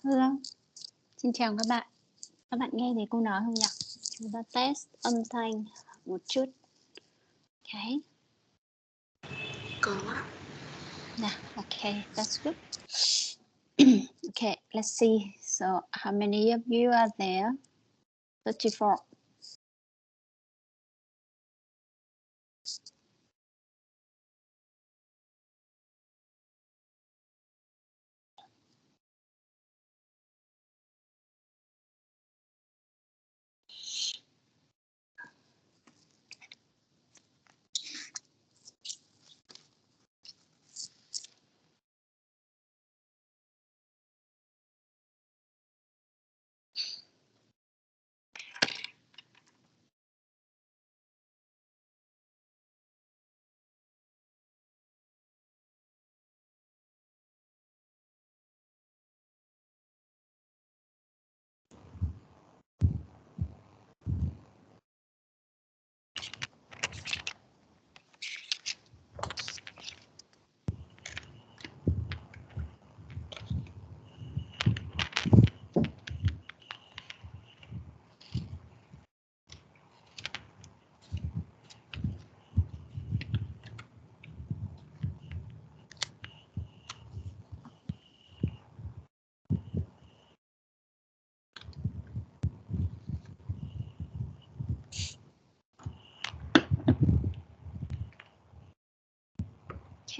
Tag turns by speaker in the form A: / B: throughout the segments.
A: Hello, xin chào các bạn. Các bạn nghe thấy cô nói không nhỉ? Chúng ta test âm thanh một chút. Okay.
B: Có ạ.
A: Nah, okay, that's good. Okay, let's see. So, how many of you are there? 34.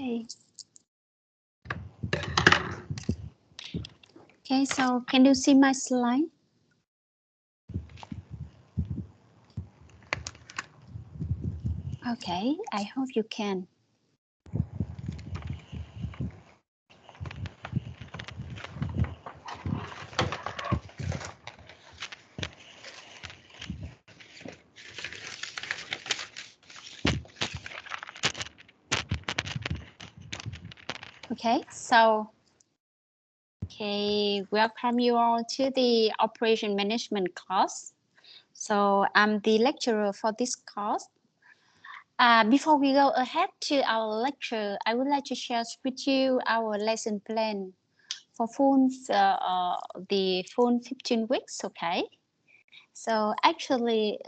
A: Okay. Okay, so can you see my slide? Okay, I hope you can. Okay, so welcome you all to the operation management class. So I'm the lecturer for this course. Before we go ahead to our lecture, I would like to share with you our lesson plan for the full 15 weeks. Okay. So actually,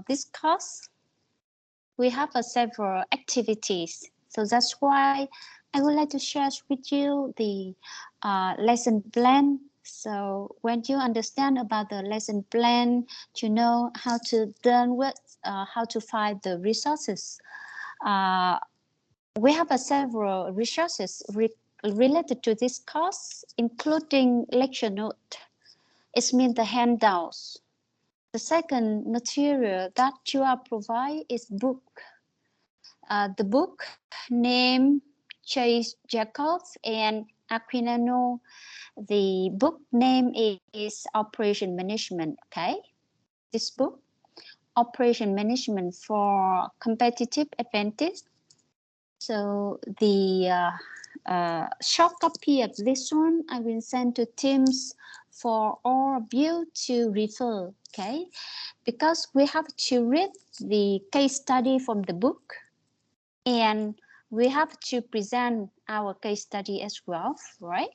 A: this course we have several activities. So that's why I would like to share with you the lesson plan. So when you understand about the lesson plan, you know how to deal with, how to find the resources. We have several resources related to this course, including lecture note. It means the handouts. The second material that you are provided is book. The book name Chase Jacobs and Aquilano. The book name is Operation Management. Okay, this book, Operation Management for Competitive Advantage. So the short copy of this one I will send to Teams for all of you to refer. Okay, because we have to read the case study from the book. And we have to present our case study as well, right?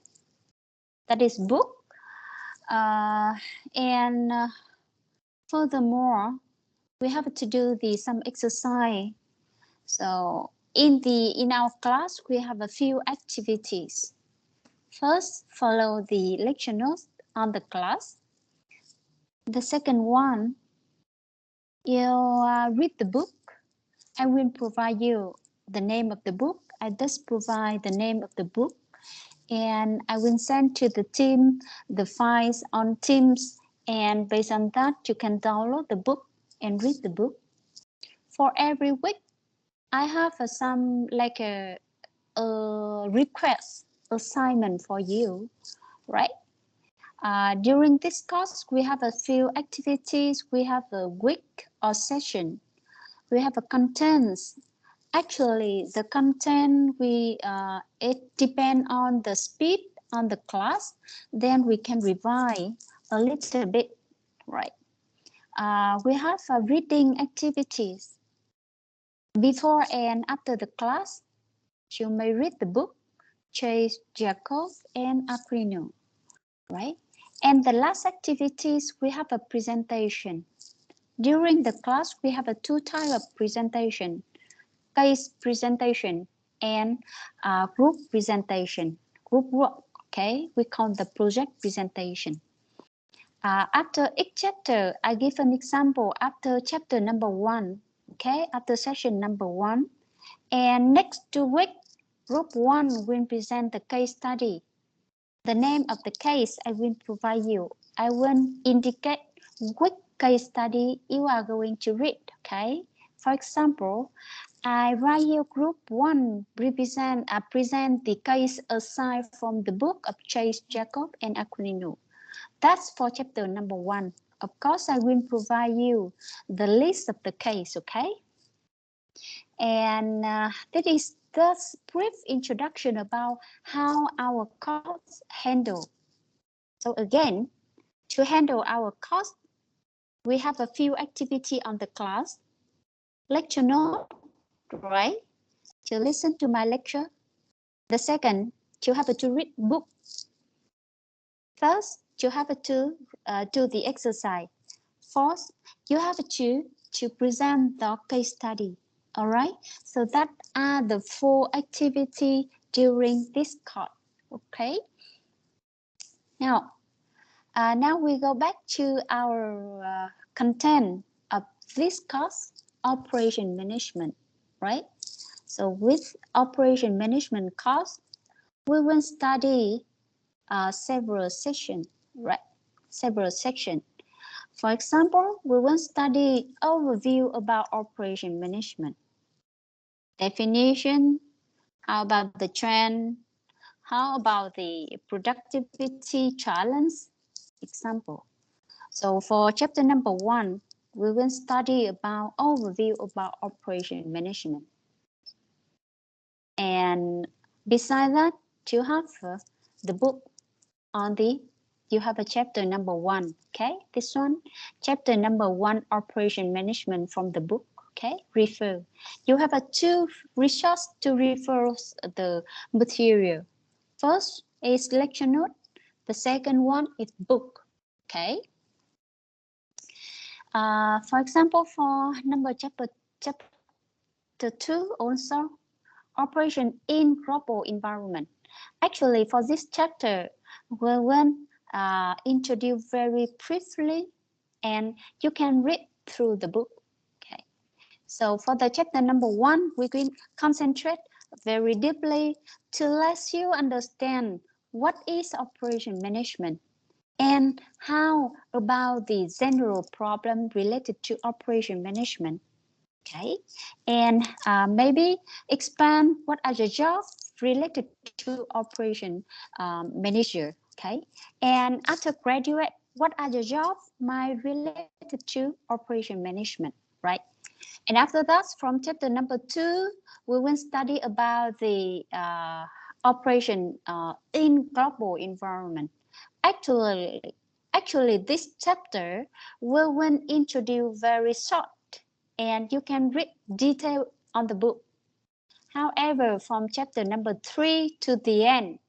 A: That is book. Furthermore, we have to do some exercise. So in our class, we have a few activities. First, follow the lecture notes on the class. The second one, you read the book. I will provide you the name of the book. I just provide the name of the book, and I will send to the team the files on Teams, and based on that you can download the book and read the book. For every week I have some like a request assignment for you, right? During this course we have a few activities. We have a week or session. We have a contents. Actually, the content it depends on the speed on the class. Then we can revise a little bit, right? We have reading activities before and after the class. You may read the book Chase, Jacob, and Aquino, right? And the last activities, we have a presentation. During the class, we have a two types of presentation, case presentation and group presentation, group work, okay? We call the project presentation. After each chapter, I give an example after chapter number 1, okay? After session number 1. And next 2 weeks, group 1 will present the case study. The name of the case I will provide you. I will indicate which case study you are going to read, okay? For example, I write you group 1 present the case assigned from the book of Chase, Jacob, and Aquilino. That's for chapter number 1. Of course, I will provide you the list of the case, okay? And that is the brief introduction about how our course handle. So again, to handle our course, we have a few activity on the class. Lecture note, right? To listen to my lecture. The second, you have to read book. First, you have to do the exercise. Fourth, you have to present the case study. All right. So that are the 4 activities during this course. Okay. Now we go back to our content of this course, operation management, right? So with operation management course, we will study several sections, right? Several sections. For example, we will study overview about operation management. Definition, how about the trend, how about the productivity challenge, example. So for chapter number 1, we will study about overview about operation management. And beside that, you have the book on the, you have a chapter number 1, okay? This one, chapter number 1, operation management from the book, okay? Refer. You have a 2 resources to refer the material. First is lecture note. The second one is book, okay? For example, for chapter 2 also, operation in global environment. Actually, for this chapter, we will introduce very briefly, and you can read through the book. Okay. So for the chapter number 1, we will concentrate very deeply to let you understand what is operation management and how about the general problem related to operation management. Okay, and maybe expand what are the jobs related to operation manager. Okay, and after graduate, what are the jobs might related to operation management, right? And after that, from chapter number 2, we will study about the operation in global environment. Actually, this chapter will introduce very short, and you can read detail on the book. However, from chapter number 3 to the end,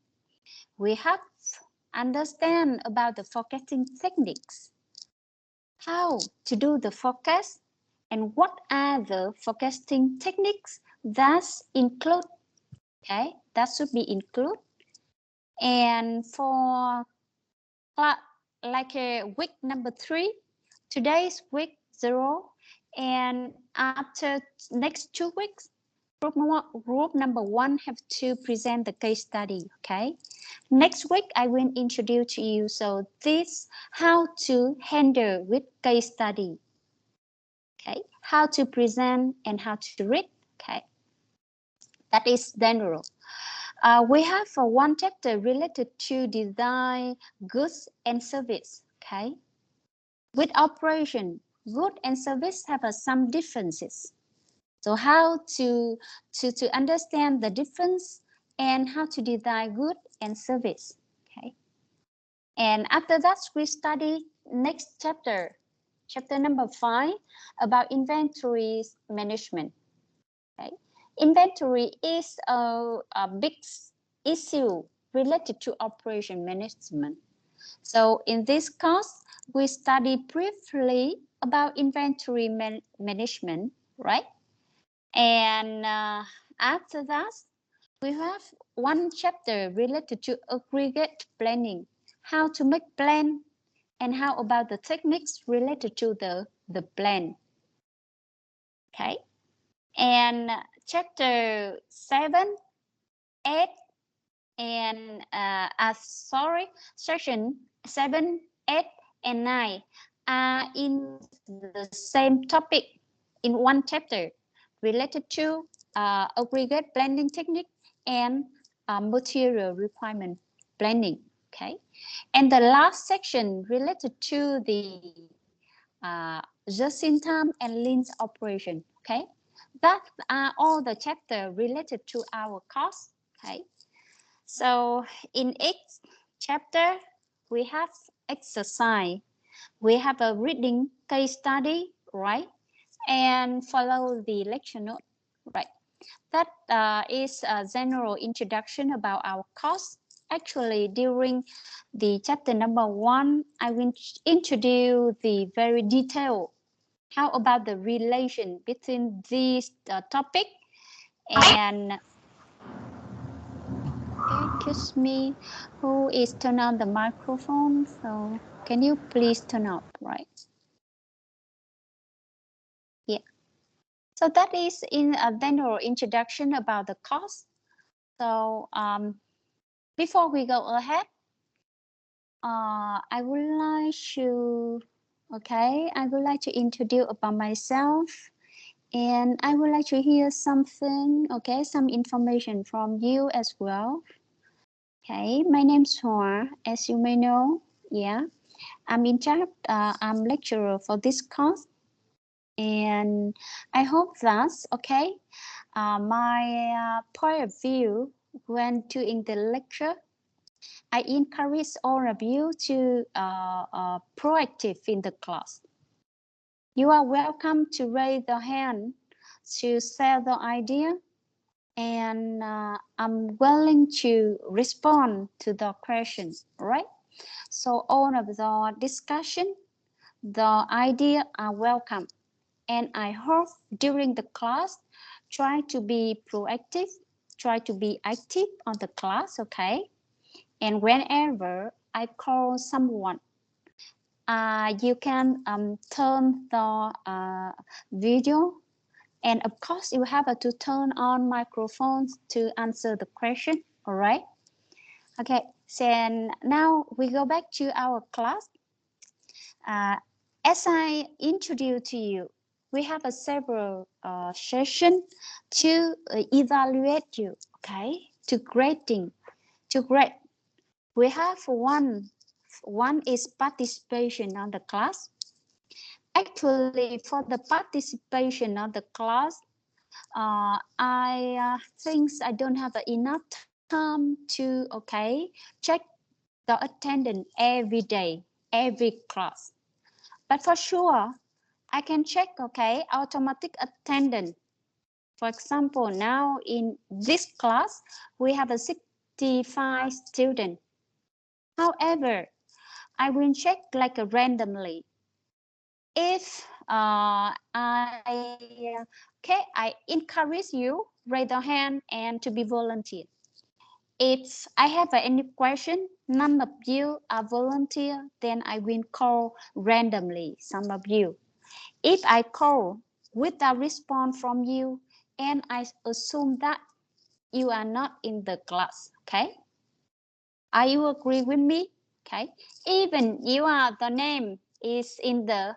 A: we have understand about the forecasting techniques, how to do the forecast, and what are the forecasting techniques that include, okay, that should be included. And for like week number 3, today's week 0, and after next 2 weeks, group number 1 have to present the case study. Okay, next week I will introduce to you so this how to handle with case study. Okay, how to present and how to read. Okay, that is general. We have one chapter related to design goods and service. Okay, with operation, good and service have some differences. So how to understand the difference and how to design good and service. Okay, and after that we study next chapter, chapter number 5, about inventory management. Okay, inventory is a big issue related to operation management. So in this course, we study briefly about inventory management, right? And after that, we have one chapter related to aggregate planning, how to make plan, and how about the techniques related to the plan. Okay. And chapter 7, 8, and section 7, 8, and 9 are in the same topic in one chapter related to aggregate planning technique and material requirement planning. Okay, and the last section related to the just-in-time and lean operation. Okay, that are all the chapter related to our course. Okay, so in each chapter we have exercise, we have a reading case study, right, and follow the lecture note, right. That is a general introduction about our course. Actually, during the chapter number 1, I will introduce the very detailed how about the relation between this topic and excuse me, who is turn on the microphone? So can you please turn off, right? Yeah. So that is in a general introduction about the course. So before we go ahead, I would like to, I would like to introduce about myself, and I would like to hear something, some information from you as well. Okay, my name's Hoa, as you may know. Yeah, I'm in charge, I'm lecturer for this course, and I hope that's okay. My point of view when doing the lecture, I encourage all of you to proactive in the class. You are welcome to raise the hand to share the idea, and I'm willing to respond to the question, right? So all of the discussion, the idea are welcome, and I hope during the class, try to be proactive, try to be active on the class, okay? And whenever I call someone, you can turn the video, and of course you have to turn on microphones to answer the question, all right? Okay, so now we go back to our class. As I introduced to you, we have a several session to evaluate you, okay, to grading, to grade. We have one is participation on the class. Actually, for the participation on the class, I think I don't have enough time to, check the attendance every day, every class. But for sure, I can check, automatic attendance. For example, now in this class, we have a 65 students. However, I will check like randomly. If I encourage you, raise your hand and to be volunteer. If I have any question, none of you are volunteer, then I will call randomly some of you. If I call without response from you, and I assume that you are not in the class, okay? Are you agree with me? Okay. Even you are the name is in the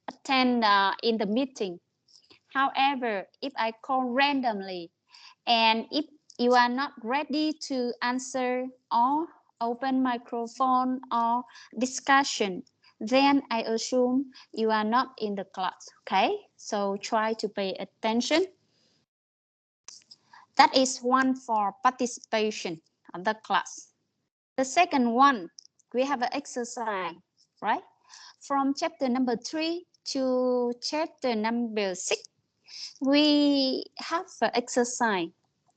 A: attend in the meeting. However, if I call randomly, and if you are not ready to answer or open microphone or discussion, then I assume you are not in the class, okay? So try to pay attention. That is one for participation of the class. The second one, we have an exercise, right? From chapter number 3 to chapter number 6, we have an exercise.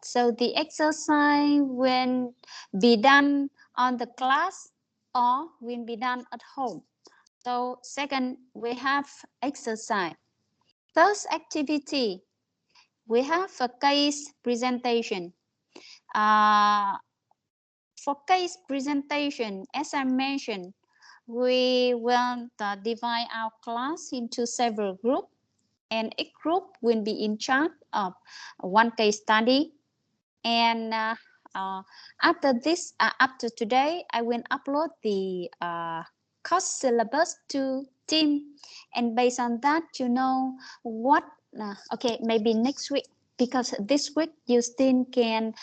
A: So the exercise will be done on the class, or will be done at home. So second, we have exercise. Third activity, we have a case presentation. For case presentation, as I mentioned, we will divide our class into several groups, and each group will be in charge of one case study. And after today, I will upload the course syllabus to team, and based on that, you know what. Okay, maybe next week, because this week you still can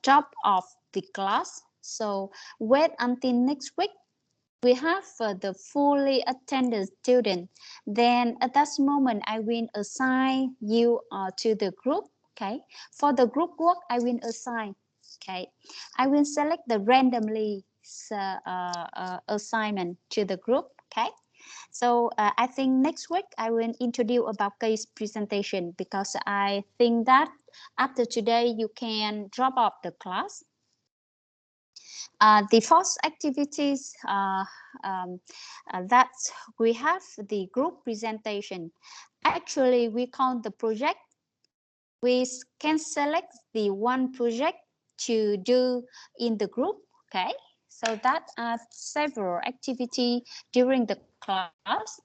A: drop off the class. So wait until next week. We have the fully attended student. Then at that moment, I will assign you to the group. Okay. For the group work, I will assign. Okay. I will select the randomly assignment to the group. Okay. So I think next week I will introduce about case presentation, because I think that after today you can drop off the class. The fourth activities that we have the group presentation. Actually, we count the project. We can select the one project to do in the group. Okay, so that are several activity during the class.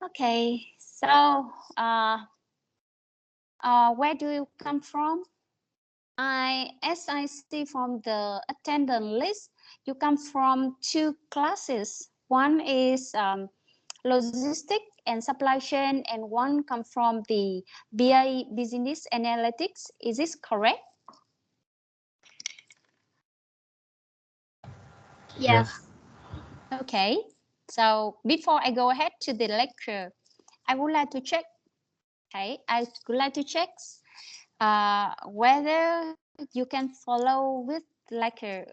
A: Okay, so where do you come from? As I see from the attendance list, you come from two classes. One is logistics and supply chain, and one come from the BA business analytics. Is this correct?
B: Yes.
A: Okay. So before I go ahead to the lecture, I would like to check. Okay, I would like to check whether you can follow with lecture.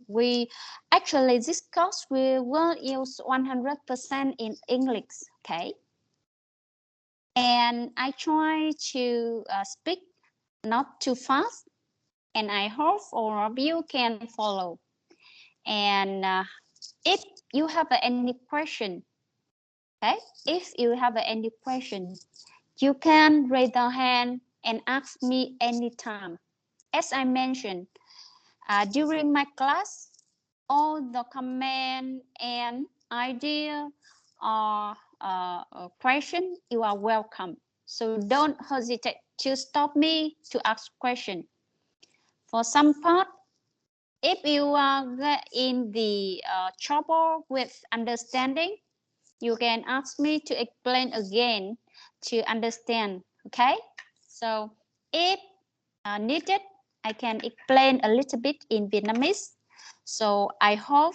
A: We actually this course we will use 100% in English. Okay, and I try to speak not too fast, and I hope all of you can follow. And if you have any question, okay, if you have any question, you can raise your hand and ask me anytime. As I mentioned, during my class, all the comment and idea or question, you are welcome. So don't hesitate to stop me to ask question. For some part, if you are in the trouble with understanding, you can ask me to explain again to understand. Okay, so if needed, I can explain a little bit in Vietnamese. So I hope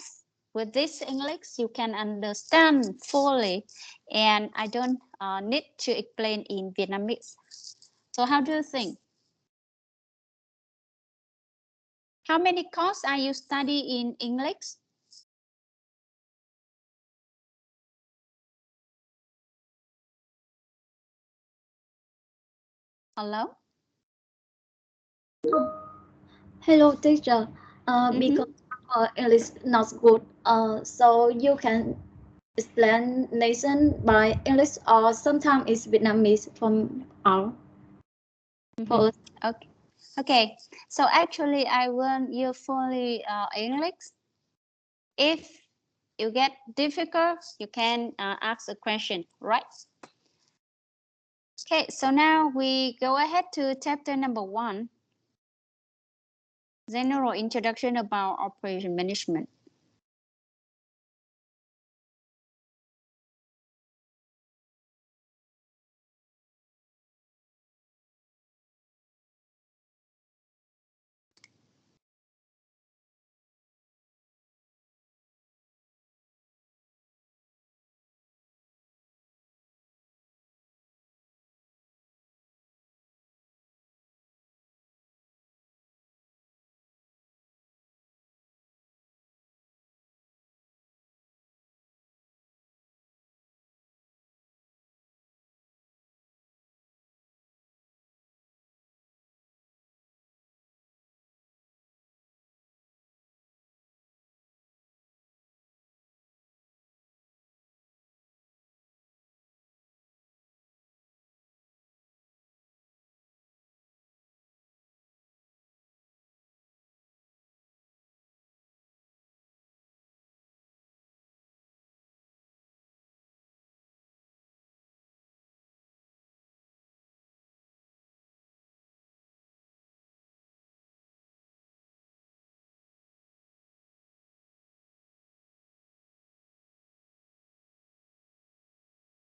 A: with this English you can understand fully, and I don't need to explain in Vietnamese. So how do you think? How many courses are you study in English? Hello?
C: Hello, teacher.
A: Mm-hmm.
C: Because English not good, so you can explanation by English or sometimes it's Vietnamese from our
A: Mm-hmm.
C: for us.
A: Okay. Okay. So actually, I want you fully English. If you get difficult, you can ask a question, right? Okay, so now we go ahead to chapter number 1, general introduction about operation management.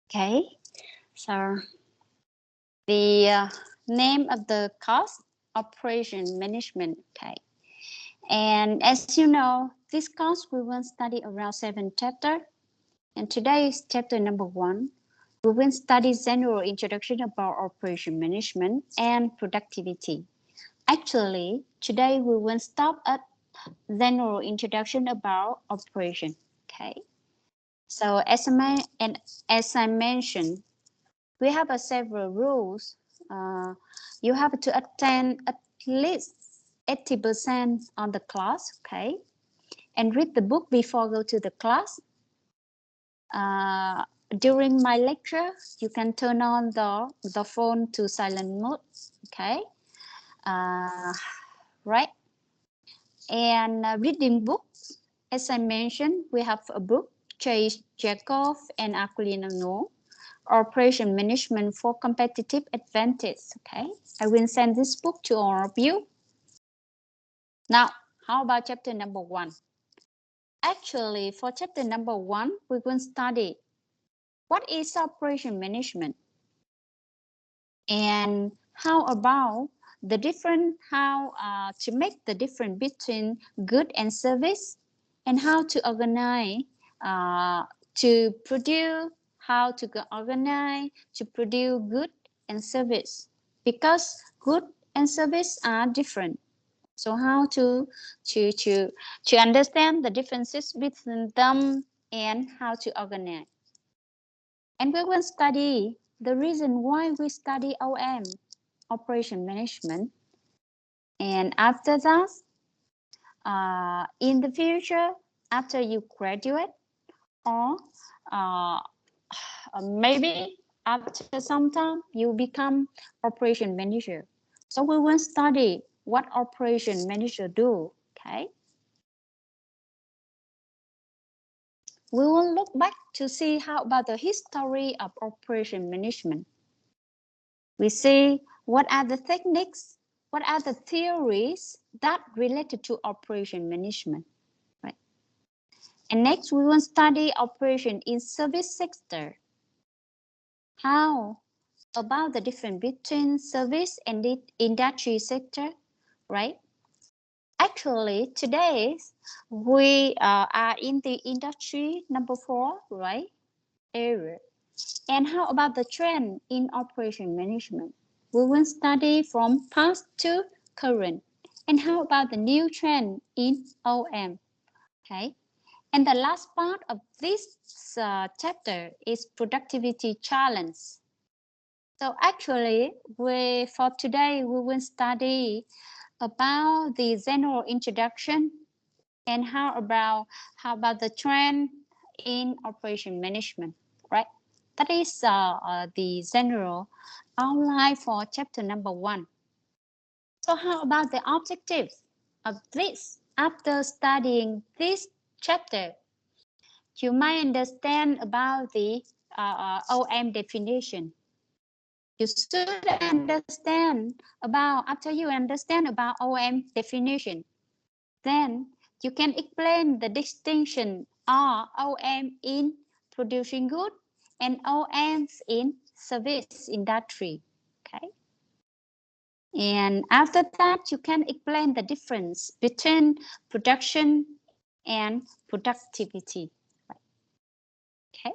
A: Okay, so the name of the course, operation management. Okay, and as you know, this course we will study around 7 chapters, and today is chapter number 1. We will study general introduction about operation management and productivity. Actually, today we will stop at general introduction about operation. Okay, so as I mentioned, we have several rules. You have to attend at least 80% on the class, okay, and read the book before go to the class. During my lecture, you can turn on the phone to silent mode, okay, right? And reading books, as I mentioned, we have a book, Chase Jacob and Aquilina No, Operation Management for Competitive Advantage. Okay, I will send this book to all of you. Now, how about chapter number 1? Actually, for chapter number 1, we will study what is operation management and how about the different, how to make the difference between good and service, and how to organize to produce, how to organize to produce good and service, because good and service are different. So how to understand the differences between them and how to organize. And we will study the reason why we study OM, operation management. And after that, in the future, after you graduate, or maybe after some time, you become operation manager. So we will study what operation manager do, okay? We will look back to see how about the history of operation management. We see what are the techniques, what are the theories that related to operation management, right? And next we will study operation in service sector. How about the difference between service and the industry sector, right? Actually, today we are in the industry number 4, right? Area. And how about the trend in operation management? We will study from past to current. And how about the new trend in OM? Okay. And the last part of this chapter is productivity challenge. So actually, for today, we will study about the general introduction and how about the trend in operation management, right? That is the general outline for chapter number 1. So how about the objective of this? After studying this chapter, you might understand about the OM definition. You should understand about, after you understand about OM definition, then you can explain the distinction of OM in producing good and OMs in service industry. Okay. And after that, you can explain the difference between production and productivity. Okay.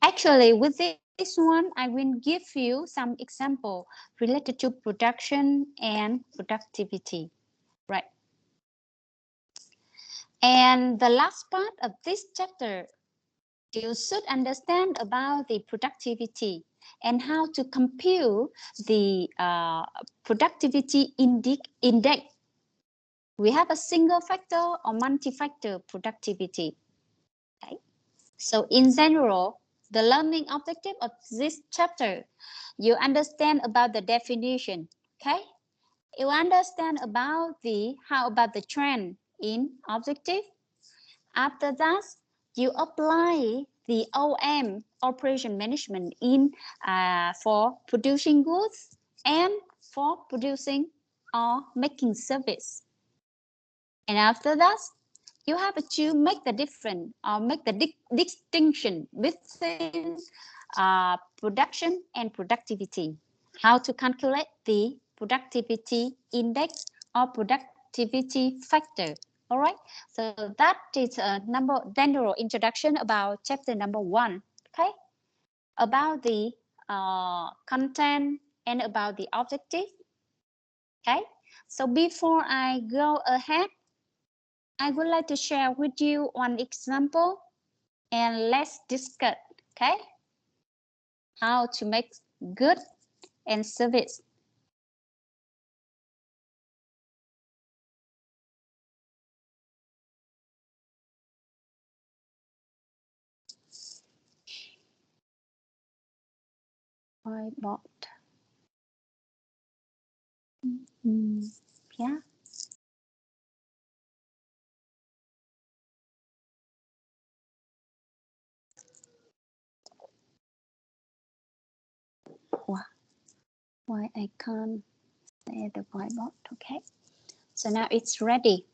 A: Actually, with this one, I will give you some example related to production and productivity. Right. And the last part of this chapter, you should understand about the productivity and how to compute the productivity index. We have a single factor or multi-factor productivity. Okay. So in general, the learning objective of this chapter, you understand about the definition. Okay. You understand about how about the trend in objective. After that, you apply the OM, operation management, in for producing goods and for producing or making service. And after that, you have to make the difference or make the distinction between production and productivity. How to calculate the productivity index or productivity factor. All right, so that is a general introduction about chapter number 1. Okay, about the content and about the objective. Okay, so before I go ahead, I would like to share with you one example and let's discuss, okay, how to make good and service. Whiteboard. Yeah. Why I can't see the whiteboard? Okay. So now it's ready.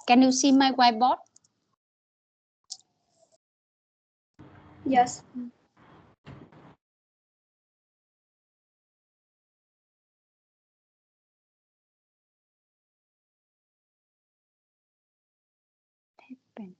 A: Can you see my whiteboard?
C: Yes.
A: Open.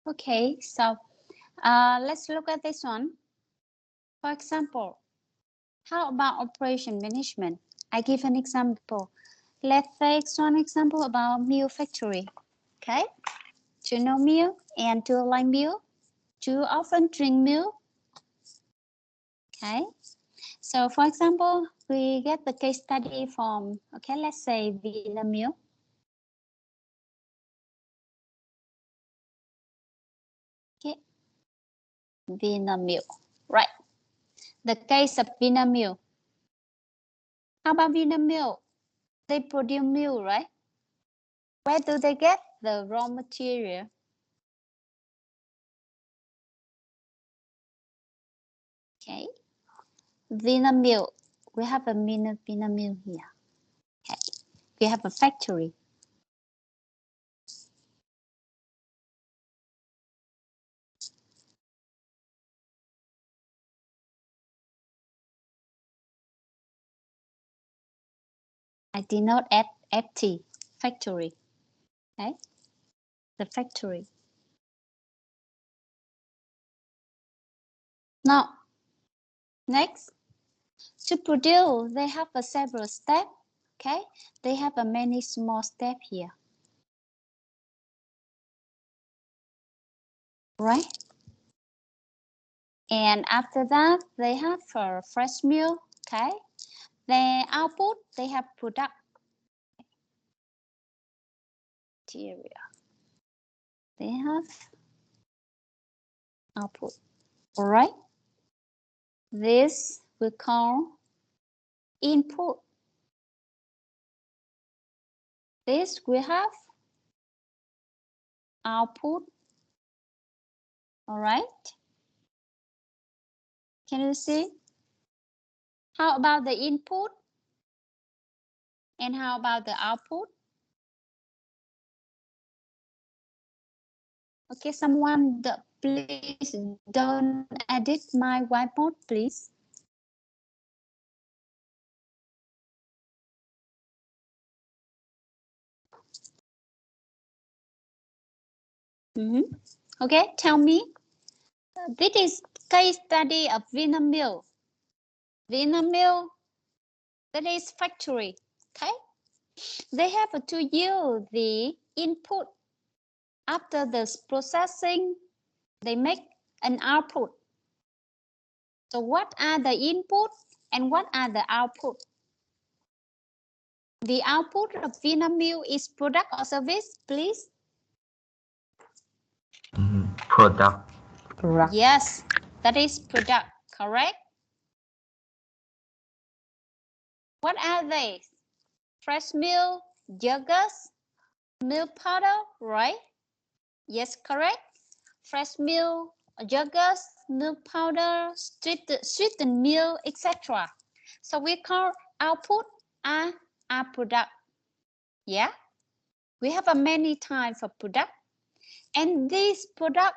A: Okay, so let's look at this one. For example, how about operation management? I give an example. Let's take one example about meal factory. Okay, to know meal and to like meal, to often drink milk. Okay, so for example, we get the case study from, okay, let's say Vinamilk. Okay, Vinamilk, right? The case of Vinamilk. How about Vinamilk? They produce milk, right? Where do they get the raw material? Okay, Vinamilk. We have a Vinamilk here. Okay, we have a factory. I did not add FT, factory. Okay, the factory. Now, next, to produce, they have a several steps. Okay, they have a many small steps here. Right? And after that, they have a fresh milk. Okay, their output, they have product material. They have output. All right. This we call input. This we have output. All right. Can you see? How about the input? And how about the output? Okay, someone, please don't edit my whiteboard, please. Okay, tell me. This is case study of Vinamilk. Vinamilk, that is factory. Okay, they have to use the input after the processing. they make an output. So what are the input and what are the output? The output of Vinamilk is product or service, please?
B: Product.
A: Yes, that is product, correct? What are they? Fresh milk, yogurt, milk powder, right? Yes, correct. Fresh milk, yogurt, milk powder, sweetened milk, etc. So we call output a product. Yeah, we have a many types of product, and these product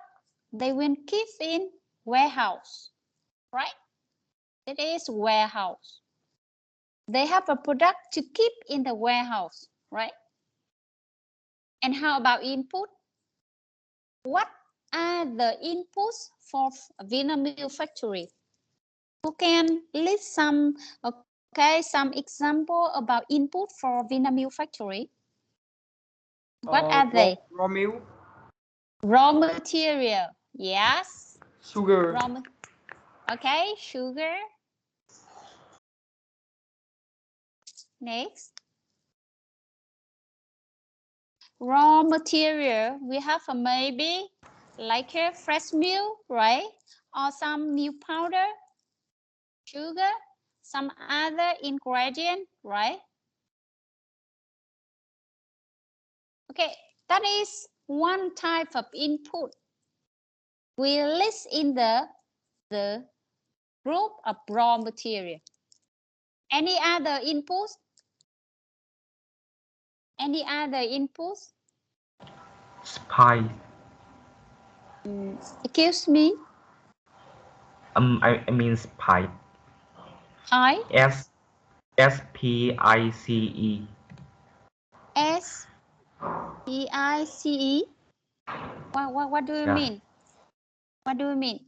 A: they will keep in warehouse, right? It is warehouse. They have a product to keep in the warehouse, right? And how about input? What are the inputs for Vinamilk factory? Who can list some, okay, some example about input for Vinamilk factory? What are they?
D: Raw milk.
A: Raw material, yes.
D: Sugar.
A: Okay, sugar. Next. Raw material, we have a maybe like a fresh milk, right? Or some milk powder, sugar, some other ingredient, right? Okay, that is one type of input. We list in the group of raw material. Any other inputs? Any other inputs?
B: Spice.
A: Excuse me?
B: I mean spice.
A: I?
B: S-P-I-C-E.
A: S-P-I-C-E? What do you mean? What do you mean?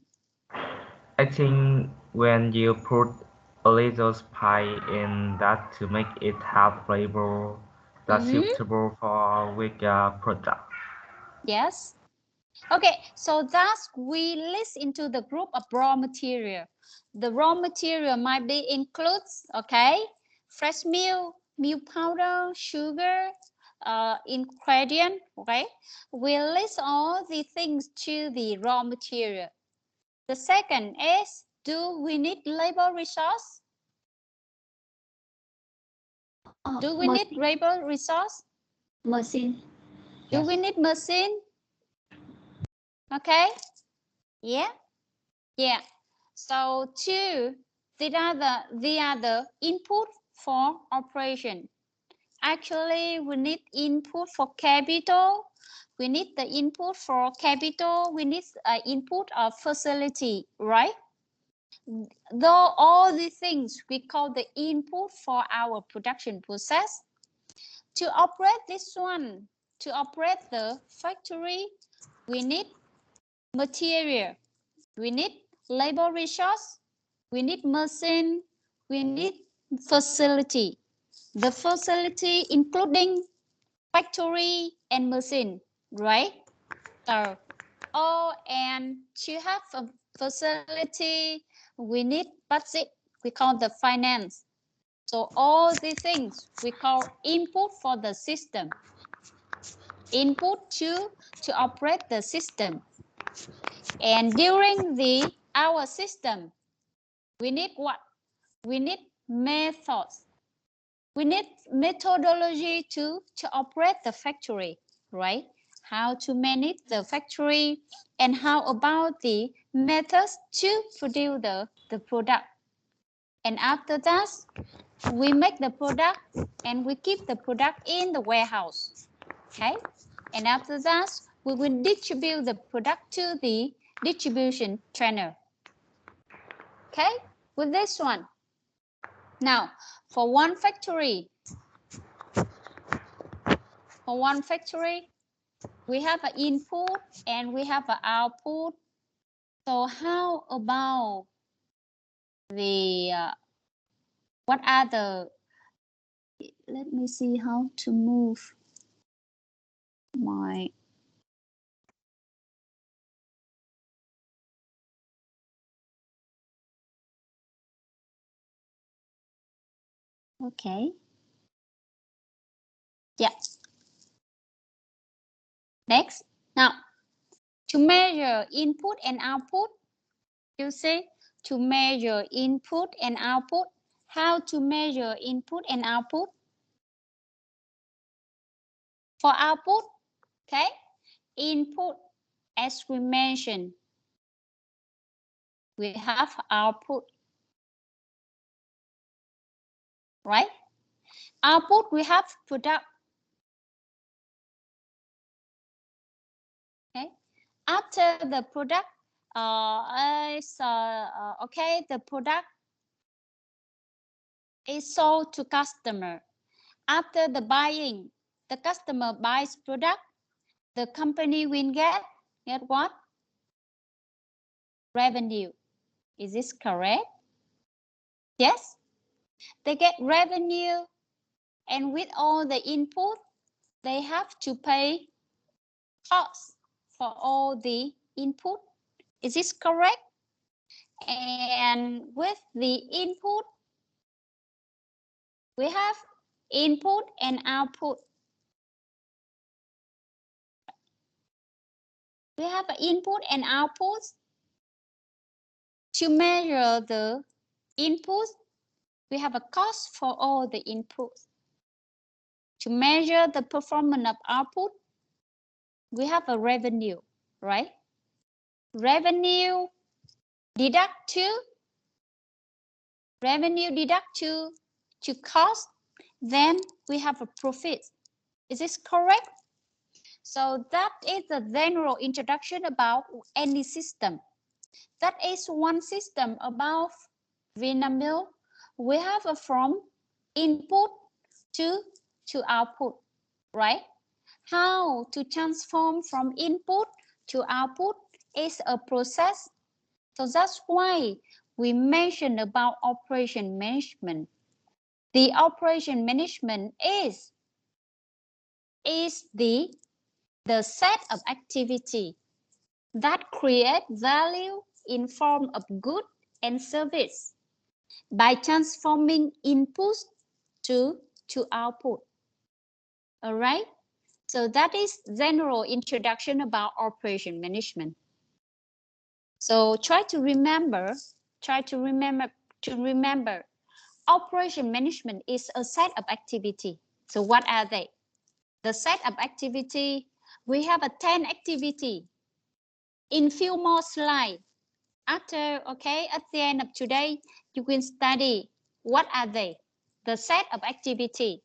B: I think when you put a little spice in that to make it have flavor that's suitable for vegan product.
A: Yes. Okay, so thus we list into the group of raw material. The raw material might be includes, okay, fresh milk, milk powder, sugar, ingredient, okay. We list all the things to the raw material. The second is, do we need labor resource? Do we need labor resource?
C: Machine.
A: Do we need machine? Okay. Yeah. Yeah. So two, they are the input for operation. Actually, we need input for capital. We need the input for capital. We need input of facility, right? Though all these things we call the input for our production process. To operate this one, to operate the factory, we need material, we need labor resource, we need machine, we need facility. The facility including factory and machine, right? So, and to have a facility, we need budget, we call the finance. So all these things we call input for the system. Input to operate the system. And during our system, we need what? We need methods. We need methodology to operate the factory, right? How to manage the factory and how about the methods to produce the product. And after that, we make the product and we keep the product in the warehouse, okay? And after that, we will distribute the product to the distribution channel, okay? With this one. Now, for one factory, we have an input and we have an output. So how about the, what are the, let me see how to move my Okay. Yeah. Next. Now, to measure input and output, you see, to measure input and output. How to measure input and output? For output, okay, input, as we mentioned, we have output, right? Output, we have product. Okay. After the product, okay, the product is sold to customer. After the buying, the customer buys product, the company will get what? Revenue. Is this correct? Yes. They get revenue, and with all the input, they have to pay costs for all the input. Is this correct? And with the input, we have input and output. We have input and output. To measure the input, we have a cost for all the inputs. To measure the performance of output, we have a revenue, right? Revenue deduct to cost, then we have a profit. Is this correct? So that is the general introduction about any system. That is one system about Vinamilk. We have a from input to output, right? How to transform from input to output is a process. So that's why we mentioned about operation management. The operation management is the set of activity that create value in form of good and service by transforming input to output. All right. So that is general introduction about operation management. So try to remember. Operation management is a set of activity. So what are they? The set of activity, we have a 10 activity. In few more slides, after, okay, at the end of today, you will study what are they? The set of activity,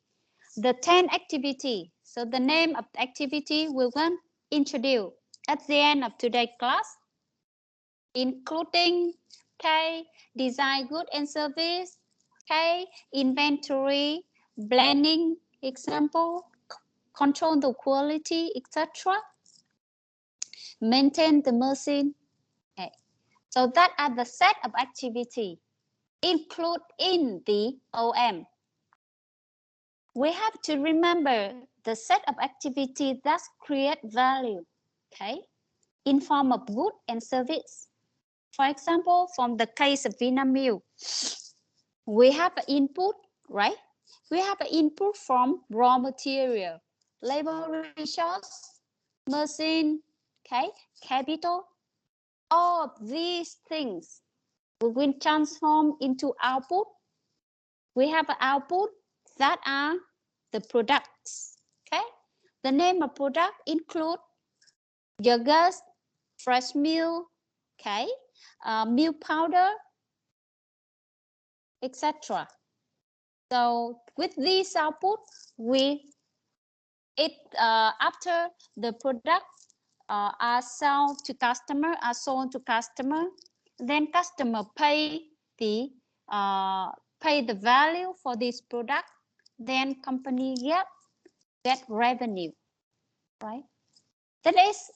A: the 10 activity. So the name of the activity we will introduce at the end of today's class, including okay, design good and service, okay, inventory, planning, example, control the quality, etc. Maintain the machine. Okay. So that are the set of activity include in the OM. We have to remember the set of activity that create value, okay, in form of good and service. For example, from the case of Vinamilk, we have an input, right? We have an input from raw material, labor resource, machine, okay, capital. All of these things we will transform into output. We have an output that are the products, okay? The name of product include yogurt, fresh milk, okay, milk powder, etc. So with this output, after the product are sold to customer, then customer pay the value for this product, then company get revenue, right? That is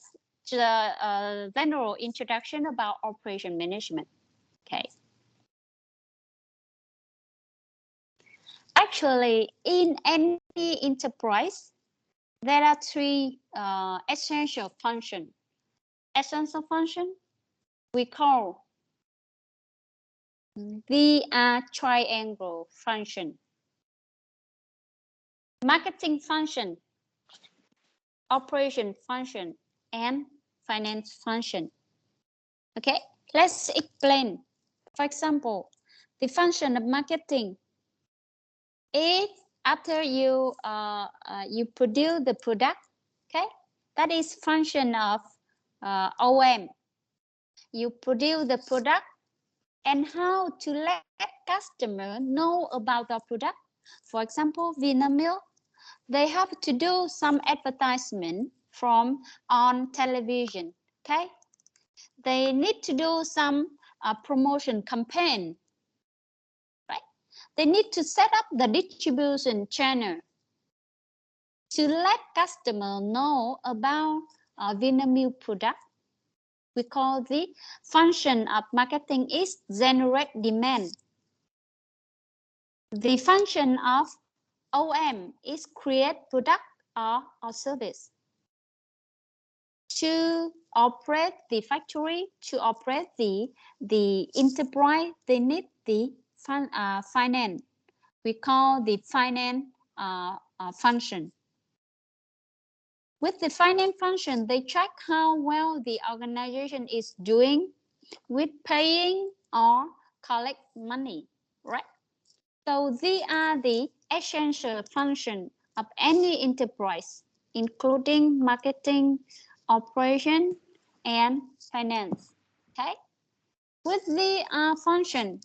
A: the general introduction about operation management. Okay. Actually, in any enterprise, there are three essential functions. Essential function we call the triangle function. marketing function, operation function, and finance function. Okay, let's explain. For example, the function of marketing is after you you produce the product. Okay, that is function of OM. You produce the product and how to let customer know about the product. For example, Vinamilk, they have to do some advertisement from on television. Okay, they need to do some promotion campaign, right? They need to set up the distribution channel to let customer know about Vinamilk product. We call the function of marketing is generate demand. The function of OM is create product or service. To operate the factory, to operate the enterprise, they need the finance. We call the finance function. With the finance function, they check how well the organization is doing with paying or collect money, right? So these are the essential functions of any enterprise, including marketing, operation, and finance. Okay, with the function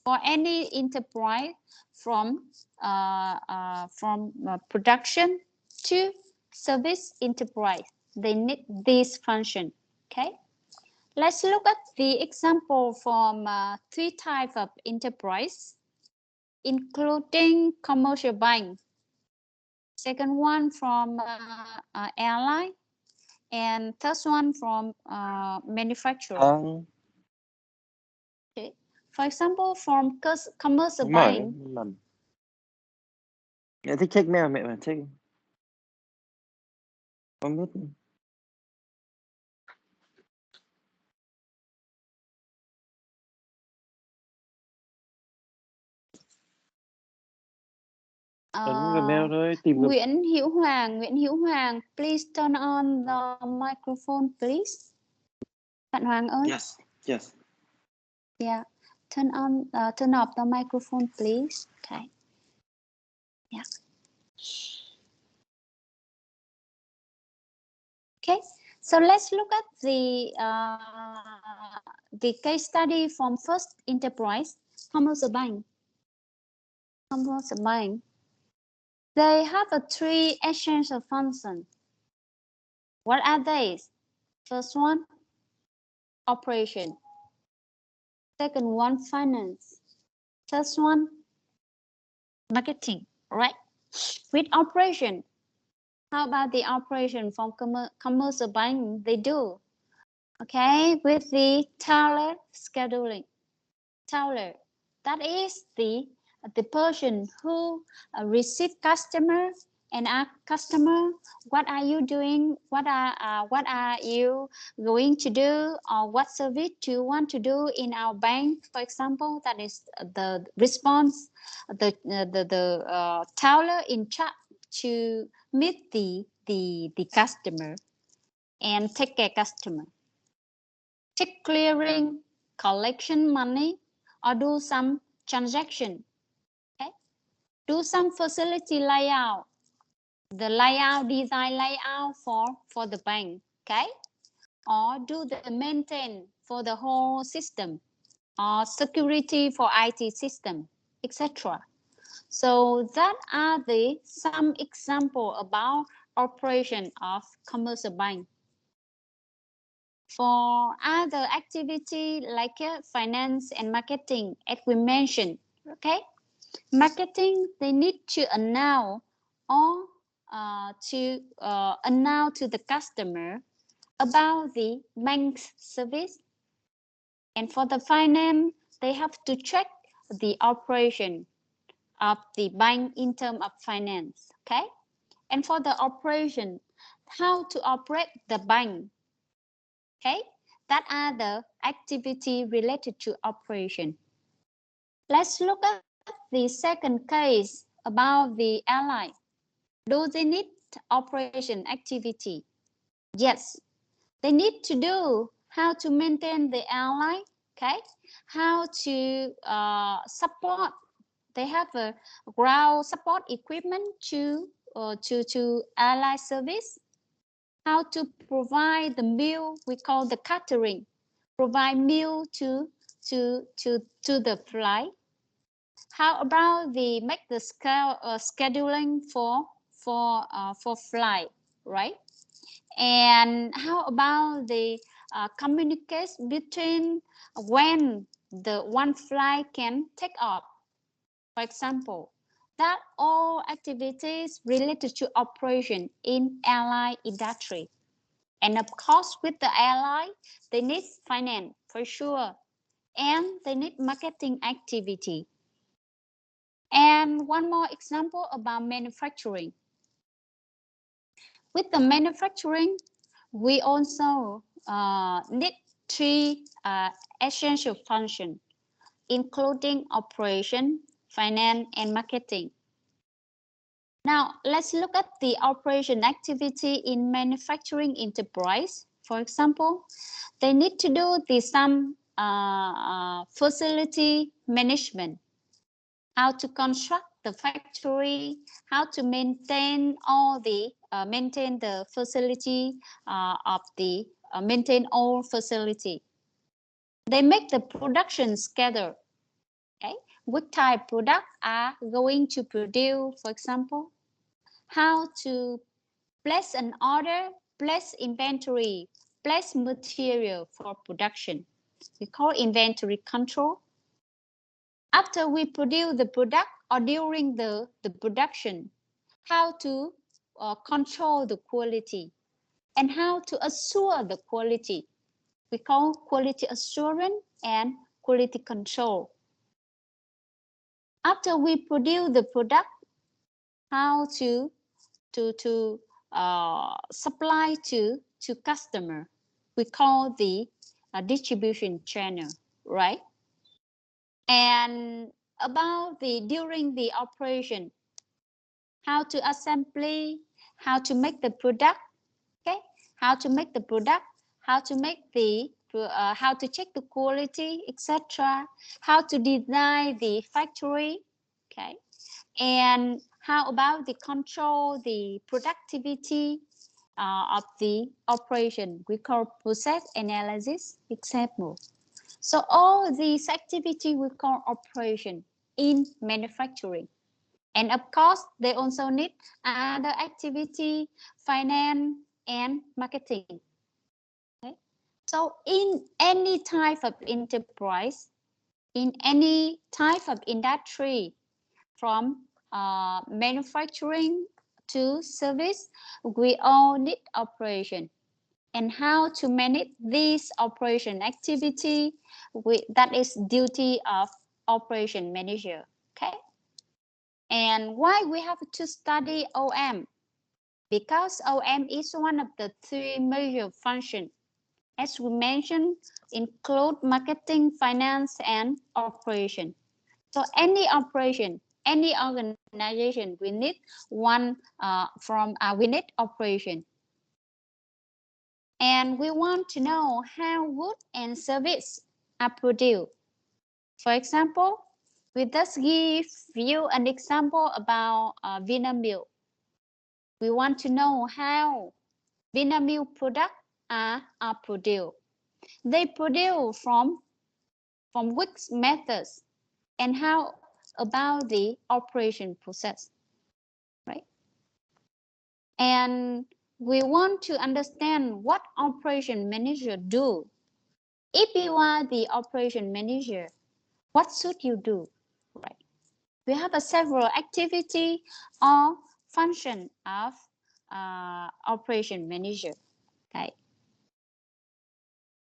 A: for any enterprise from production to service enterprise, they need this function. Okay, let's look at the example from 3 types of enterprise, including commercial bank. Second one from airline, and third one from manufacturer. Okay. For example, from commercial bank.
D: Mẹ thích check mail, mẹ mà check. Không biết. Mail thôi, tìm được.
A: Nguyễn Hữu Hoàng, please turn on the microphone, please. Bạn Hoàng ơi.
D: Yes.
A: Yeah, turn off the microphone, please. Okay. Yeah. Okay, so let's look at the case study from first enterprise, commercial bank. Commercial bank. They have 3 essential functions. What are they? First one, operation. Second one, finance. Third one, marketing, right? With operation, how about the operation from commercial bank? They do, okay, with the teller scheduling. Teller, that is the person who receive customer and ask customer, what are you doing? What are you going to do? Or what service do you want to do in our bank? For example, that is the response, the teller in charge to meet the customer and take care customer. Check clearing, collection money, or do some transaction. Okay, do some facility layout, the design layout for the bank. Okay, or do the maintain for the whole system, or security for IT system, etc. So that are some example about operation of commercial bank. For other activity like finance and marketing, as we mentioned, okay, marketing, they need to announce or announce to the customer about the bank's service. And for the finance, they have to check the operation of the bank in terms of finance. Okay, and for the operation, how to operate the bank. Okay, that are the activity related to operation. Let's look at the second case about the airline. Do they need operation activity? Yes, they need to do how to maintain the airline, okay? How to support. They have a ground support equipment to airline service. How to provide the meal, we call the catering. Provide meal to the flight. How about the make the scheduling for flight, right? And how about the communication between when the one flight can take off, for example? That all activities related to operation in airline industry. And of course, with the airline, they need finance for sure, and they need marketing activity. And one more example about manufacturing. With the manufacturing, we also need three essential functions, including operation, finance, and marketing. Now, let's look at the operation activity in manufacturing enterprise. For example, they need to do some facility management, how to construct the factory, how to maintain all the maintain the facility of the maintain all facility. They make the production schedule. Okay, what type product are going to produce, for example? How to place an order, place inventory, place material for production. We call inventory control. After we produce the product or during the production, how to control the quality and how to assure the quality. We call quality assurance and quality control. After we produce the product, how to supply to customer. We call the distribution channel, right? And about the during the operation, how to assembly, how to make the product, okay? How to make the product, how to make the how to check the quality, etc. How to design the factory, okay? And how about the control, the productivity of the operation? We call process analysis, example. So all these activity we call operation in manufacturing. And of course, they also need other activity, finance and marketing. Okay? So in any type of enterprise, in any type of industry, from manufacturing to service, we all need operation. And how to manage this operation activity, that is duty of operation manager. Okay. And why we have to study OM? Because OM is one of the three major functions. As we mentioned, include marketing, finance, and operation. So any operation, any organization, we need one we need operation. And we want to know how goods and service are produced. For example, we just give you an example about Vinamilk. We want to know how Vinamilk products are produced. They produce from which methods, and how about the operation process, right? And we want to understand what operation manager do. If you are the operation manager, what should you do, right? We have a several activity or function of operation manager, okay?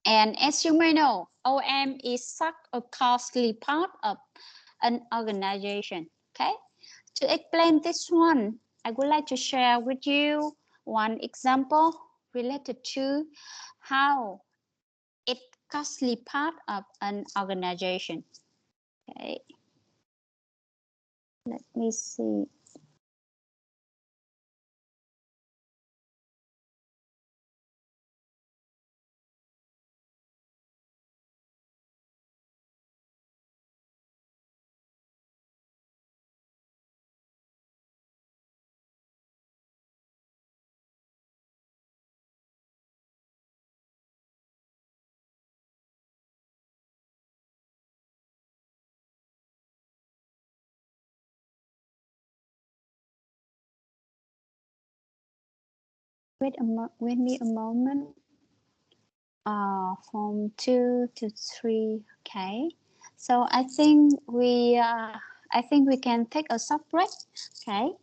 A: And as you may know, OM is such a costly part of an organization, okay? To explain this one, I would like to share with you one example related to how it costly part of an organization. Okay. Let me see. wait me a moment. From 2 to 3. Okay. So I think we can take a short break. Okay.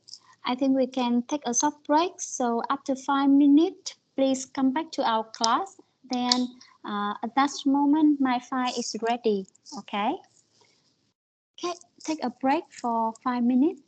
A: I think we can take a short break. So after 5 minutes, please come back to our class. Then at that moment, my file is ready. Okay. Okay. Take a break for 5 minutes.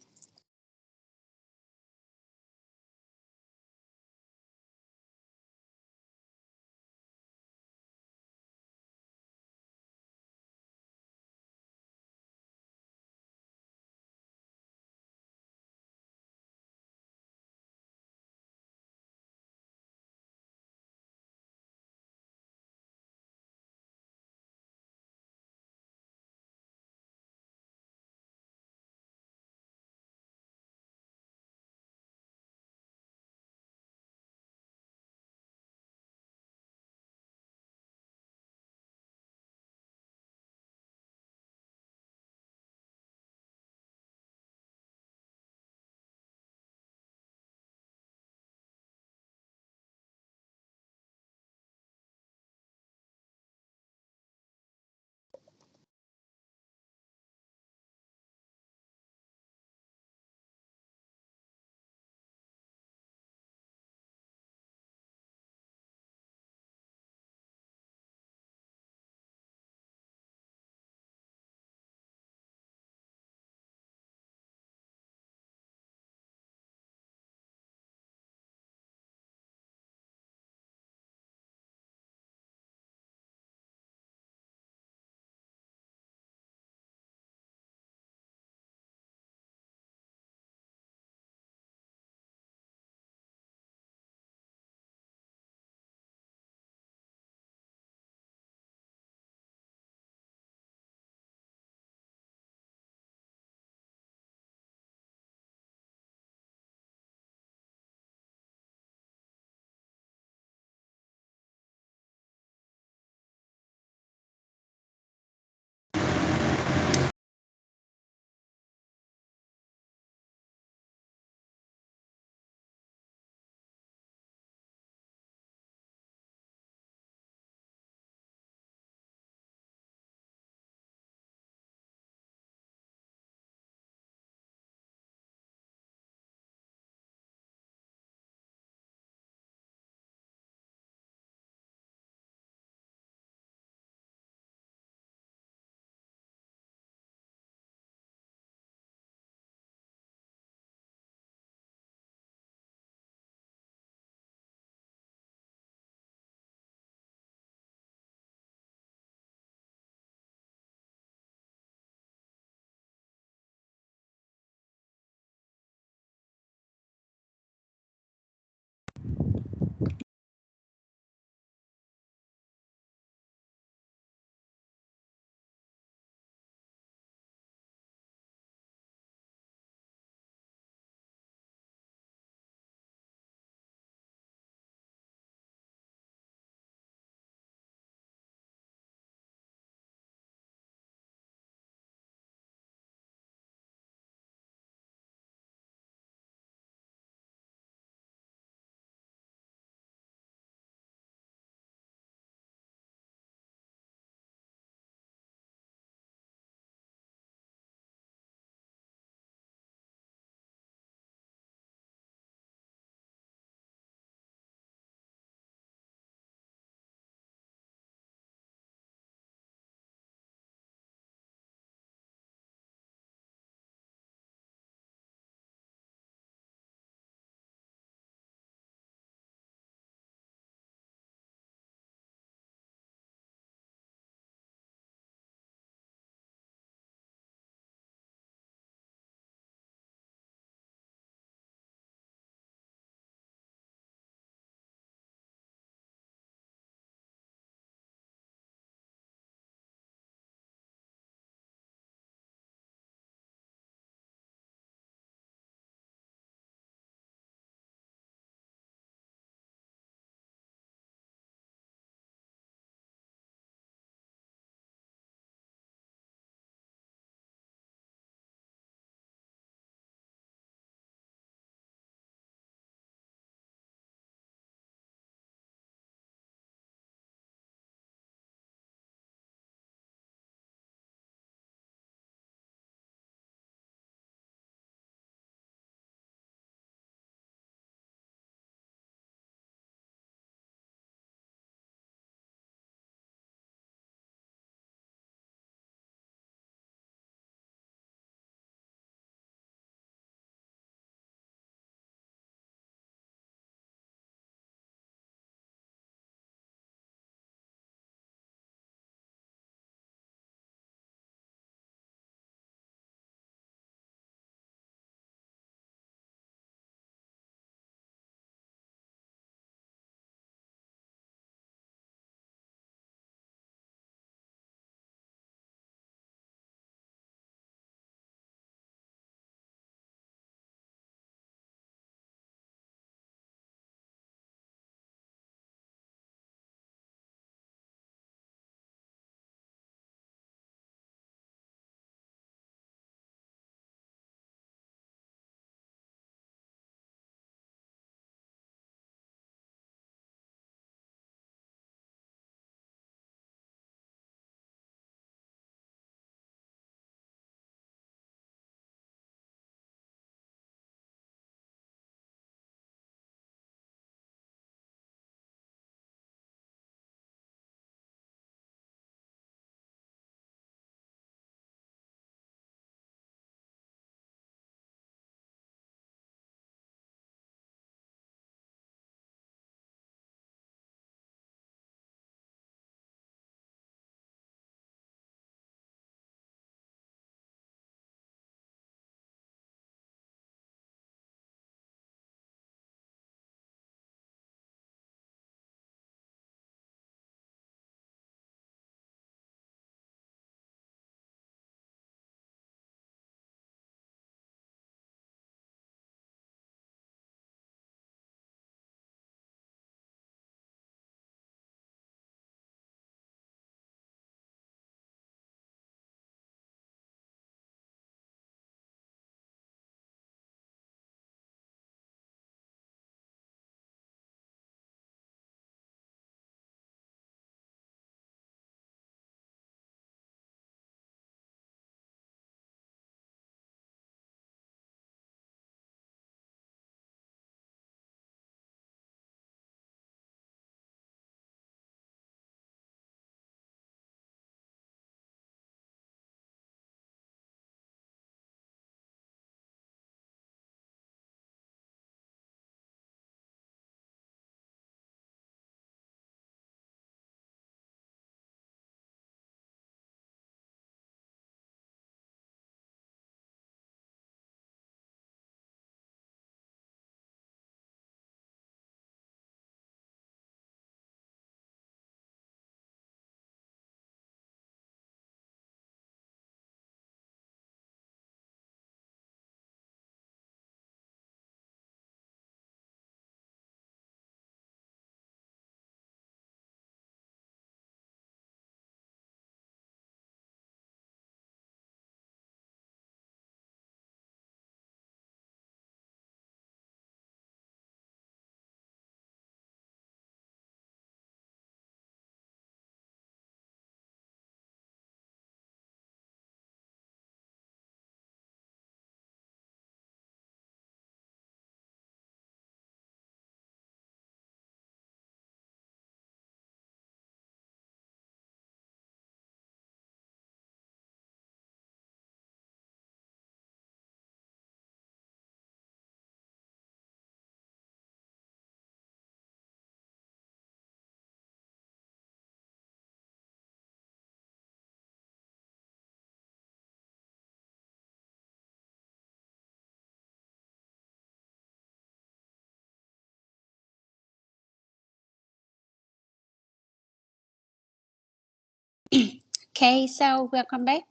A: Okay, so welcome back.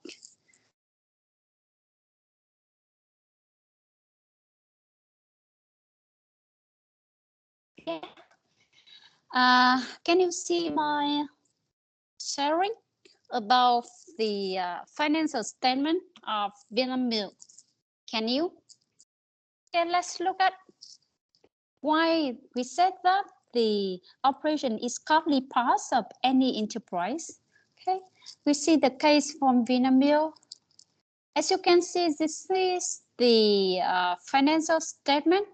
A: Yeah. Can you see my sharing about the financial statement of Vinamilk? Can you? Okay, let's look at why we said that the operation is costly part of any enterprise. Okay, we see the case from Vinamilk. As you can see, this is the financial statement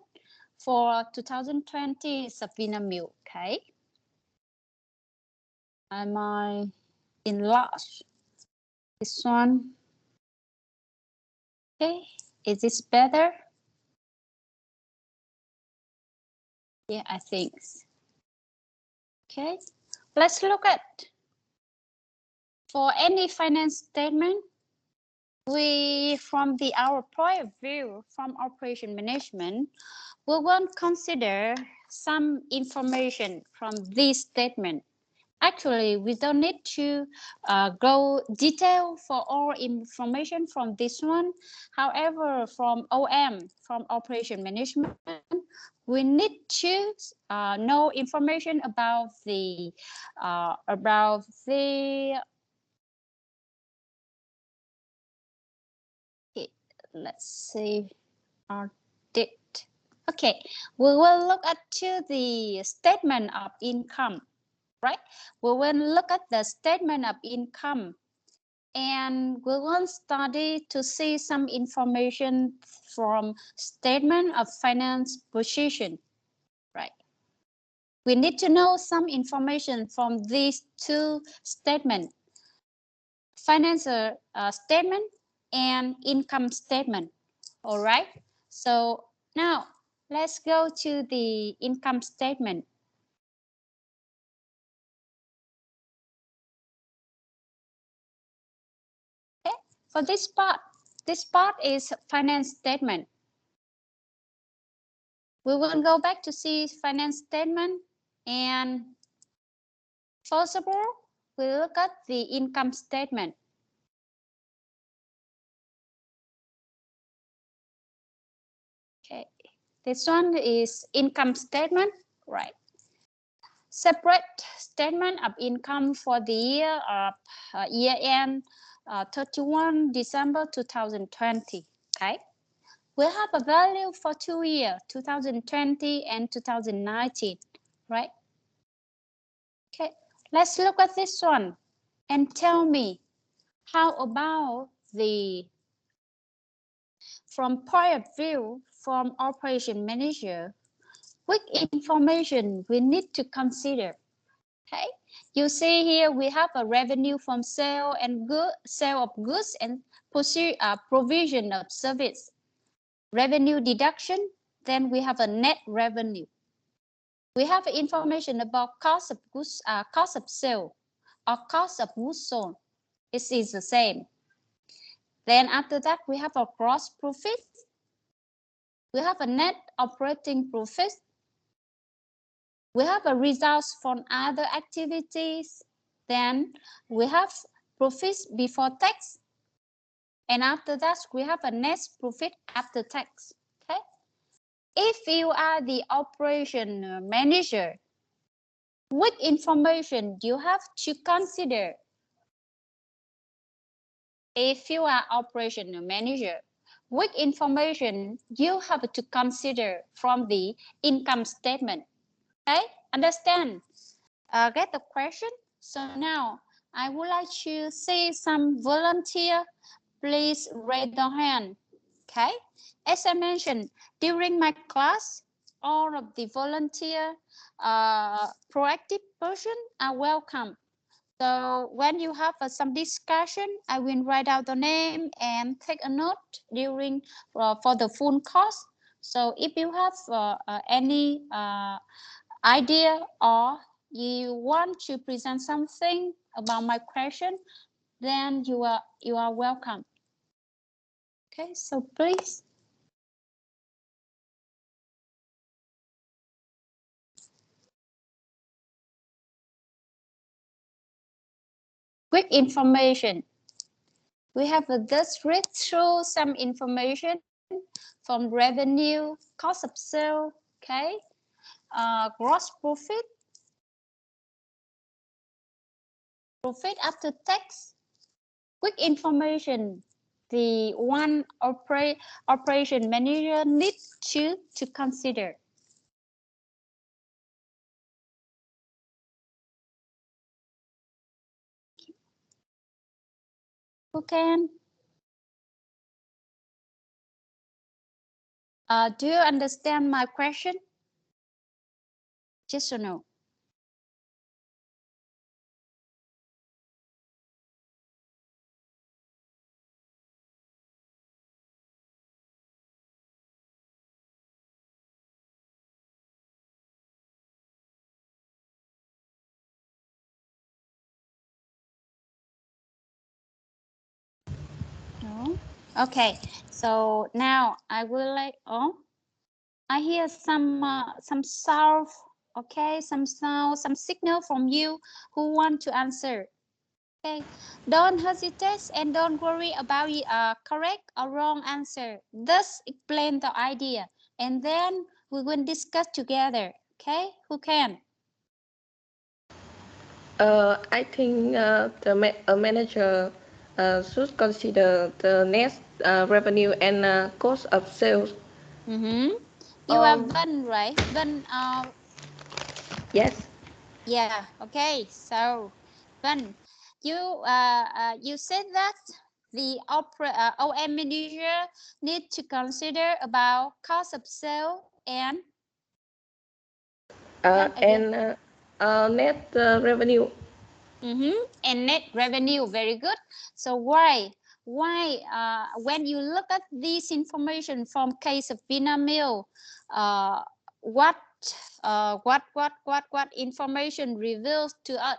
A: for 2020 of Vinamilk. Okay, am I enlarged? This one. Okay, is this better? Yeah, I think. Okay, let's look at for any finance statement. We, from our point of view, from operation management, we will consider some information from this statement. Actually, we don't need to go detail for all information from this one. However, from OM, from operation management, we need to know information about the let's see our date. Okay, we will look at the statement of income, right? We will look at the statement of income, and we will study to see some information from statement of finance position, right? We need to know some information from these two statements, financial statement and income statement. All right, so now let's go to the income statement. Okay, for this part is finance statement. We will go back to see finance statement, and first of all, we look at the income statement. Okay, this one is income statement, right? Separate statement of income for the year of year end 31 December 2020. Okay, we have a value for 2 years, 2020 and 2019, right? Okay, let's look at this one and tell me, how about the, from point of view from operation manager, what information we need to consider? Okay, you see here we have a revenue from sale of goods and provision of service. Revenue deduction, then we have a net revenue. We have information about cost of goods, cost of sale, or cost of goods sold. It is the same. Then after that, we have a gross profit. We have a net operating profit. We have a results from other activities. Then we have profits before tax. And after that, we have a net profit after tax. Okay. If you are the operation manager, what information you have to consider? If you are operation manager, what information you have to consider from the income statement? Okay, understand? Get the question? So now I would like to see some volunteer. Please raise the hand. Okay, as I mentioned during my class, all of the volunteer proactive person are welcome. So when you have some discussion, I will write out the name and take a note during for the full course. So if you have any idea or you want to present something about my question, then you are welcome. Okay, so please. quick information. We have just read through some information from revenue, cost of sale, okay, gross profit, profit after tax, quick information. The one operation manager needs to consider. Who can? Do you understand my question? Yes or no? No. Okay. So now I will I hear some sound. Okay, some sound, some signal from you who want to answer. Okay, don't hesitate and don't worry about correct or wrong answer. Just explain the idea and then we will discuss together. Okay, who can?
E: I think the manager should consider the net revenue and cost of sales.
A: You are Vân, right? Vân.
E: Yes.
A: Yeah. Okay. So, Vân, you you said that the OM manager need to consider about cost of sale and
E: net revenue.
A: And net revenue. Very good. So why when you look at this information from case of Vinamilk, what information reveals to us?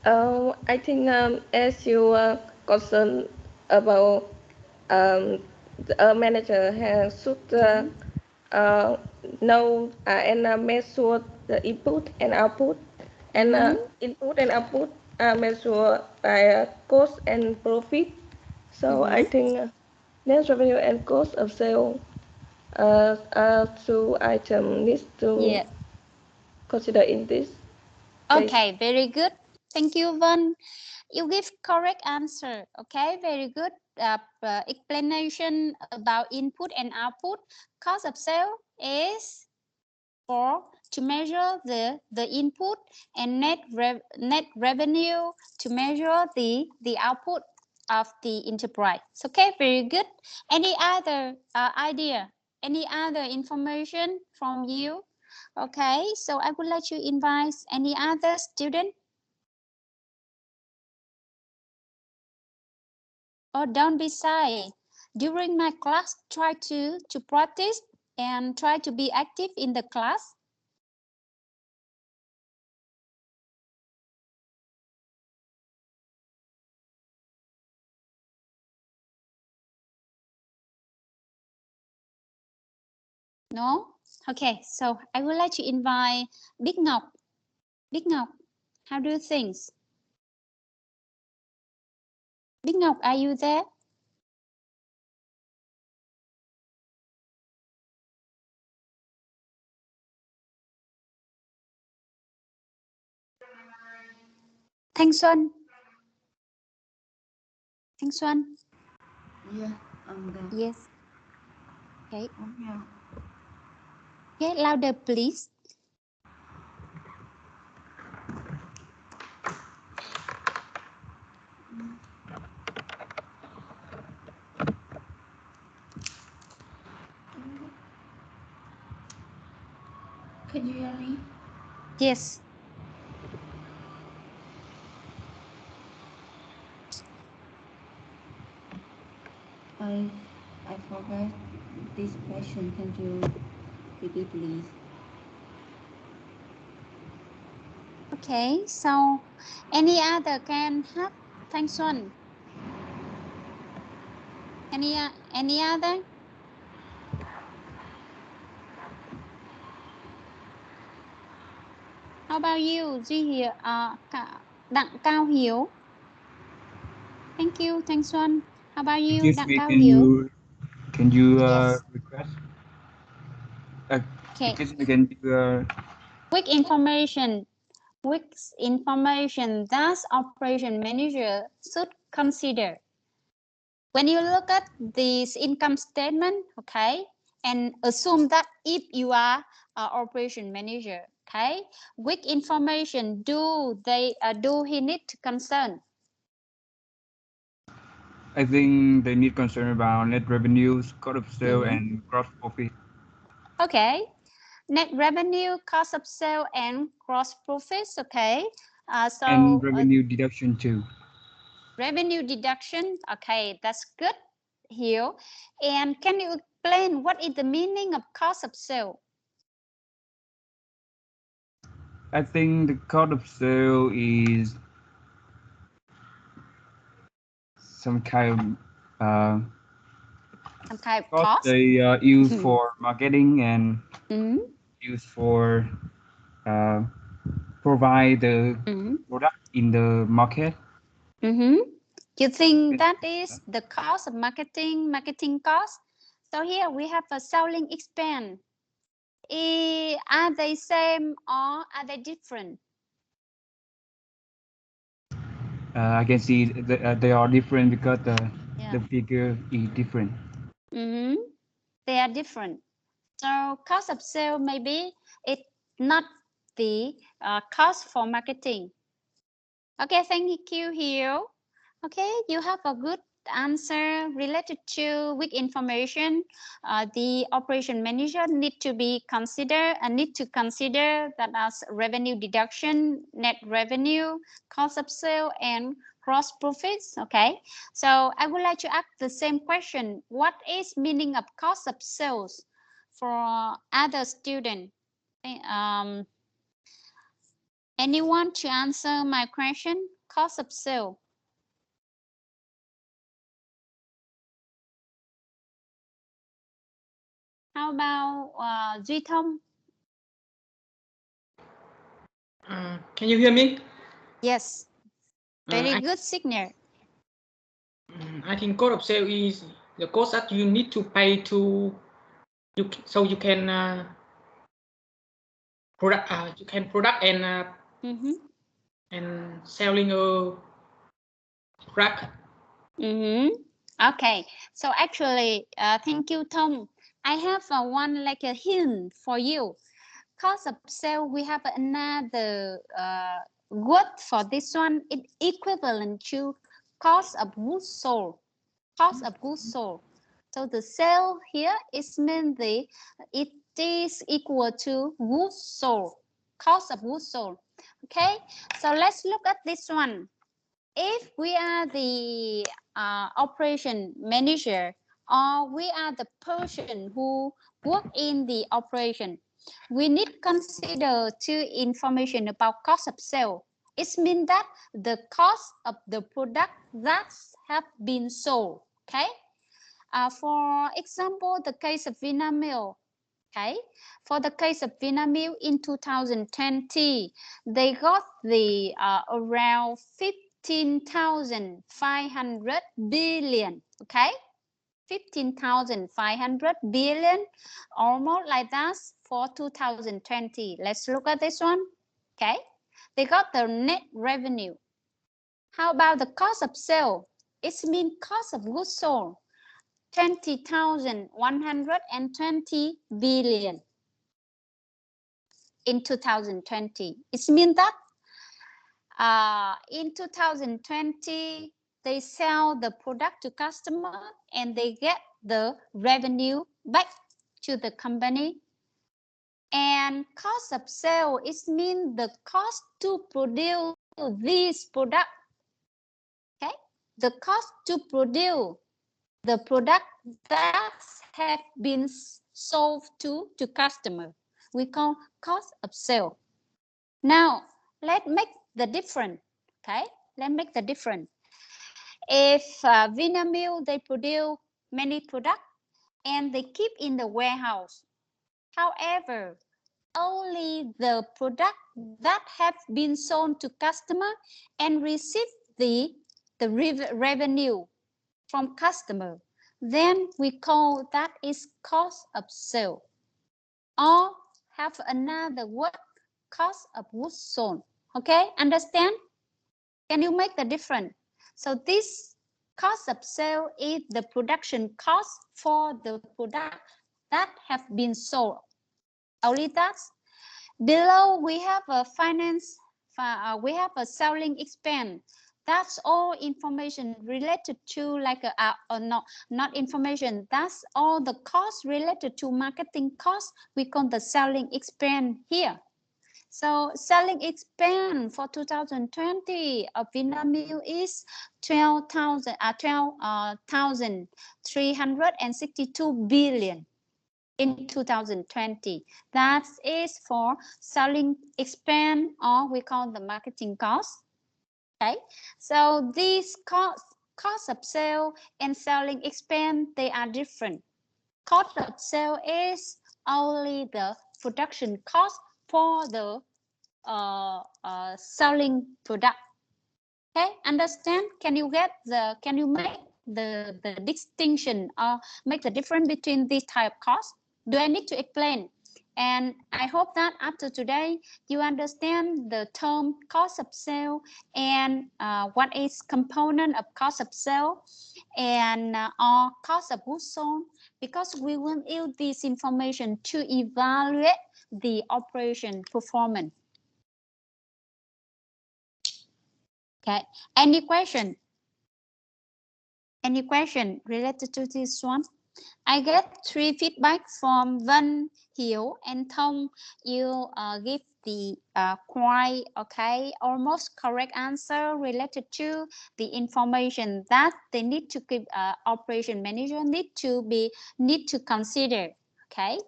E: I think as you concerned about the manager should know and measure the input and output, and input and output are measured by cost and profit. So I think net revenue and cost of sale are two items needs to consider in this case.
A: Okay, very good. Thank you, Vân. You give correct answer. Okay, very good. Explanation about input and output. Cost of sale is for to measure the input, and net revenue to measure the output of the enterprise. Okay, very good. Any other idea? Any other information from you? Okay, so I would like to invite any other student. Oh, don't be shy. During my class, try to practice and try to be active in the class. No? Okay, so I would like to invite Big Ngọc. Big Ngọc, how do you think? Big Ngọc, are you there? Thanh Xuân. Thanh Xuân.
F: Yeah, I'm there.
A: Yes. Okay.
F: I'm here.
A: Okay, louder, please.
F: Can you hear me?
A: Yes.
F: I forgot this question. Can you repeat, please?
A: Okay, so any other can have Thanh Xuân? Any other? How about you, Duy here? Đặng Cao Hiếu. Thank you, Thanh Xuân. How about you,
G: Excuse
A: Đặng
G: me,
A: Cao Hiếu?
G: can you
A: Yes.
G: request?
A: Okay.
G: Excuse me, can you
A: Quick information that operation manager should consider. When you look at this income statement, okay, and assume that if you are an operation manager, okay, which information do he need to concern?
G: I think they need concern about net revenues, cost of sale, and gross profit.
A: Okay, net revenue, cost of sale, and gross profits. Okay,
G: and revenue deduction too.
A: Revenue deduction. Okay, that's good here. And can you explain what is the meaning of cost of sale?
G: I think the cost of sale is some kind of
A: cost
G: they use for marketing and use for provide the product in the market.
A: You think that is the cost of marketing cost? So here we have a selling expense. Are they same or are they different?
G: I can see they are different because the figure is different.
A: They are different. So cost of sale maybe it's not the cost for marketing. Okay, thank you, Hiếu. Okay, you have a good answer related to weak information. The operation manager need to be considered and need to consider that as revenue deduction, net revenue, cost of sale, and gross profits. Okay, so I would like to ask the same question. What is meaning of cost of sales for other student? Anyone to answer my question? Cost of sale. How about Duy Thông?
H: Can you hear me?
A: Yes. Very good signal.
H: I think cost of sale is the cost that you need to pay to you so you can product and selling a product.
A: Okay, so actually, thank you, Tom. I have one like a hint for you. Cost of sale, we have another word for this one. It's equivalent to cost of goods sold. Cost of goods sold. So the sale here is mainly it is equal to goods sold. Cost of goods sold. Okay, so let's look at this one. If we are the operation manager or we are the person who work in the operation, we need consider two information about cost of sale. It means that the cost of the product that have been sold. Okay. For example, the case of Vinamilk. Okay. For the case of Vinamilk in 2020, they got the around 15,500 billion. Okay. 15,500 billion, almost like that for 2020. Let's look at this one. Okay, they got the net revenue. How about the cost of sale? It means cost of goods sold, 20,120 billion in 2020. It means that in 2020, they sell the product to customer and they get the revenue back to the company. And cost of sale, it means the cost to produce this product. Okay, the cost to produce the product that have been sold to customer. We call cost of sale. Now, let's make the difference. Okay, let's make the difference. If Vinamilk, they produce many products and they keep in the warehouse. However, only the product that have been sold to customer and receive the revenue from customer. Then we call that is cost of sale. Or have another word, cost of goods sold. Okay, understand? Can you make the difference? So this cost of sale is the production cost for the product that have been sold. Only that. Below we have a finance, we have a selling expense. That's all information related to like not information. That's all the costs related to marketing costs. We call the selling expense here. So selling expense for 2020 of Vinamilk is 12,362 billion in 2020. That is for selling expense, or we call the marketing cost. Okay, so these cost of sale and selling expense, they are different. Cost of sale is only the production cost for the selling product. Okay, understand? Can you make the distinction or make the difference between these type of costs? Do I need to explain? And I hope that after today you understand the term cost of sale and what is component of cost of sale and or cost of goods sold, because we will use this information to evaluate the operation performance. Okay, any question? Any question related to this one? I get 3 feedback from Vân, Hiếu, and Thông. You give the quite okay, almost correct answer related to the information that they need to give. Operation manager need to consider. Okay,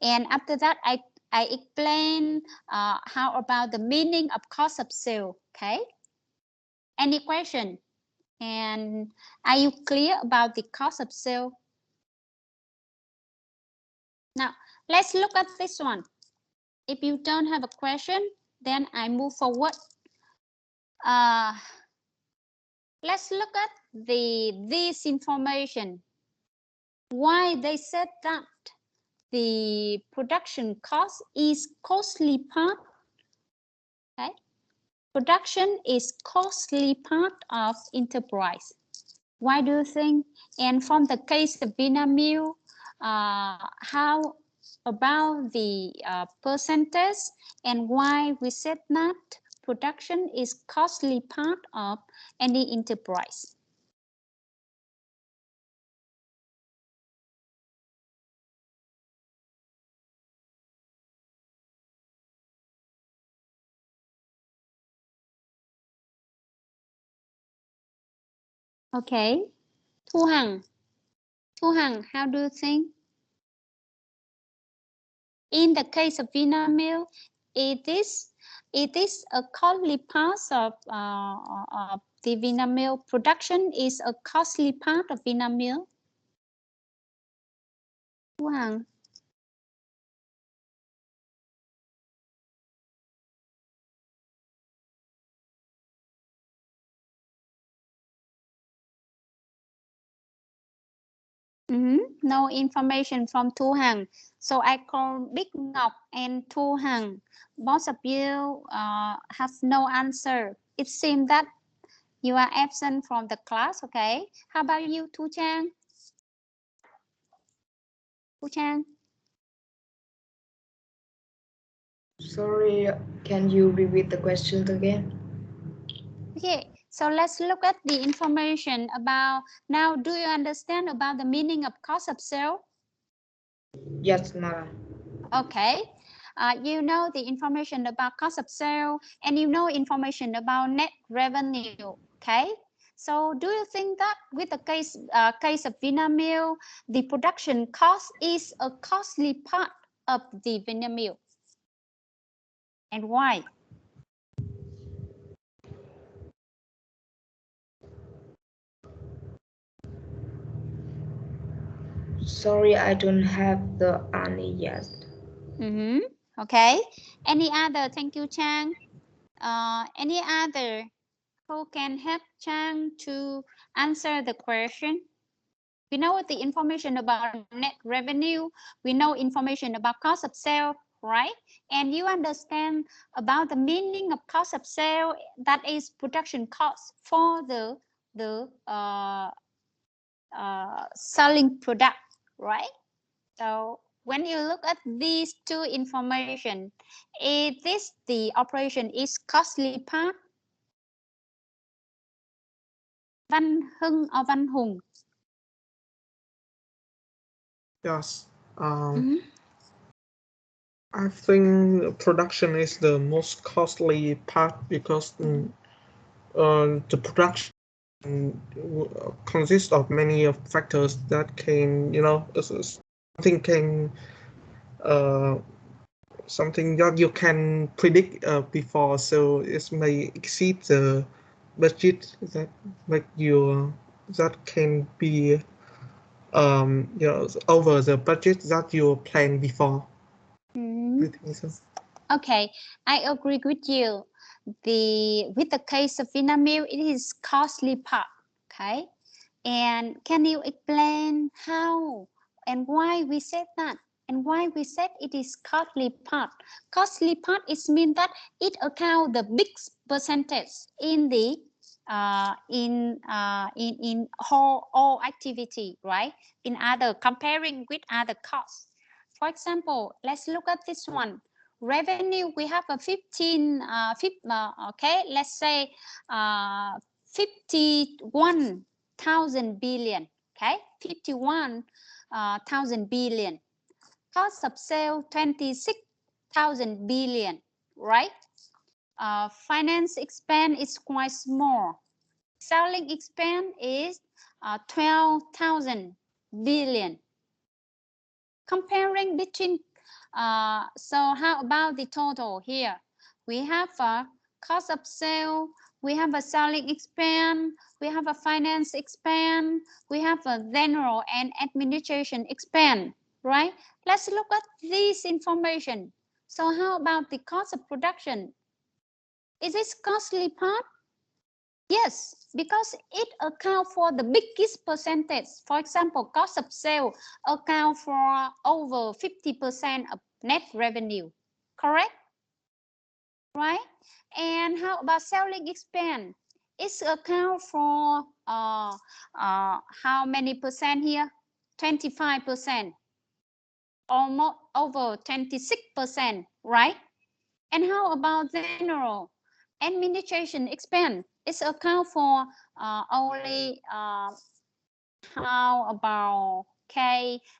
A: and after that, I explain how about the meaning of cost of sale. Okay. Any question? And are you clear about the cost of sale? Now, let's look at this one. If you don't have a question, then I move forward. Let's look at this information. Why they said that the production cost is costly part. Okay. Production is costly part of enterprise. Why do you think? And from the case of Vinamilk, how about the percentage and why we said that production is costly part of any enterprise? Okay, Thu Hằng, how do you think? In the case of Vinamilk, it is a costly part of the Vinamilk. Production is a costly part of Vinamilk. Thu Hằng. No information from Thu Hằng. So I call Big Ngọc and Thu Hằng. Both of you have no answer. It seems that you are absent from the class, okay? How about you, Thu Trang? Thu Trang?
I: Sorry, can you repeat the question again?
A: Okay, so let's look at the information about, now do you understand about the meaning of cost of sale?
I: Yes, ma'am.
A: Okay, you know the information about cost of sale and you know information about net revenue, okay? So do you think that with the case of Vinamilk, the production cost is a costly part of the Vinamilk? And why?
I: Sorry, I don't have the answer yet.
A: Okay. Any other? Thank you, Chang. Any other who can help Chang to answer the question? We know the information about net revenue. We know information about cost of sale, right? And you understand about the meaning of cost of sale, that is production cost for the selling product, right? So when you look at these two information, is this the operation is costly part? Văn Hưng or Văn Hùng?
J: Yes. I think production is the most costly part because the production consists of many of factors that can, something that you can predict before, so it may exceed the budget that can be over the budget that you planned before. I think so.
A: Okay, I agree with you. With the case of Vinamilk, it is costly part. Okay, and can you explain how and why we said that? And why we said it is costly part? Costly part is mean that it account the big percentage in the in all activity, right? In other comparing with other costs. For example, let's look at this one. Revenue, we have a okay, let's say 51,000 billion, okay, 51,000 billion. Cost of sale 26,000 billion, right? Finance expense is quite small. Selling expense is 12,000 billion. Comparing between, so how about the total here? We have a cost of sale, we have a selling expense, we have a finance expense, we have a general and administration expense, right? Let's look at this information. So how about the cost of production? Is this costly part? Yes, because it accounts for the biggest percentage. For example, cost of sale account for over 50% of net revenue, correct? Right? And how about selling expense? It's account for how many percent here? 25%, almost over 26%, right? And how about general administration expense? It's account for only how about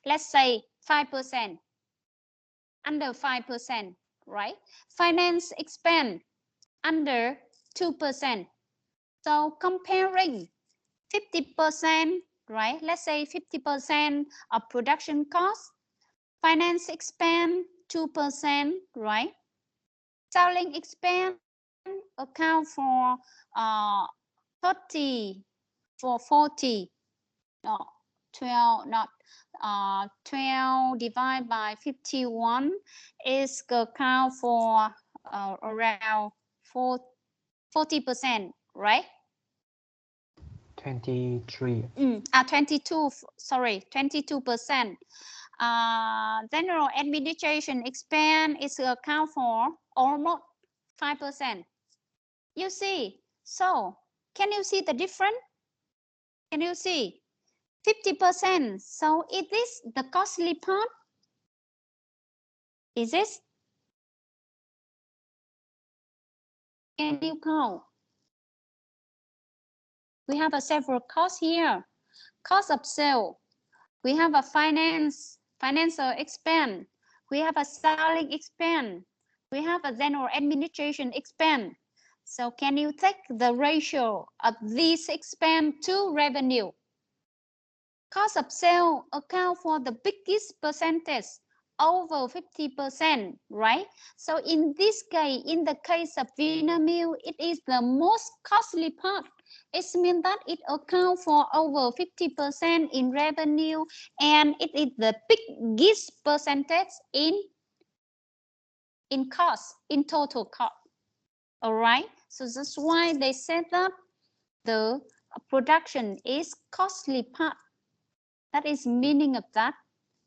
A: let's say 5%, under 5%, right? Finance expense under 2%. So comparing 50%, right? Let's say 50% of production cost, finance expense 2%, right? Selling expense account for 30 for 40, no, 12, not 12 divided by 51 is account for around 40%, right?
K: 23.
A: 22, sorry, 22%. General administration expense is account for almost 5%. You see, so can you see the difference? Can you see 50%? So is this the costly part? Is this? Can you count? We have several costs here. Cost of sale. We have a financial expense. We have a selling expense. We have a general administration expense. So can you take the ratio of these expense to revenue? Cost of sale account for the biggest percentage, over 50%, right? So in this case, in the case of Vinamilk, it is the most costly part. It means that it accounts for over 50% in revenue, and it is the biggest percentage in in cost, in total cost. All right, so that's why they said that the production is costly part. That is meaning of that.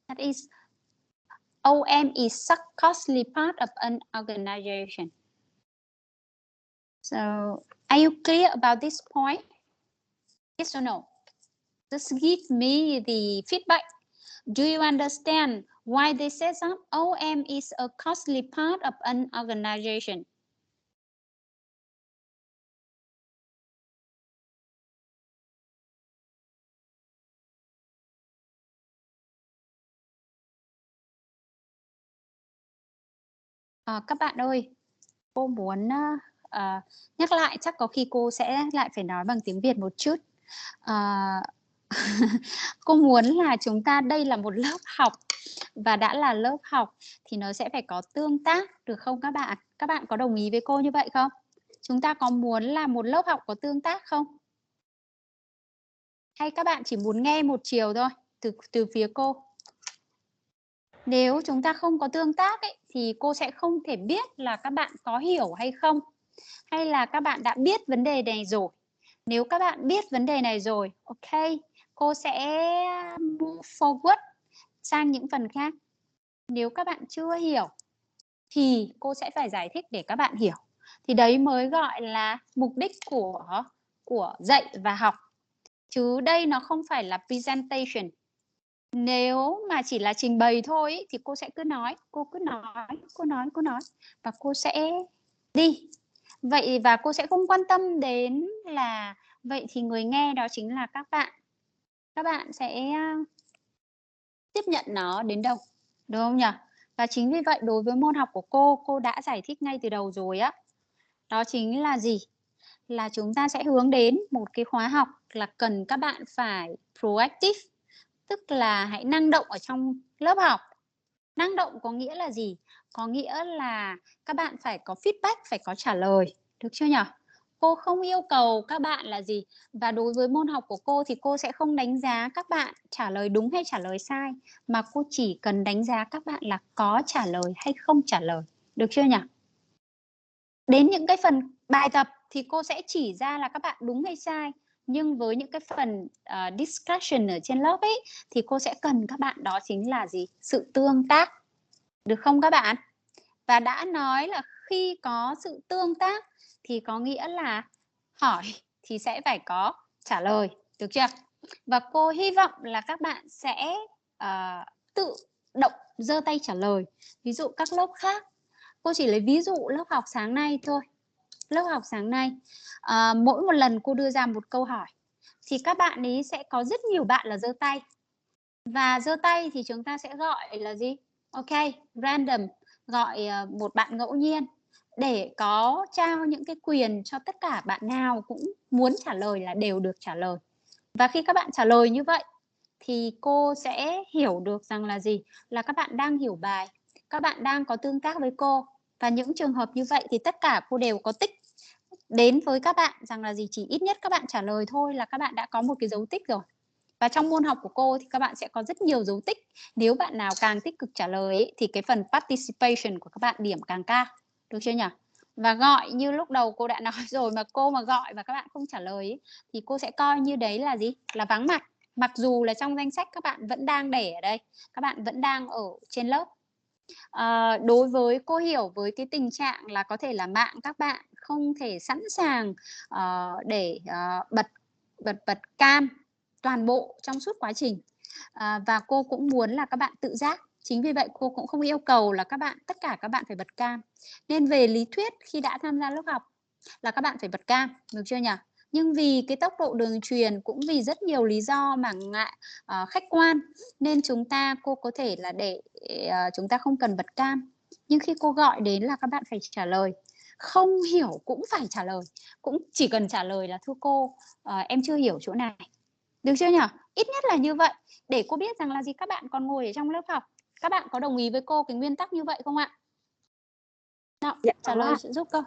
A: That is, OM is a costly part of an organization. So, are you clear about this point? Yes or no? Just give me the feedback. Do you understand why they say that OM is a costly part of an organization? Các bạn ơi, cô muốn nhắc lại, chắc có khi cô sẽ lại phải nói bằng tiếng Việt một chút. Cô muốn là chúng ta, đây là một lớp học, và đã là lớp học thì nó sẽ phải có tương tác, được không các bạn? Các bạn có đồng ý với cô như vậy không? Chúng ta có muốn là một lớp học có tương tác không? Hay các bạn chỉ muốn nghe một chiều thôi từ phía cô? Nếu chúng ta không có tương tác ấy, thì cô sẽ không thể biết là các bạn có hiểu hay không, hay là các bạn đã biết vấn đề này rồi. Nếu các bạn biết vấn đề này rồi, ok, cô sẽ move forward sang những phần khác. Nếu các bạn chưa hiểu thì cô sẽ phải giải thích để các bạn hiểu. Thì đấy mới gọi là mục đích của dạy và học. Chứ đây nó không phải là presentation. Nếu mà chỉ là trình bày thôi ý, thì cô sẽ cứ nói, cô nói và cô sẽ đi. Vậy và cô sẽ không quan tâm đến là vậy thì người nghe đó chính là các bạn. Các bạn sẽ tiếp nhận nó đến đâu, đúng không nhỉ? Và chính vì vậy đối với môn học của cô đã giải thích ngay từ đầu rồi á. Đó chính là gì? Là chúng ta sẽ hướng đến một cái khóa học là cần các bạn phải proactive, tức là hãy năng động ở trong lớp học. Năng động có nghĩa là gì? Có nghĩa là các bạn phải có feedback, phải có trả lời, được chưa nhỉ? Cô không yêu cầu các bạn là gì. Và đối với môn học của cô thì cô sẽ không đánh giá các bạn trả lời đúng hay trả lời sai, mà cô chỉ cần đánh giá các bạn là có trả lời hay không trả lời, được chưa nhỉ? Đến những cái phần bài tập thì cô sẽ chỉ ra là các bạn đúng hay sai. Nhưng với những cái phần discussion ở trên lớp ấy thì cô sẽ cần các bạn đó chính là gì? Sự tương tác. Được không các bạn? Và đã nói là khi có sự tương tác thì có nghĩa là hỏi thì sẽ phải có trả lời. Được chưa? Và cô hy vọng là các bạn sẽ tự động giơ tay trả lời. Ví dụ các lớp khác. Cô chỉ lấy ví dụ lớp học sáng nay thôi. Lớp học sáng nay, mỗi một lần cô đưa ra một câu hỏi thì các bạn ấy sẽ có rất nhiều bạn là giơ tay. Và giơ tay thì chúng ta sẽ gọi là gì? Ok, random, gọi một bạn ngẫu nhiên để có trao những cái quyền cho tất cả bạn nào cũng muốn trả lời là đều được trả lời. Và khi các bạn trả lời như vậy thì cô sẽ hiểu được rằng là gì? Là các bạn đang hiểu bài, các bạn đang có tương tác với cô. Và những trường hợp như vậy thì tất cả cô đều có tích đến với các bạn rằng là gì? Chỉ ít nhất các bạn trả lời thôi là các bạn đã có một cái dấu tích rồi. Và trong môn học của cô thì các bạn sẽ có rất nhiều dấu tích. Nếu bạn nào càng tích cực trả lời ấy, thì cái phần participation của các bạn điểm càng cao. Được chưa nhỉ? Và gọi như lúc đầu cô đã nói rồi, mà cô mà gọi và các bạn không trả lời ấy, thì cô sẽ coi như đấy là gì? Là vắng mặt. Mặc dù là trong danh sách các bạn vẫn đang để ở đây, các bạn vẫn đang ở trên lớp. Đối với cô hiểu với cái tình trạng là có thể là mạng các bạn không thể sẵn sàng để bật cam toàn bộ trong suốt quá trình, và cô cũng muốn là các bạn tự giác. Chính vì vậy cô cũng không yêu cầu là tất cả các bạn phải bật cam. Nên về lý thuyết khi đã tham gia lớp học là các bạn phải bật cam, được chưa nhỉ? Nhưng vì cái tốc độ đường truyền cũng vì rất nhiều lý do mà ngại khách quan nên cô có thể là để chúng ta không cần bật cam. Nhưng khi cô gọi đến là các bạn phải trả lời. Không hiểu cũng phải trả lời. Cũng chỉ cần trả lời là thưa cô, em chưa hiểu chỗ này. Được chưa nhỉ? Ít nhất là như vậy để cô biết rằng là gì, các bạn còn ngồi ở trong lớp học. Các bạn có đồng ý với cô cái nguyên tắc như vậy không ạ? Nào, trả lời giúp cô.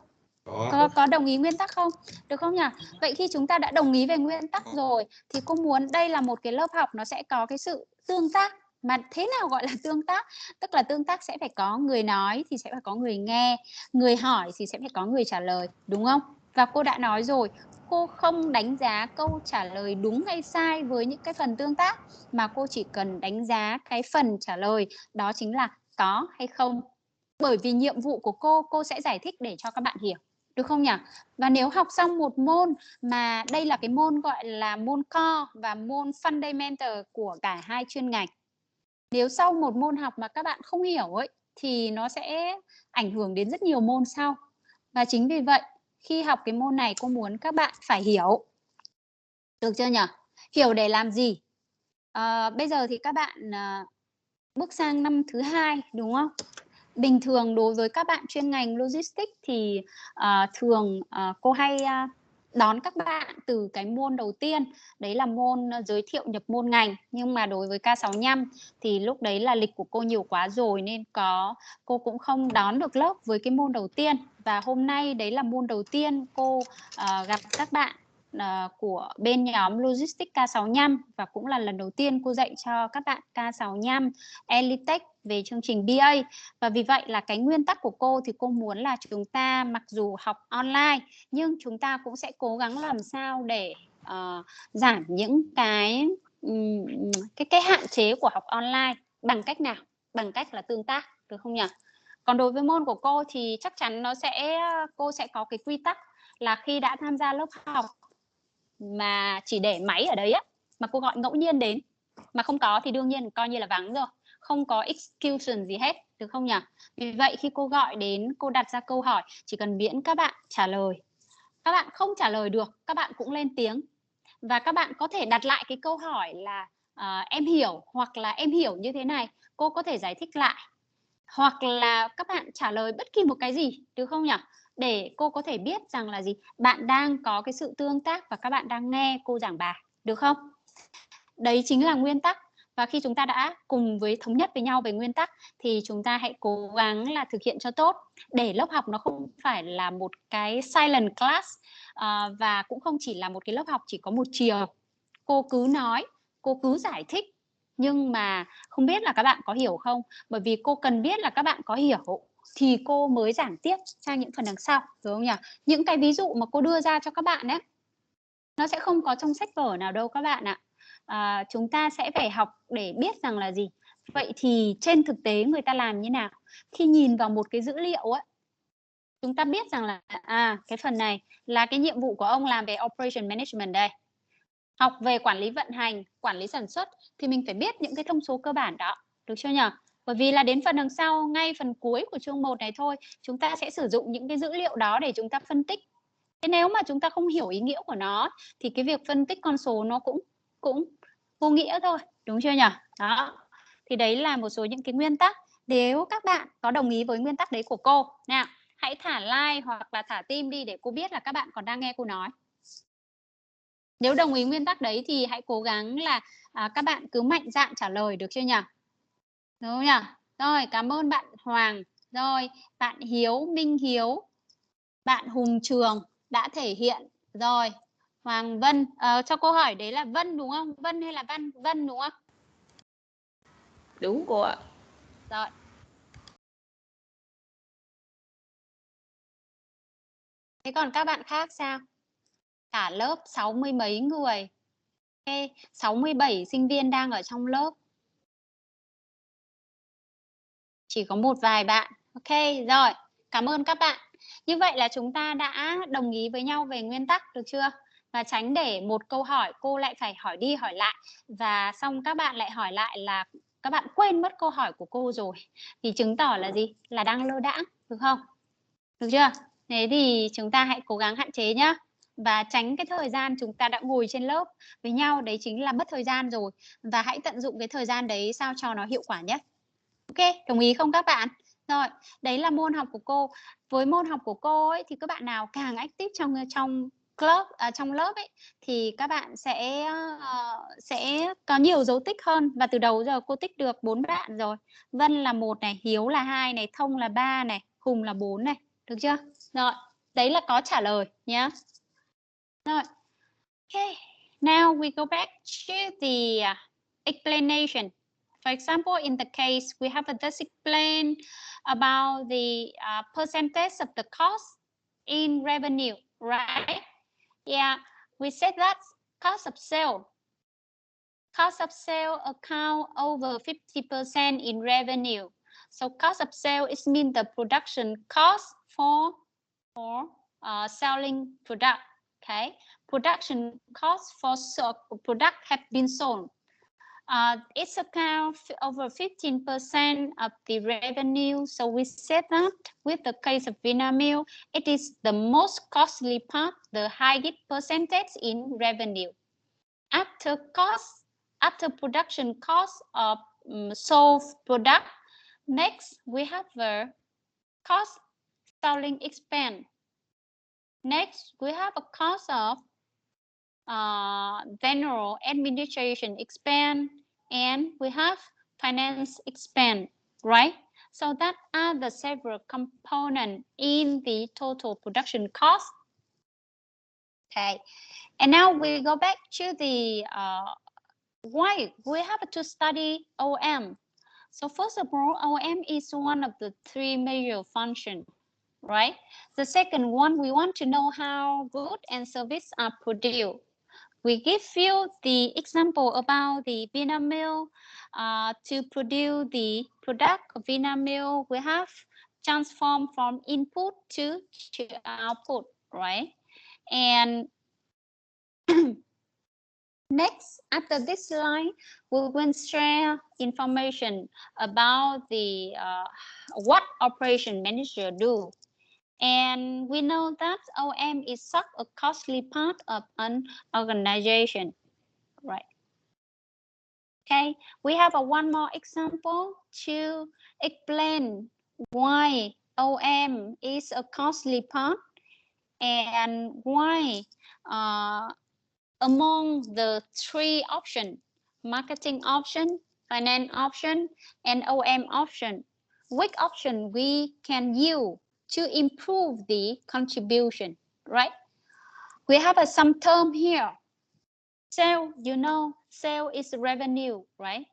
A: Có đồng ý nguyên tắc không? Được không nhỉ? Vậy khi chúng ta đã đồng ý về nguyên tắc rồi thì cô muốn đây là một cái lớp học nó sẽ có cái sự tương tác. Mà thế nào gọi là tương tác? Tức là tương tác sẽ phải có người nói thì sẽ phải có người nghe, người hỏi thì sẽ phải có người trả lời, đúng không? Và cô đã nói rồi, cô không đánh giá câu trả lời đúng hay sai với những cái phần tương tác, mà cô chỉ cần đánh giá cái phần trả lời, đó chính là có hay không. Bởi vì nhiệm vụ của cô sẽ giải thích để cho các bạn hiểu, được không nhỉ? Và nếu học xong một môn mà đây là cái môn gọi là môn core và môn fundamental của cả hai chuyên ngành. Nếu sau một môn học mà các bạn không hiểu ấy thì nó sẽ ảnh hưởng đến rất nhiều môn sau. Và chính vì vậy khi học cái môn này cô muốn các bạn phải hiểu. Được chưa nhỉ? Hiểu để làm gì? Bây giờ thì các bạn bước sang năm thứ 2 đúng không? Bình thường đối với các bạn chuyên ngành logistics thì thường cô hay đón các bạn từ cái môn đầu tiên, đấy là môn giới thiệu nhập môn ngành. Nhưng mà đối với K65 thì lúc đấy là lịch của cô nhiều quá rồi nên cô cũng không đón được lớp với cái môn đầu tiên. Và hôm nay đấy là môn đầu tiên cô gặp các bạn của bên nhóm Logistics K65 và cũng là lần đầu tiên cô dạy cho các bạn K65 Elitech về chương trình BA. Và vì vậy là cái nguyên tắc của cô thì cô muốn là chúng ta mặc dù học online nhưng chúng ta cũng sẽ cố gắng làm sao để giảm những cái hạn chế của học online. Bằng cách nào? Bằng cách là tương tác, được không nhỉ? Còn đối với môn của cô thì chắc chắn cô sẽ có cái quy tắc là khi đã tham gia lớp học mà chỉ để máy ở đấy á, mà cô gọi ngẫu nhiên đến mà không có thì đương nhiên coi như là vắng rồi, không có exclusion gì hết, được không nhỉ? Vì vậy khi cô gọi đến, cô đặt ra câu hỏi, chỉ cần miễn các bạn trả lời. Các bạn không trả lời được, các bạn cũng lên tiếng. Và các bạn có thể đặt lại cái câu hỏi là em hiểu, hoặc là em hiểu như thế này, cô có thể giải thích lại. Hoặc là các bạn trả lời bất kỳ một cái gì, được không nhỉ? Để cô có thể biết rằng là gì? Bạn đang có cái sự tương tác và các bạn đang nghe cô giảng bài, được không? Đấy chính là nguyên tắc. Và khi chúng ta đã cùng với thống nhất với nhau về nguyên tắc thì chúng ta hãy cố gắng là thực hiện cho tốt, để lớp học nó không phải là một cái silent class và cũng không chỉ là một cái lớp học chỉ có một chiều. Cô cứ nói, cô cứ giải thích, nhưng mà không biết là các bạn có hiểu không? Bởi vì cô cần biết là các bạn có hiểu thì cô mới giảng tiếp sang những phần đằng sau, đúng không nhỉ? Những cái ví dụ mà cô đưa ra cho các bạn ấy, nó sẽ không có trong sách vở nào đâu các bạn ạ. Chúng ta sẽ phải học để biết rằng là gì. Vậy thì trên thực tế người ta làm như nào? Khi nhìn vào một cái dữ liệu ấy, chúng ta biết rằng là cái phần này là cái nhiệm vụ của ông làm về operation management đây. Học về quản lý vận hành, quản lý sản xuất thì mình phải biết những cái thông số cơ bản đó, được chưa nhỉ? Bởi vì là đến phần đằng sau, ngay phần cuối của chương 1 này thôi, chúng ta sẽ sử dụng những cái dữ liệu đó để chúng ta phân tích. Thế nếu mà chúng ta không hiểu ý nghĩa của nó thì cái việc phân tích con số nó cũng vô nghĩa thôi, đúng chưa nhỉ? Đó. Thì đấy là một số những cái nguyên tắc. Nếu các bạn có đồng ý với nguyên tắc đấy của cô, nào, hãy thả like hoặc là thả tim đi để cô biết là các bạn còn đang nghe cô nói. Nếu đồng ý nguyên tắc đấy thì hãy cố gắng là các bạn cứ mạnh dạn trả lời, được chưa nhỉ? Đúng không nhỉ? Rồi, cảm ơn bạn Hoàng. Rồi, bạn Hiếu, Minh Hiếu, bạn Hùng Trường đã thể hiện. Rồi, Hoàng Vân, cho câu hỏi đấy là Vân đúng không? Vân hay là Văn? Vân đúng không?
E: Đúng cô ạ.
A: Rồi. Thế còn các bạn khác sao? Cả lớp 60 mấy người. Okay. 67 sinh viên đang ở trong lớp. Chỉ có một vài bạn. Ok, rồi. Cảm ơn các bạn. Như vậy là chúng ta đã đồng ý với nhau về nguyên tắc, được chưa? Và tránh để một câu hỏi cô lại phải hỏi đi hỏi lại. Và xong các bạn lại hỏi lại là các bạn quên mất câu hỏi của cô rồi. Thì chứng tỏ là gì? Là đang lơ đãng, được không? Được chưa? Thế thì chúng ta hãy cố gắng hạn chế nhá. Và tránh cái thời gian chúng ta đã ngồi trên lớp với nhau, đấy chính là mất thời gian rồi. Và hãy tận dụng cái thời gian đấy sao cho nó hiệu quả nhất. Ok, đồng ý không các bạn? Rồi, đấy là môn học của cô. Với môn học của cô ấy thì các bạn nào càng active trong club trong lớp ấy thì các bạn sẽ có nhiều dấu tích hơn. Và từ đầu giờ cô tích được 4 bạn rồi. Vân là 1 này, Hiếu là 2 này, Thông là 3 này, Hùng là 4 này, được chưa? Rồi, đấy là có trả lời nhé. Rồi. Okay, now we go back to the explanation. For example, in the case, we have a discipline about the percentage of the cost in revenue, right? Yeah, we said that cost of sale. Cost of sale account over 50% in revenue. So cost of sale is mean the production cost for selling product. Okay, production cost for product have been sold. It's account over 15% of the revenue. So we said that with the case of Vinamilk, it is the most costly part, the highest percentage in revenue. After production cost of sold product, next we have the cost selling expense. Next we have a cost of general administration expense, and we have finance expense, right? So that are the several components in the total production cost. Okay, and now we go back to the why we have to study OM. So first of all, OM is one of the three major functions, right? The second one, we want to know how goods and services are produced. We give you the example about the Vinamilk. To produce the product of Vinamilk, we have transformed from input to output, right? And next, after this slide, we will share information about the what operation manager do. And we know that OM is such a costly part of an organization, right? Okay, we have one more example to explain why OM is a costly part and why among the three options, marketing option, finance option, and OM option, which option we can use to improve the contribution, right? We have some term here. Sale, you know, sale is revenue, right?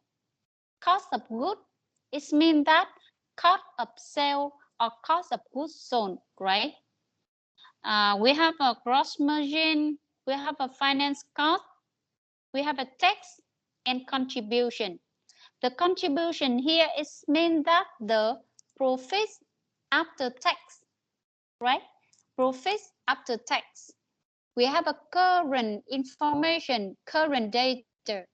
A: Cost of goods, it means that cost of sale or cost of goods sold, right? We have a gross margin, we have a finance cost, we have a tax and contribution. The contribution here is mean that the profit after tax, right? Profit after tax. We have a current information, current data.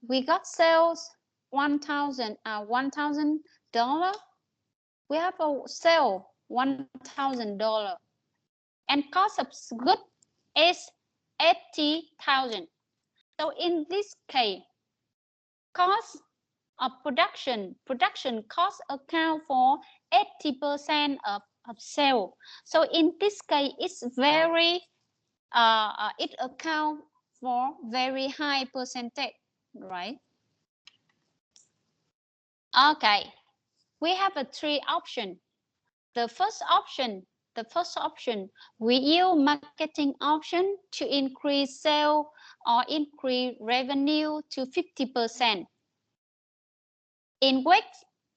A: We got sales $1,000. We have a sale $1,000, and cost of goods is 80,000. So in this case, cost of production cost account for 80% of sale. So in this case, it's very it account for very high percentage, right? Okay, we have a three option. The first option, we use marketing option to increase sale or increase revenue to 50%. In which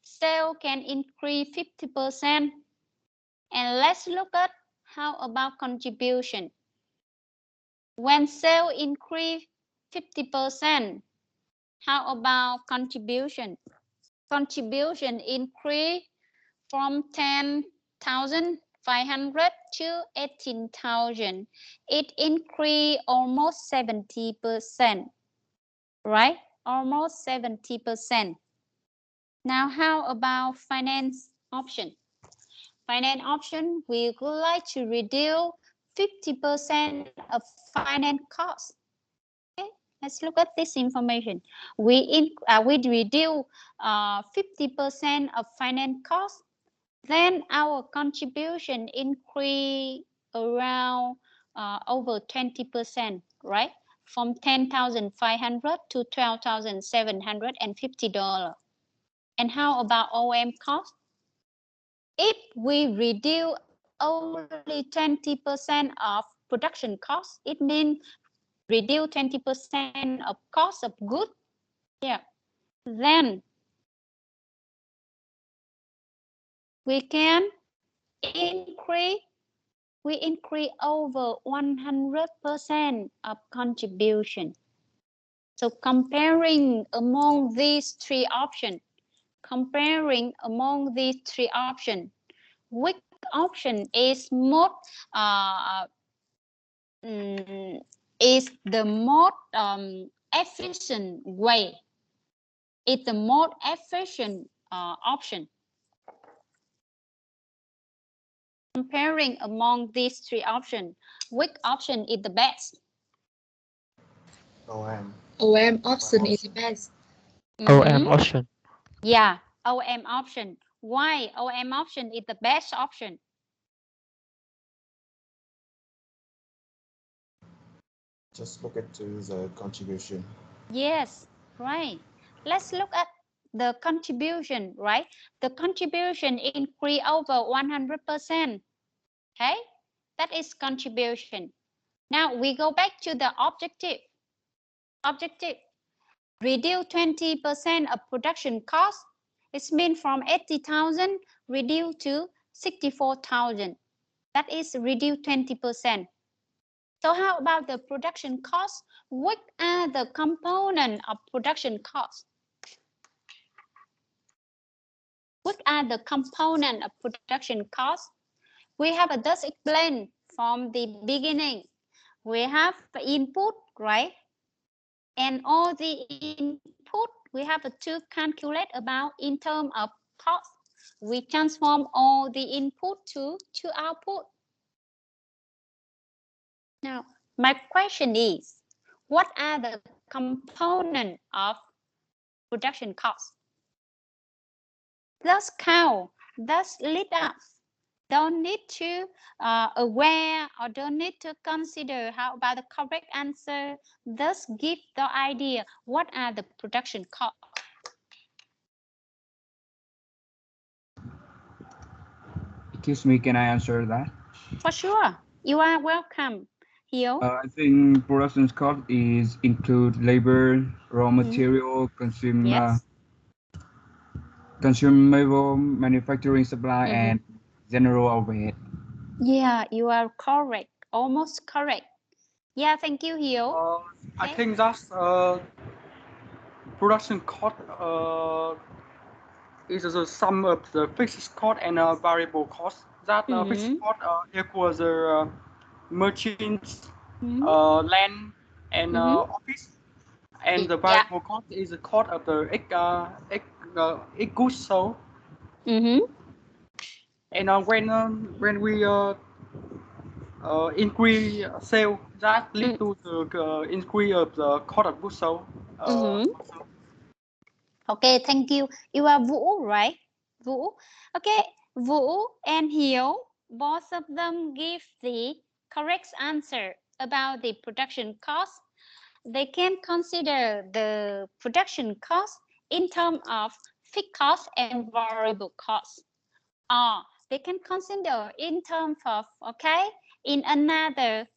A: sale can increase 50%. And let's look at how about contribution. When sale increase 50%, how about contribution? Contribution increase from 10,500 to 18,000. It increased almost 70%, right? Almost 70%. Now, how about finance option? Finance option, we would like to reduce 50% of finance costs. Okay, let's look at this information. We reduce 50% of finance costs. Then our contribution increase around over 20%, right? From 10,500 to $12,750. And how about OM cost? If we reduce only 20% of production cost, it means reduce 20% of cost of goods. Yeah. then we can increase. We increase over 100% of contribution. So comparing among these three options, which option is the most efficient way? It's the most efficient option. Comparing among these three options, which option is the best?
K: OM.
I: OM option is the best.
L: OM option.
A: Yeah, OM option. Why OM option is the best option?
K: Just look at the contribution.
A: Yes, right. Let's look at the contribution, right? The contribution increase over 100%. Okay, that is contribution. Now we go back to the objective. Objective, reduce 20% of production cost. It means from 80,000 reduce to 64,000. That is reduce 20%. So how about the production cost? What are the components of production cost? What are the components of production cost? We have just explained from the beginning. We have the input, right? And all the input we have to calculate about in terms of cost. We transform all the input to output. Now, my question is, what are the components of production cost? Thus count, thus lead up. Don't need to aware or don't need to consider how about the correct answer. Thus give the idea what are the production costs.
G: Excuse me, can I answer that?
A: For sure, you are welcome. Hiếu.
G: I think production cost is include labor, raw material, consumable manufacturing supply, and general overhead.
A: Yeah, you are correct. Almost correct. Yeah, thank you, Hiếu.
M: I think that's production cost is the sum of the fixed cost and variable cost. That fixed cost equals the machines, land, and office, and the variable cost is the cost of the goods sold. And when we increase sale, that lead to the increase of the cost of goods sold.
A: Okay, thank you. You are Vũ, right? Vũ. Okay, Vũ and Hiếu, both of them give the correct answer about the production cost. They can consider the production cost in terms of fixed cost and variable cost. Or they can consider in terms of, okay, in another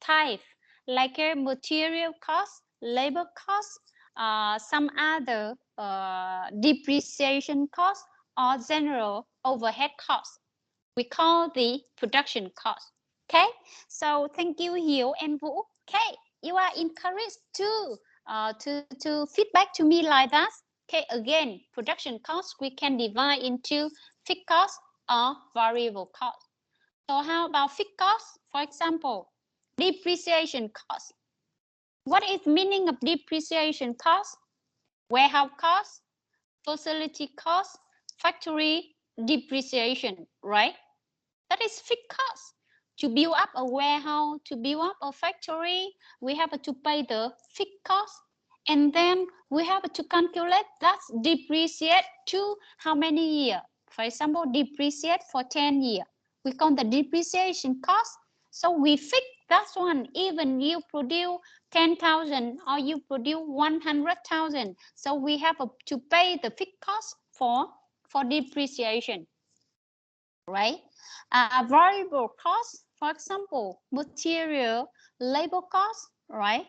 A: type, like a material cost, labor cost, some other depreciation cost, or general overhead cost. We call the production cost. Okay, so thank you, Hiếu and Vũ. Okay, you are encouraged to feedback to me like that. Okay, again, production cost we can divide into fixed cost or variable cost. So how about fixed cost? For example, depreciation cost. What is meaning of depreciation cost? Warehouse cost, facility cost, factory depreciation, right? That is fixed cost. To build up a warehouse, to build up a factory, we have to pay the fixed cost. And then we have to calculate that depreciate to how many years. For example, depreciate for 10 years. We call the depreciation cost. So we fix that one, even you produce 10,000 or you produce 100,000. So we have to pay the fixed cost for depreciation, right? Variable cost, for example, material, labor cost, right?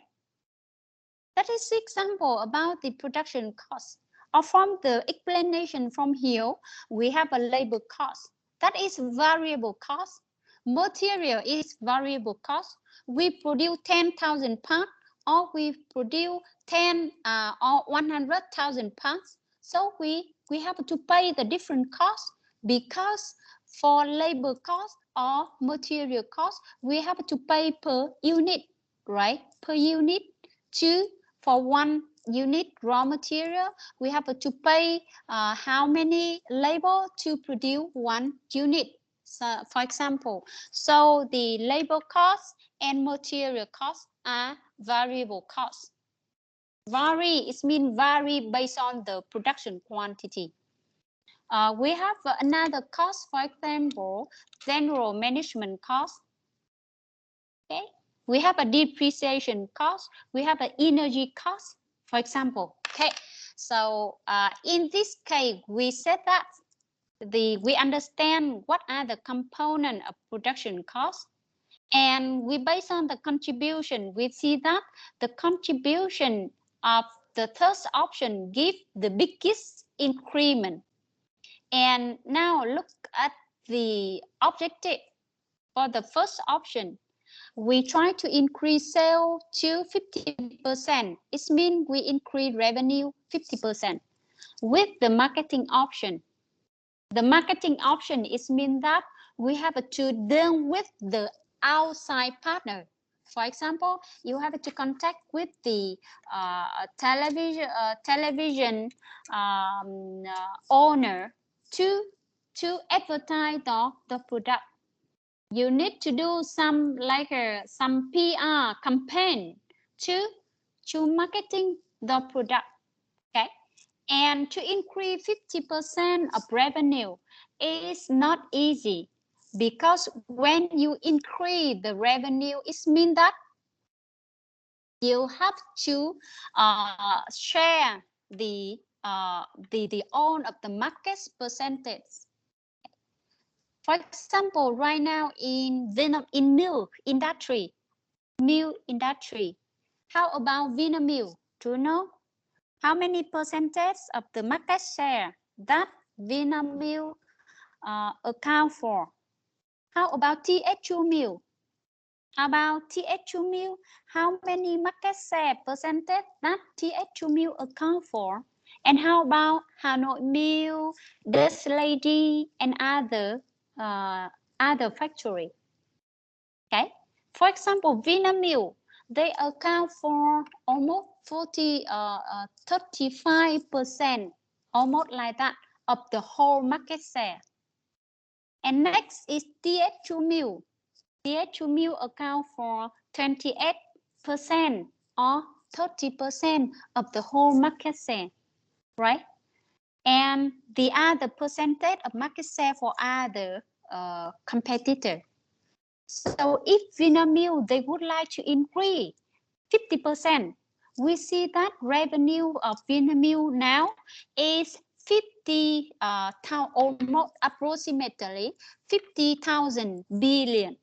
A: That is example about the production cost. Or from the explanation from here, we have a labor cost. That is variable cost. Material is variable cost. We produce 10,000 parts, or we produce 10 or 100,000 parts. So we have to pay the different costs, because for labor cost or material cost, we have to pay per unit, right? Per unit. For 1 unit raw material, we have to pay how many labor to produce 1 unit. So, for example, so the labor cost and material costs are variable costs. Vary, it means vary based on the production quantity. We have another cost, for example, general management cost. Okay, we have a depreciation cost. We have an energy cost, for example. Okay, so in this case, we said that we understand what are the components of production cost, and we based on the contribution, we see that the contribution of the third option give the biggest increment. And now look at the objective. For the first option, we try to increase sales to 50%. It means we increase revenue 50%. With the marketing option, the marketing option is mean that we have to deal with the outside partner. For example, you have to contact with the television owner to advertise the product. You need to do some some PR campaign to marketing the product. Okay, and to increase 50% of revenue is not easy, because when you increase the revenue, it means that you have to share the own of the market's percentage. For example, right now in milk industry, how about Vinamilk? Do you know how many percentage of the market share that Vinamilk account for? How about TH2 milk? How about TH2 milk? How many market share percentage that TH2 milk account for? And how about Hanoi Milk, Dutch Lady, and other factory? Okay. For example, Vinamilk, they account for almost 35%, almost like that, of the whole market share. And next is TH2 milk. TH2 milk account for 28% or 30% of the whole market share, right? And the other percentage of market share for other competitor. So if Vinamilk, they would like to increase 50%, we see that revenue of Vinamilk now is almost approximately 50,000 billion.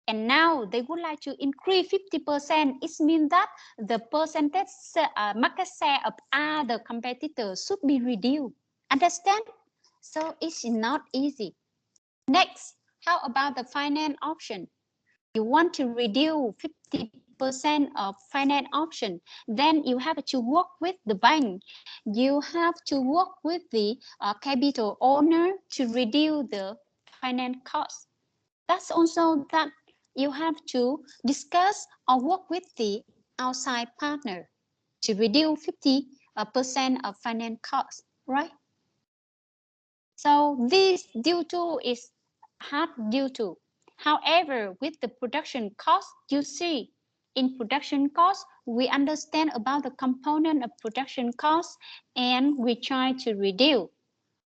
A: And now they would like to increase 50%. It means that the percentage market share of other competitors should be reduced. Understand? So it's not easy. Next, how about the finance option? You want to reduce 50% of finance option, then you have to work with the bank. You have to work with the capital owner to reduce the finance cost. That's also that you have to discuss or work with the outside partner to reduce 50% of finance cost, right? So this due to is hard due to. However, with the production cost, you see, in production cost, we understand about the component of production cost and we try to reduce.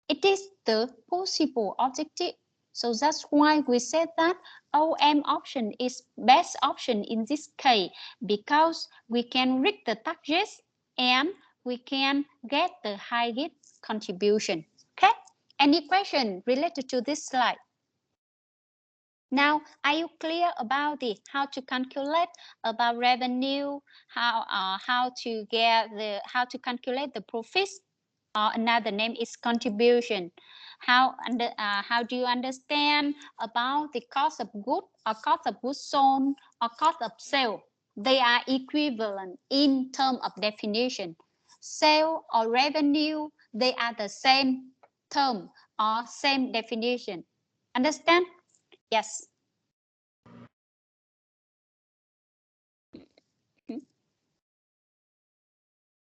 A: It is the possible objective. So that's why we said that OM option is best option in this case, because we can reach the targets and we can get the highest contribution. Okay? Any question related to this slide? Now, are you clear about the how to calculate about revenue, how to calculate the profits? Another name is contribution. How do you understand about the cost of goods or cost of goods sold or cost of sale? They are equivalent in terms of definition. Sale or revenue, they are the same term or same definition. Understand? Yes.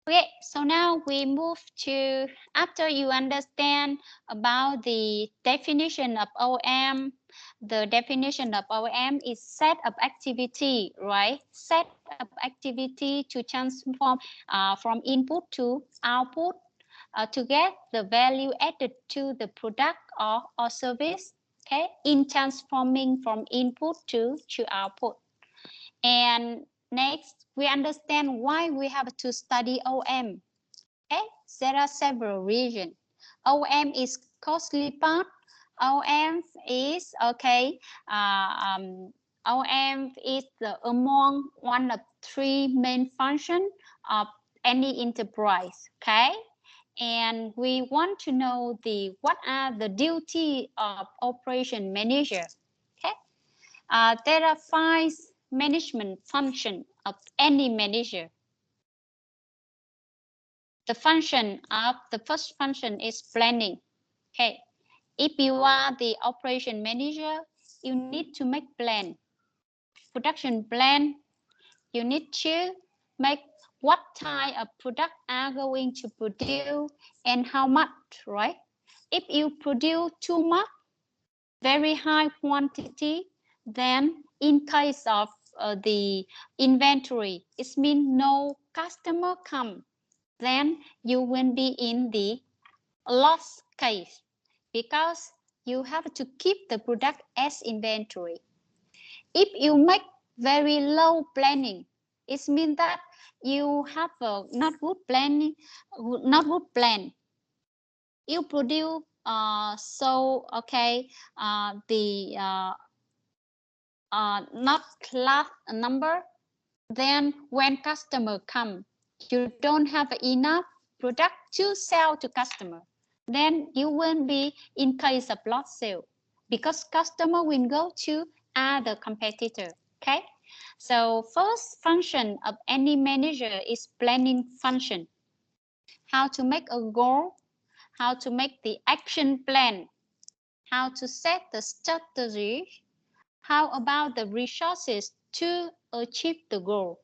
A: Okay, so now we move to, after you understand about the definition of OM, the definition of OM is set of activity, right? Set of activity to transform from input to output to get the value added to the product or service, okay? In transforming from input to output. And next, we understand why we have to study OM. Okay, there are several reasons. OM is costly part. OM is OM is among one of three main functions of any enterprise. Okay, and we want to know what are the duty of operation manager. Okay, there are 5 management function of any manager. The first function is planning. Okay, if you are the operation manager, you need to make plan. Production plan, you need to make what type of product are going to produce and how much, right? If you produce too much, very high quantity, then in case of the inventory, it means no customer come, then you will be in the loss case because you have to keep the product as inventory. If you make very low planning, it means that you have a not good plan. You produce not class number, then when customer come, you don't have enough product to sell to customer, then you will be in case of lost sale because customer will go to other competitor. Okay, so first function of any manager is planning function. How to make a goal, how to make the action plan, how to set the strategy, how about the resources to achieve the goal.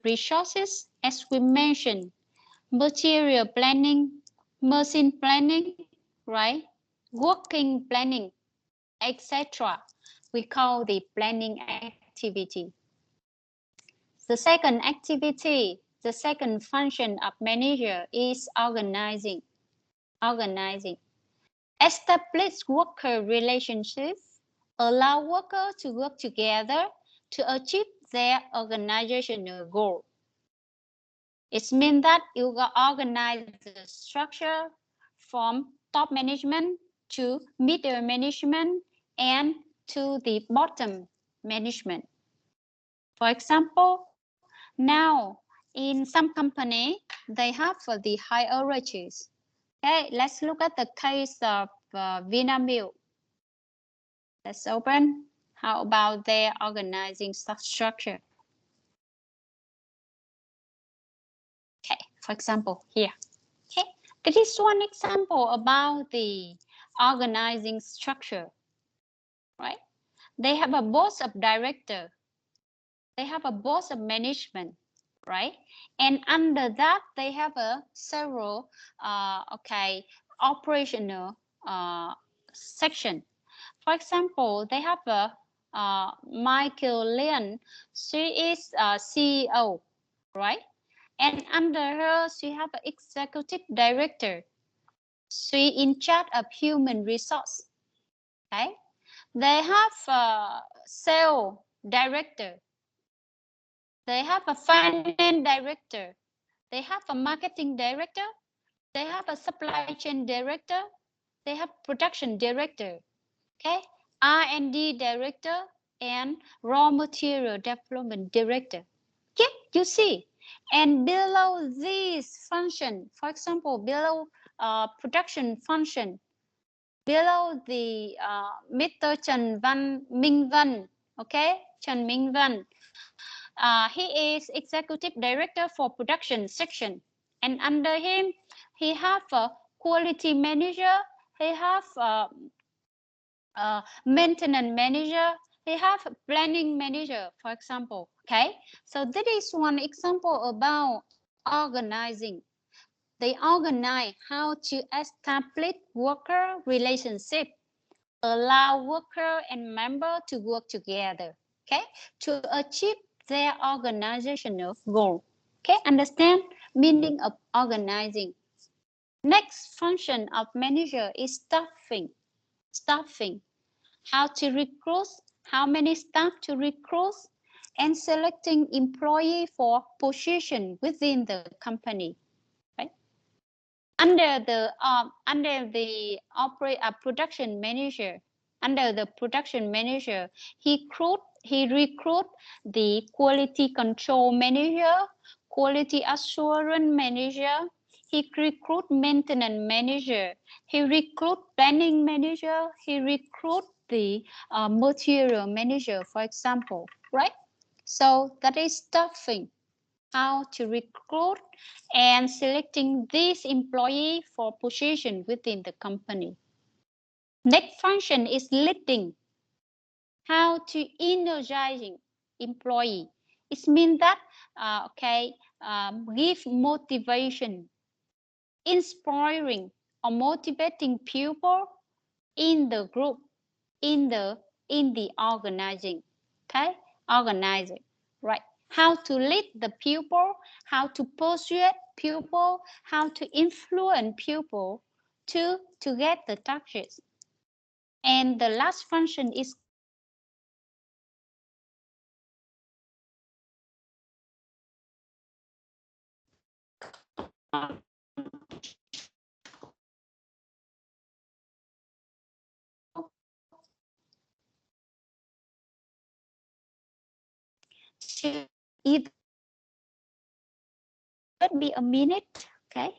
A: Resources, as we mentioned, material planning, machine planning, right? Working planning, etc. We call the planning activity. The second activity, the second function of manager is organizing. Establish worker relationships, allow workers to work together to achieve their organizational goal. It means that you organize the structure from top management to middle management and to the bottom management. For example, now in some company, they have the hierarchies. Okay, let's look at the case of Vinamilk. Let's open. How about their organizing structure? Okay, for example, here. Okay, this is one example about the organizing structure, right? They have a board of director. They have a board of management, right? And under that, they have a several, operational section. For example, they have a Liên. She is CEO, right? And under her, she have an executive director. She in charge of human resource. Okay, they have a sales director. They have a finance director. They have a marketing director. They have a supply chain director. They have production director. Okay, R&D director, and raw material development director. Okay, you see. And below this function, for example, below production function, below the Mr. Trần Minh Văn, okay, Trần Minh Văn, he is executive director for production section, and under him, he have a quality manager, he have maintenance manager, he have planning manager, for example. Okay, so that is one example about organizing. They organize how to establish worker relationship, allow worker and member to work together, okay, to achieve their organizational goal. Okay, understand meaning of organizing. Next function of manager is staffing. Staffing, how to recruit, how many staff to recruit, and selecting employee for position within the company. Right? Under the production manager, he recruit the quality control manager, quality assurance manager, he recruit maintenance manager, he recruit planning manager, he recruit the material manager, for example, right? So that is staffing, how to recruit and selecting this employee for position within the company. Next function is leading, how to energizing employee. It means that give motivation, inspiring or motivating people in the group, in the organizing. Okay, organizing, right? How to lead the pupil, how to persuade pupil, how to influence pupil to get the targets. And the last function is to either be a minute, okay?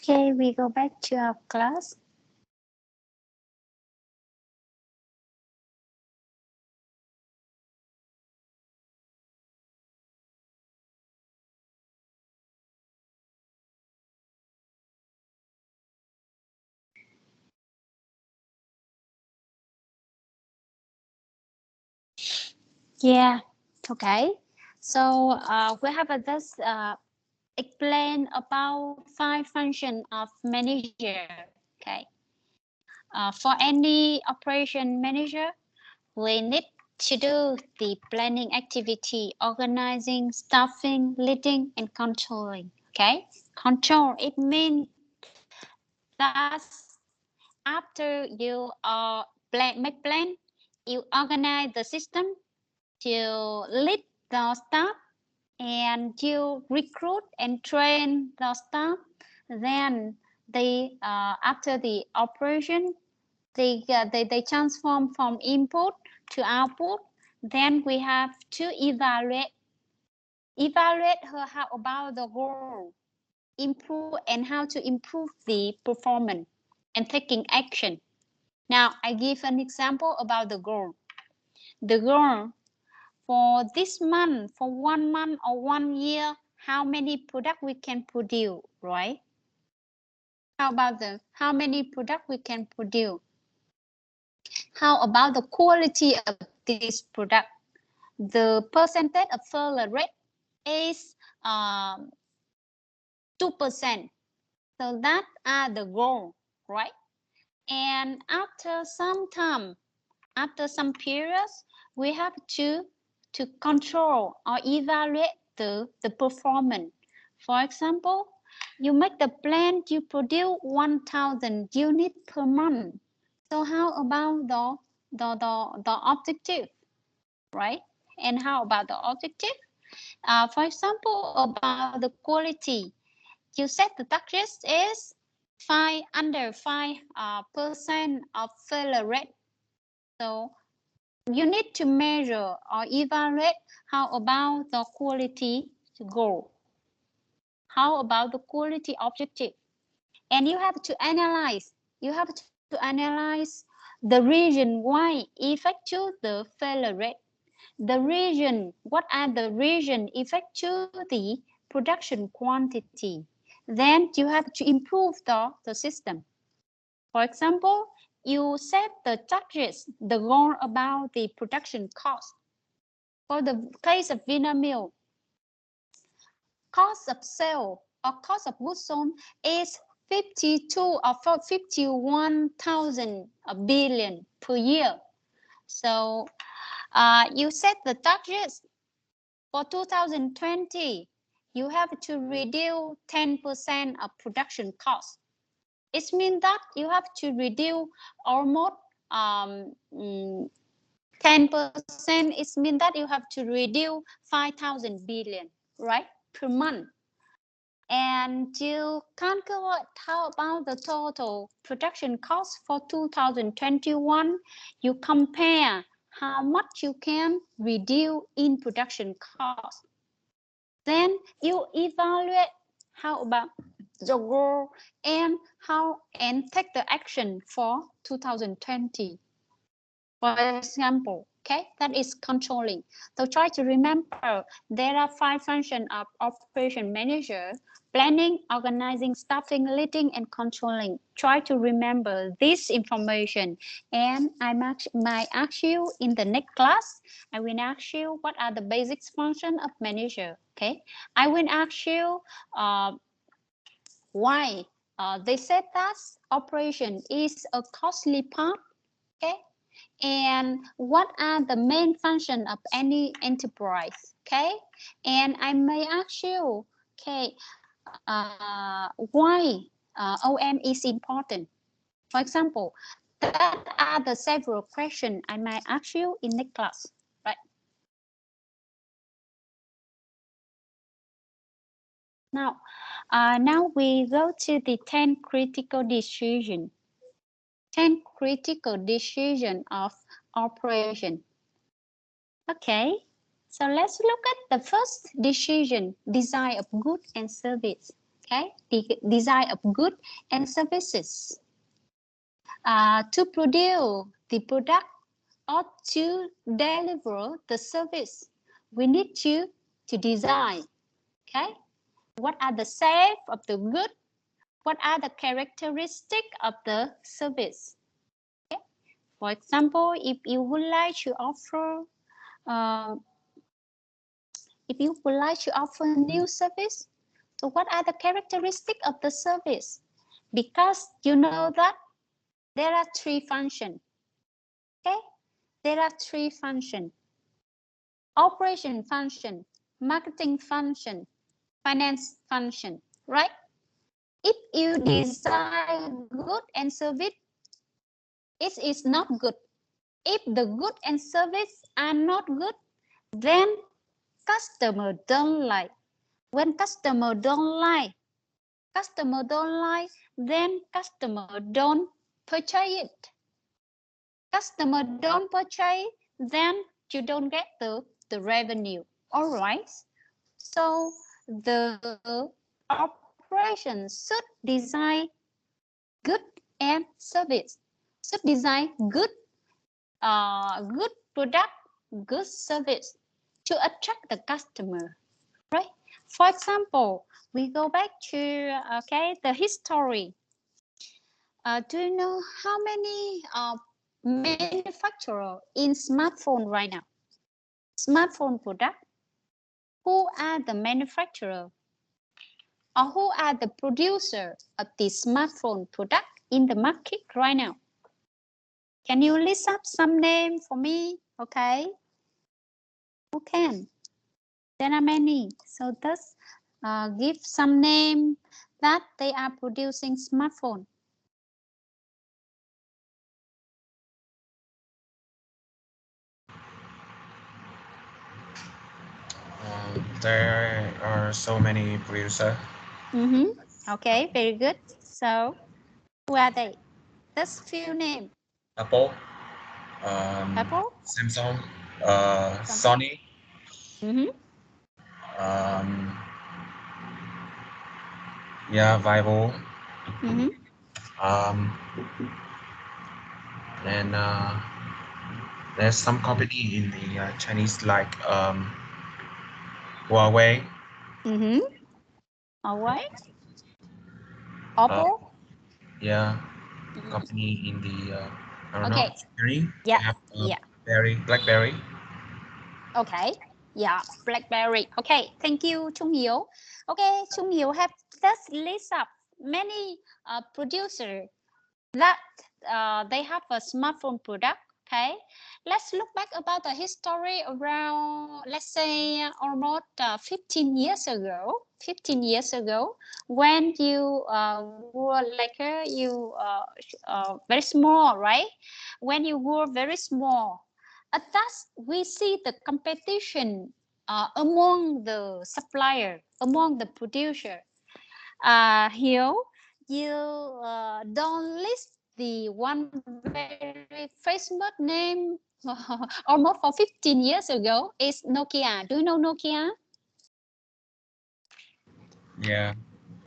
A: Okay, we go back to our class. Yeah, okay. So we have this explain about 5 functions of manager. Okay. For any operation manager, we need to do the planning activity, organizing, staffing, leading, and controlling. Okay. Control, it means that after you make plan, you organize the system, to lead the staff, and you recruit and train the staff. Then they after the operation, they transform from input to output. Then we have to evaluate how about the goal, improve, and how to improve the performance, and taking action. Now I give an example about the goal. The goal for this month, for 1 month or 1 year, how many product we can produce, right? How about how many product we can produce? How about the quality of this product? The percentage of failure rate is 2%. So that are the goal, right? And after some time, after some periods, we have to control or evaluate the performance. For example, you make the plan to produce 1,000 units per month. So how about the objective, right? And how about the objective? For example, about the quality, you set the target is under 5% of failure rate. So you need to measure or evaluate how about the quality goal. How about the quality objective? And you have to analyze. You have to analyze the reason why affect to the failure rate. The reason, what are the reason affect to the production quantity? Then you have to improve the system. For example, you set the targets, the goal about the production cost. For the case of Vinamilk, cost of sale or cost of goods sold is 52 or 51,000 billion per year. So you set the targets for 2020. You have to reduce 10% of production cost. It means that you have to reduce almost 10%. It means that you have to reduce 5,000 billion, right, per month. And to calculate how about the total production cost for 2021, you compare how much you can reduce in production cost. Then you evaluate how about the goal and take the action for 2020. For example, okay, that is controlling. So try to remember there are 5 functions of operation manager: planning, organizing, staffing, leading, and controlling. Try to remember this information, and I might ask you in the next class. I will ask you what are the basic functions of manager. Okay, I will ask you why they said that operation is a costly part. Okay, and what are the main functions of any enterprise? Okay, and I may ask you, okay, why OM is important? For example, that are the several questions I might ask you in next class, right? Now, now we go to the 10 critical decisions. 10 critical decisions of operation. Okay, so let's look at the first decision, design of goods and service. Okay, the design of goods and services. To produce the product or to deliver the service, we need to design. Okay, what are the shape of the good? What are the characteristics of the service? Okay. For example, if you would like to offer new service, so what are the characteristics of the service? Because you know that there are three functions. Okay, there are three functions: operation function, marketing function, finance function, right? If you design good and service, it is not good. If the good and service are not good, then customer don't like. When customer don't like, then customer don't purchase it. Customer don't purchase, then you don't get the revenue. All right. So the operation should design good and service. Should design good product, good service to attract the customer, right? For example, we go back to the history. Do you know how many manufacturer in smartphone right now? Smartphone product. Who are the manufacturer or who are the producer of the smartphone product in the market right now? Can you list up some name for me? Okay. Who can? There are many. So just give some name that they are producing smartphone.
K: There are so many producers.
A: Okay, very good. So who are they? Just few names.
K: Apple,
A: Apple,
K: Samsung,
A: Samsung.
K: Sony, yeah, Vivo, and there's some company in the Chinese like Huawei.
A: Huawei. Oppo.
K: Yeah, company in the I don't know.
A: Okay. Yeah.
K: BlackBerry.
A: Okay. Yeah, BlackBerry. Okay, thank you, Trung Hiếu. Okay, Trung Hiếu have just list up many producers that they have a smartphone product. Okay, let's look back about the history around, let's say, almost 15 years ago. 15 years ago, when you were like very small, right? When you were very small, at that we see the competition among the supplier, among the producer. Here, you don't list the one very famous name almost for 15 years ago is Nokia. Do you know Nokia?
K: Yeah.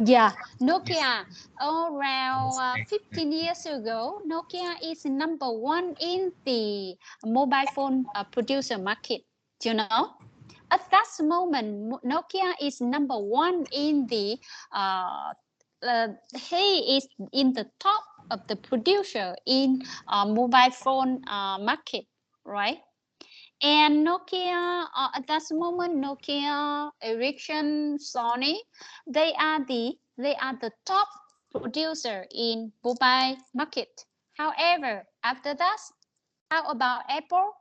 A: Yeah, Nokia. Around 15 years ago, Nokia is number one in the mobile phone producer market. Do you know? At that moment, Nokia is number one in the he is in the top of the producer in mobile phone market, right? And Nokia at that moment, Nokia, Ericsson, Sony, they are the top producer in mobile market. However, after that, how about Apple?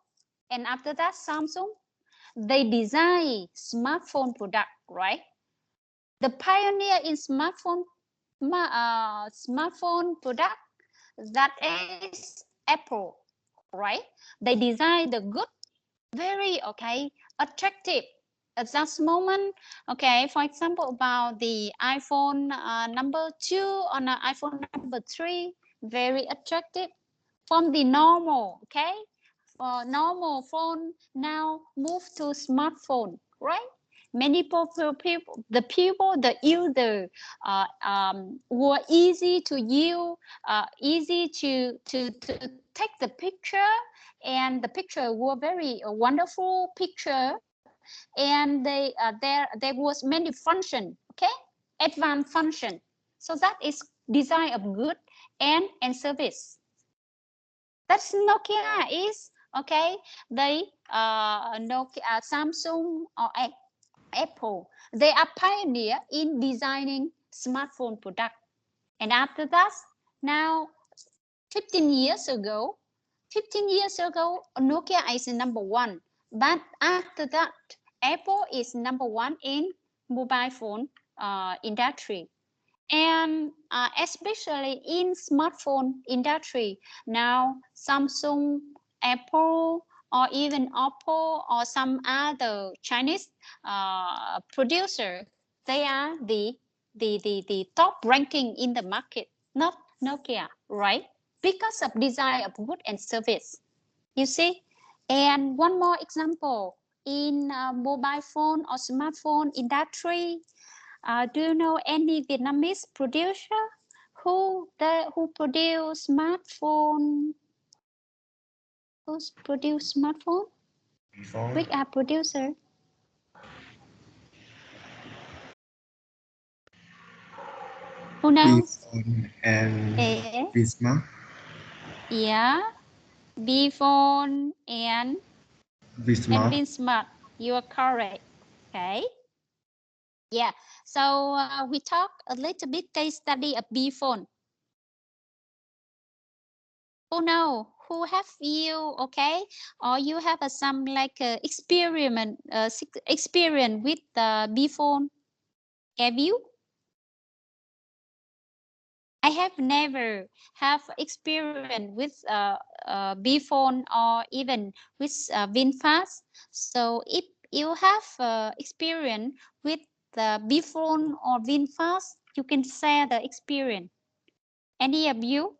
A: And after that, Samsung? They design smartphone product, right? The pioneer in smartphone product, that is Apple, right? They design the good, very attractive at that moment. Okay, for example, about the iPhone number 2 or iPhone number 3, very attractive. From the normal, normal phone now move to smartphone, right? Many people, the user were easy to use, easy to take the picture, and the picture were very wonderful picture, and there was many function, okay, advanced function. So that is design of good and service. That's Nokia is, okay. They Nokia, Samsung or Apple, they are pioneer in designing smartphone product. And after that, now 15 years ago, Nokia is number one. But after that, Apple is number one in mobile phone industry. And especially in smartphone industry, now Samsung, Apple, or even Oppo or some other Chinese producer, they are the top ranking in the market, not Nokia, right? Because of design of good and service, you see. And one more example, in mobile phone or smartphone industry, do you know any Vietnamese producer who produce smartphone? Who's produce smartphone?
K: Before.
A: Which are producer? Who knows?
K: Bphone and Visma.
A: Yeah, Bphone and Vinsmart. You are correct. Okay. Yeah. So we talk a little bit case study of Bphone. Who know? Who have you, okay, or you have some like experiment experience with the Bphone? Have you? I have never have experience with Bphone or even with VinFast. So if you have experience with the Bphone or VinFast, you can share the experience. Any of you?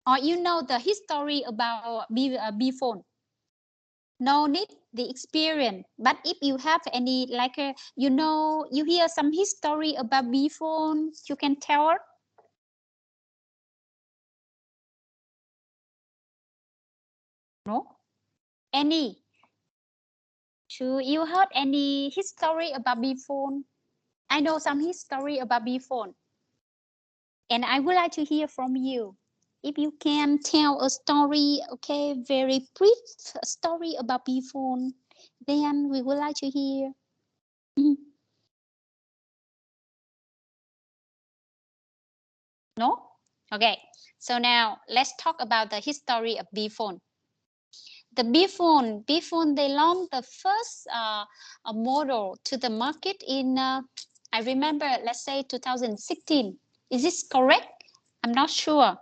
A: Or you know the history about Bphone? No need the experience, but if you have any like you know, you hear some history about Bphone, you can tell her. No? Any? So you heard any history about Bphone? I know some history about Bphone, and I would like to hear from you. If you can tell a story, okay, very brief story about Bphone, then we would like to hear. No? Okay, so now let's talk about the history of Bphone. The Bphone, they launched the first model to the market in, I remember, let's say 2016. Is this correct? I'm not sure.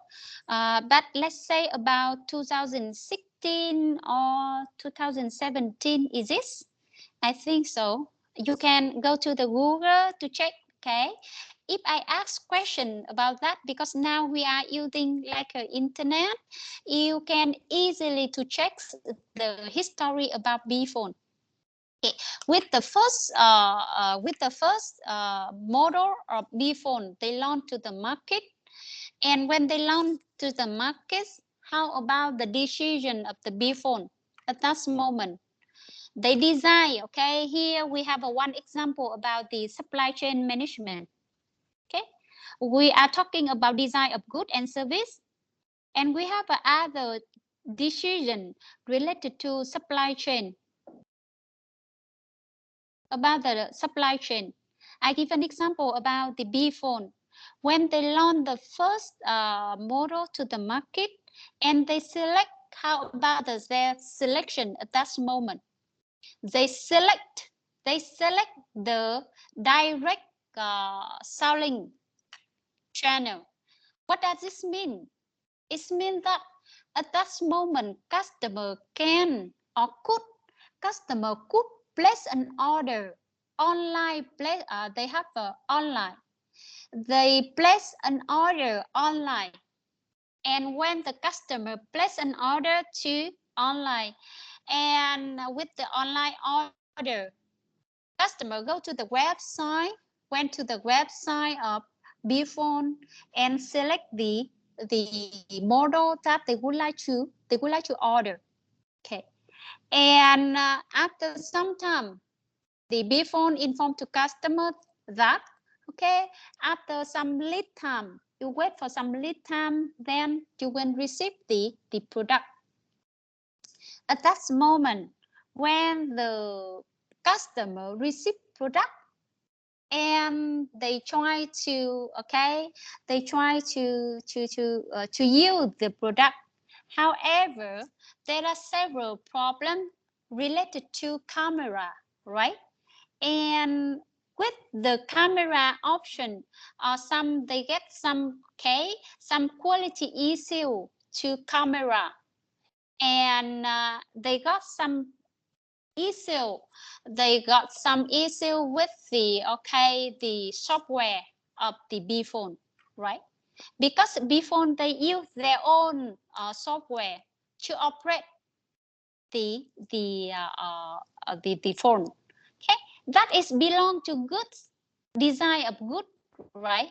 A: But let's say about 2016 or 2017, is this? I think so. You can go to the Google to check, okay? If I ask question about that, because now we are using like internet, you can easily to check the history about Bphone. Okay. With the first model of Bphone, they launched to the market, and when they launched to the market, how about the decision of the Bphone at that moment? They design, okay, here we have one example about the supply chain management. Okay, we are talking about design of good and service, and we have other decision related to supply chain. About the supply chain, I give an example about the Bphone. When they launch the first model to the market, and they select, how about their selection at that moment? They select the direct selling channel. What does this mean? It means that at that moment, customer can or could place an order online. They have online. They place an order online, and when the customer place an order to online, And with the online order, customer go to the website, went to the website of BeFone and select the model that they would like to order. Okay, and after some time, the BeFone informed to customer that okay, after some lead time, you wait for some lead time, then you will receive the product. At that moment, when the customer receive product and they try to use the product. However, there are several problems related to camera, right? And with the camera option, they get some quality issue to camera, and they got some issue with the software of the BeFone, right? Because BeFone, they use their own software to operate the phone. Okay, that is belong to goods, design of good, right?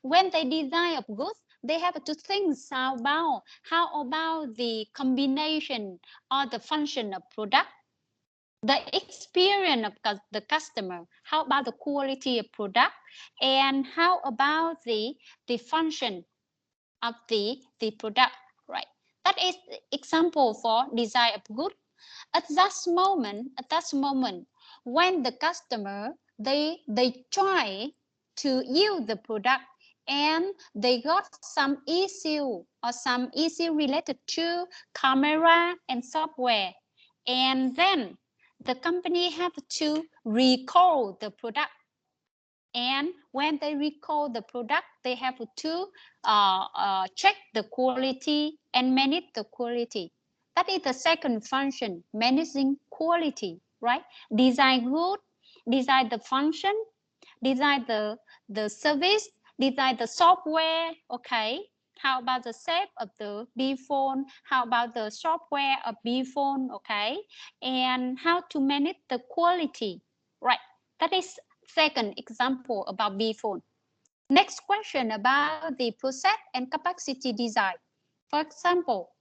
A: When they design of goods, they have to think how about the combination or the function of product, the experience of the customer, how about the quality of product, and how about the function of the product, right? That is example for design of good. At that moment, when the customer they try to use the product and they got some issue related to camera and software, and then the company have to recall the product. And when they recall the product, they have to check the quality and manage the quality. That is the second function, managing quality, right? Design good, design the function, design the service, design the software, okay? How about the shape of the BeFone? How about the software of BeFone, okay? And how to manage the quality, right? That is second example about BeFone. Next question about the process and capacity design. For example,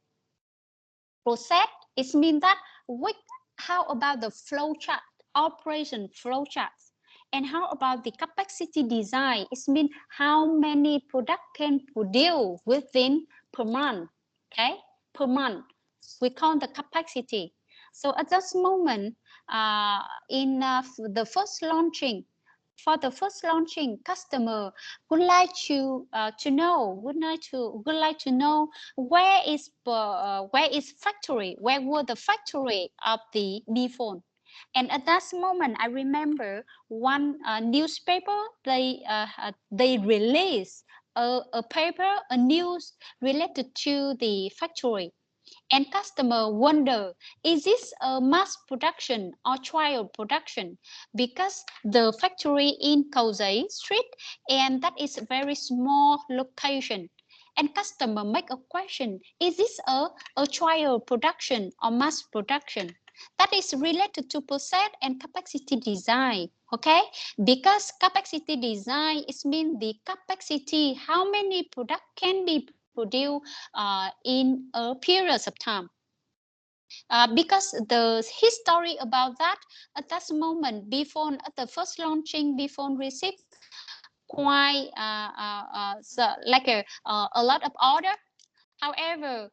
A: process, it means that how about the flow chart, operation flow charts? And how about the capacity design? It means how many product can produce within per month, okay? Per month, we count the capacity. So at this moment, in the first launching, for the first launching, customer would like to know where is factory, where were the factory of the BeFone. And at that moment, I remember one newspaper, they released a paper, a news related to the factory. And customer wonder, is this a mass production or trial production? Because the factory in Cầu Giấy Street, and that is a very small location. And customer make a question, is this a trial production or mass production? That is related to process and capacity design, okay? Because capacity design is mean the capacity, how many product can be produced in a period of time. Because the history about that, at that moment, BeFone, at the first launching, BeFone received quite a lot of order. However,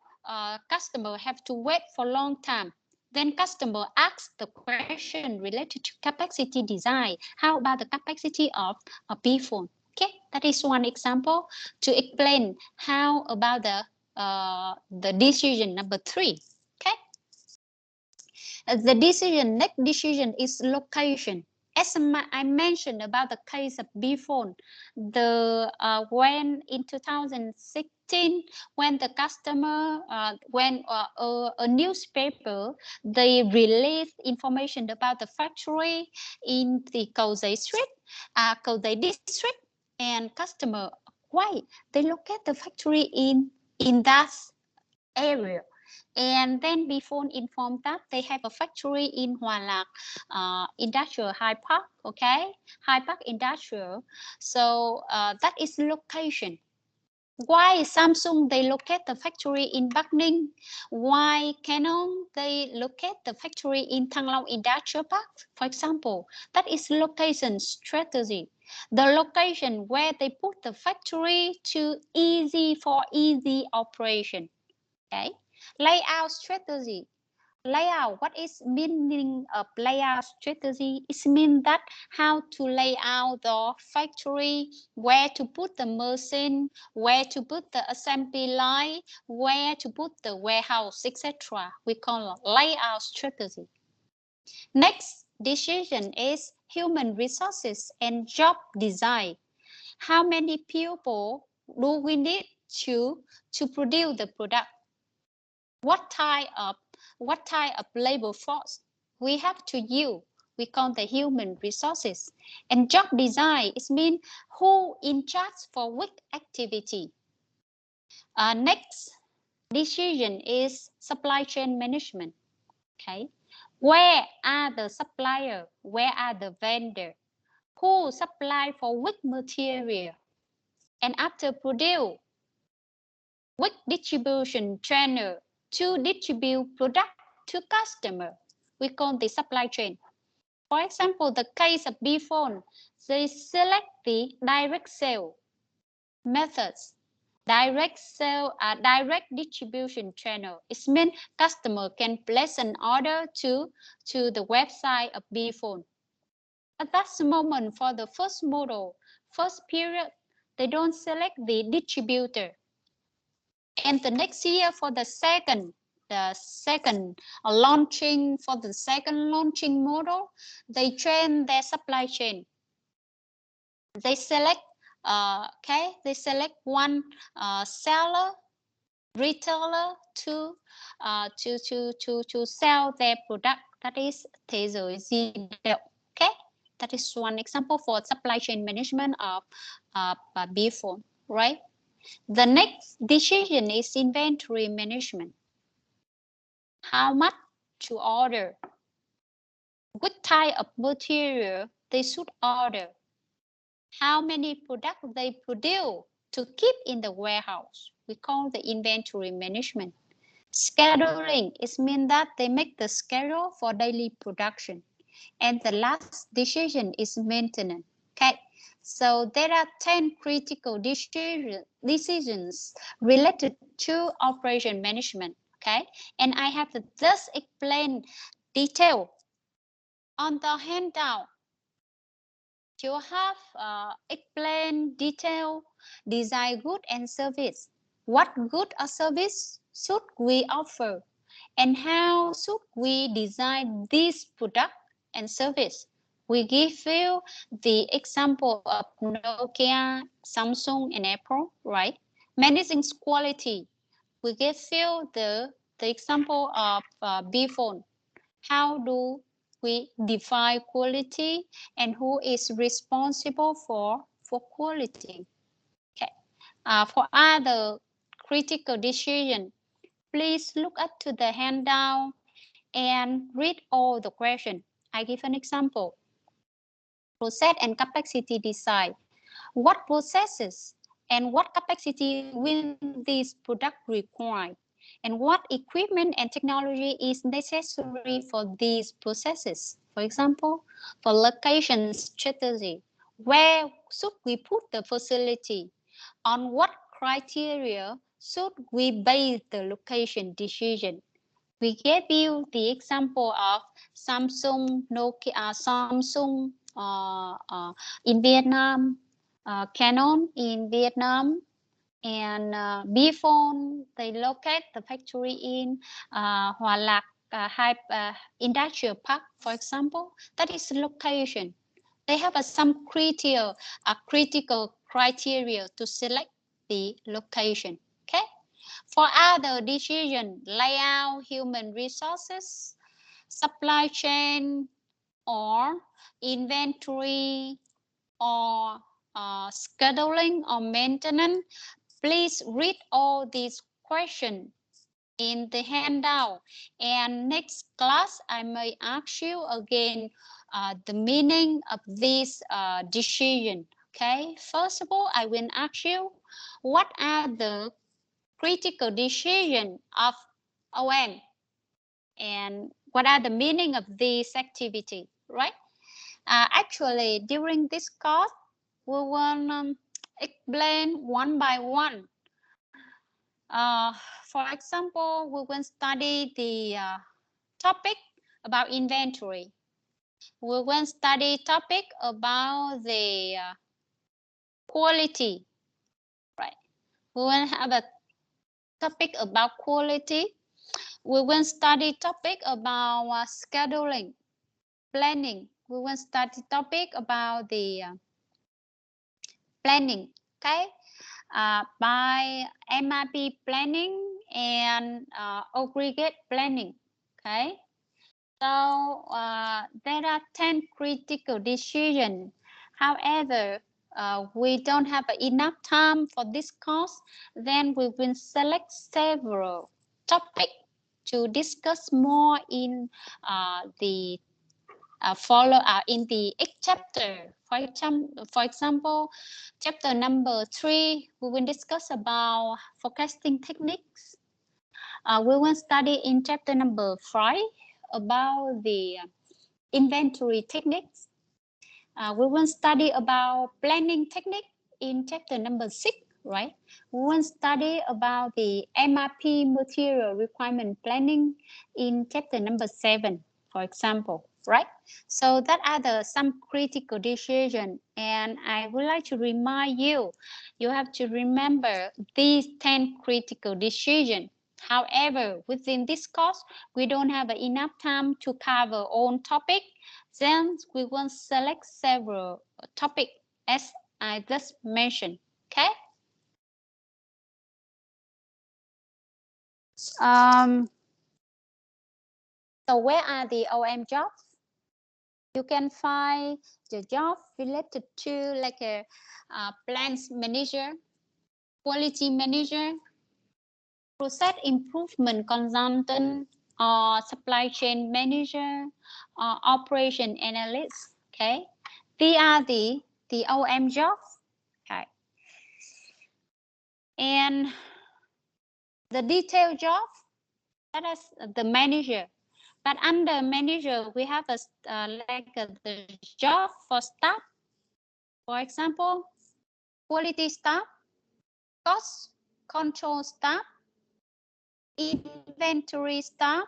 A: customer have to wait for a long time. Then customer asks the question related to capacity design. How about the capacity of a BeFone? Okay, that is one example to explain how about the decision number 3. Okay, the next decision is location. As I mentioned about the case of BeFone, when in 2016, when the customer, when a newspaper, they released information about the factory in the Cầu Giấy Street, Cầu Giấy district, and customer, why they locate the factory in that area? And then BTL informed that they have a factory in Hòa Lạc Industrial High Park, okay? High Park Industrial. So that is location. Why Samsung they locate the factory in Bắc Ninh? Why Canon they locate the factory in Thăng Long Industrial Park? For example, that is location strategy. The location where they put the factory to easy operation. Okay, layout strategy. Layout, what is meaning of layout strategy? It means that how to lay out the factory, where to put the machine, where to put the assembly line, where to put the warehouse, etc. We call it layout strategy. Next decision is human resources and job design. How many people do we need to produce the product? What type of labor force we have to use? We call the human resources. And job design is mean who in charge for which activity. Next decision is supply chain management. Okay, where are the supplier? Where are the vendor? Who supply for which material? And after produce, which distribution channel to distribute product to customer? We call the supply chain. For example, the case of BTL, they select the direct sale methods. Direct sale, direct distribution channel. It means customer can place an order to the website of BTL. At that moment, for the first model, first period, they don't select the distributor. And the next year for the second launching, for the second launching model, they train their supply chain. They select they select one seller, retailer to sell their product. That is thế giới di động. Okay, that is one example for supply chain management of BTL, right? The next decision is inventory management. How much to order? What type of material they should order? How many products they produce to keep in the warehouse? We call the inventory management. Scheduling, it means that they make the schedule for daily production. And the last decision is maintenance. Okay, so there are 10 critical decisions related to operation management. Okay, and I have to just explain detail. On the handout, you have explain detail, design good and service. What good or service should we offer? And how should we design this product and service? We give you the example of Nokia, Samsung, and Apple, right? Managing quality. We give you the example of BTL. How do we define quality and who is responsible for quality? Okay. For other critical decision, please look up to the handout and read all the questions. I give an example. Process and capacity design. What processes and what capacity will this product require? And what equipment and technology is necessary for these processes? For example, for location strategy, where should we put the facility? On what criteria should we base the location decision? We gave you the example of Samsung, Nokia, Samsung in Vietnam, Canon in Vietnam, and BTL, they locate the factory in Hòa Lạc Industrial Park, for example. That is location. They have some critical criteria to select the location. Okay. For other decision, layout, human resources, supply chain, or inventory, or scheduling or maintenance, please read all these questions in the handout. And next class, I may ask you again the meaning of this decision. Okay, first of all, I will ask you what are the critical decisions of OM and what are the meaning of this activity, right? Actually, during this course, we will explain one by one. For example, we will study the topic about inventory. We will study topic about the quality, right? We will have a topic about quality. We will study topic about scheduling, planning. We will study topic about the planning, okay? By MIP planning and aggregate planning, okay? So there are 10 critical decisions. However, we don't have enough time for this course, then we will select several topics to discuss more in the in the chapter. For example, chapter number 3, we will discuss about forecasting techniques. We will study in chapter number 5 about the inventory techniques. We will study about planning technique in chapter number 6, right? We will study about the MRP material requirement planning in chapter number 7, for example, right? So that are some critical decisions, and I would like to remind you, you have to remember these 10 critical decisions. However, within this course, we don't have enough time to cover all topic. Then we will select several topics as I just mentioned. Okay. So where are the OM jobs? You can find the job related to like a plants manager, quality manager, process improvement consultant, or supply chain manager, or operation analyst. Okay, these are the OM jobs. Okay, and the detailed job, that is the manager. But under manager, we have the job for staff. For example, quality staff, cost control staff, inventory staff,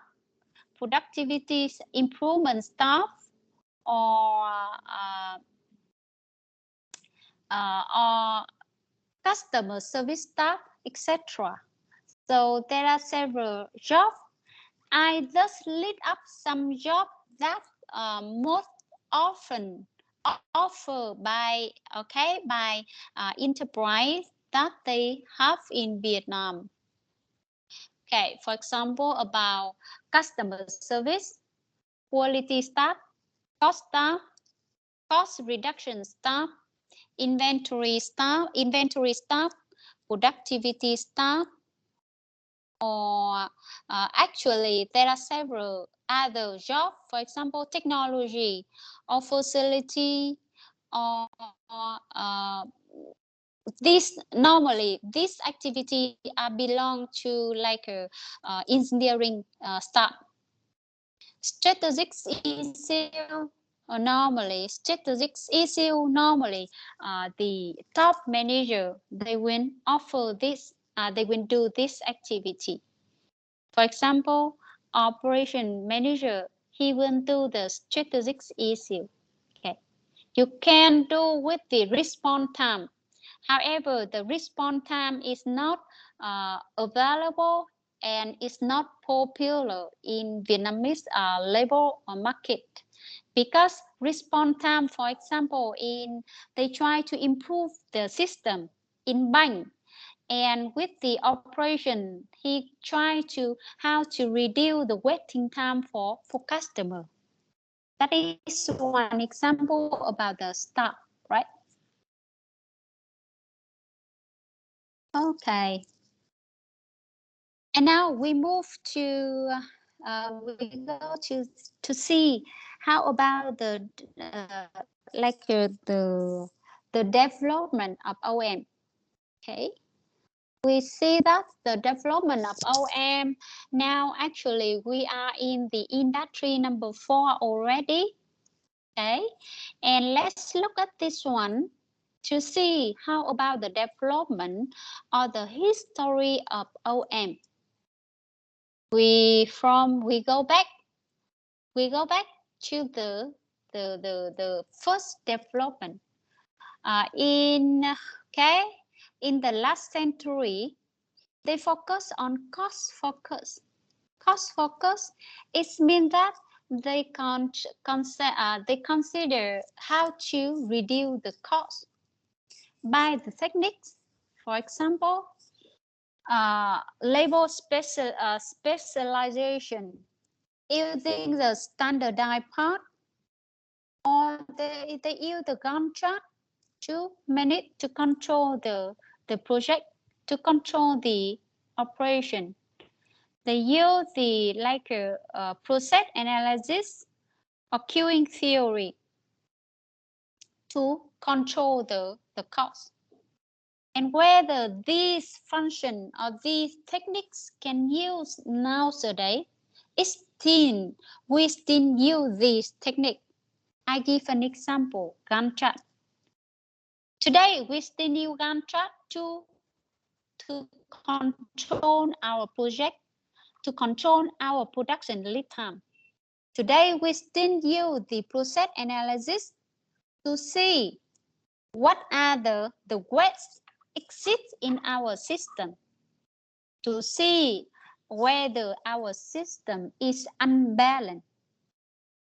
A: productivity improvement staff, or customer service staff, etc. So there are several jobs. I just list up some jobs that most often offered by enterprise that they have in Vietnam. Okay, for example, about customer service, quality staff, cost reduction staff, inventory staff, productivity staff, or actually there are several other jobs. For example, technology or facility, or this activity belong to like a engineering staff. Strategic issue normally the top manager, they will offer this, they will do this activity. For example, operation manager, he will do the strategic issue. Okay, you can do with the response time. However, the response time is not available and is not popular in Vietnamese labor market, because response time, for example, they try to improve the system in bank, and with the operation, he tried to how to reduce the waiting time for customer. That is one example about the staff, right? Okay. And now we move to we go to see how about the the development of OM. Okay, we see that the development of OM now actually we are in the industry number 4 already. Okay, and let's look at this one to see how about the development or the history of OM. We go back to the first development in the last century. They focus on cost focus. Cost focus, it means that they consider how to reduce the cost by the techniques. For example, label specialization using the standardized part, or they use the Gantt chart to manage to control the project, to control the operation. They use the process analysis or queuing theory to control the cost. And whether these functions or these techniques can use nowadays, we still use this technique. I give an example, Gantt chart. Today, we still use Gantt chart to control our project, to control our production lead time. Today, we still use the process analysis to see what are the waste exist in our system, to see whether our system is unbalanced.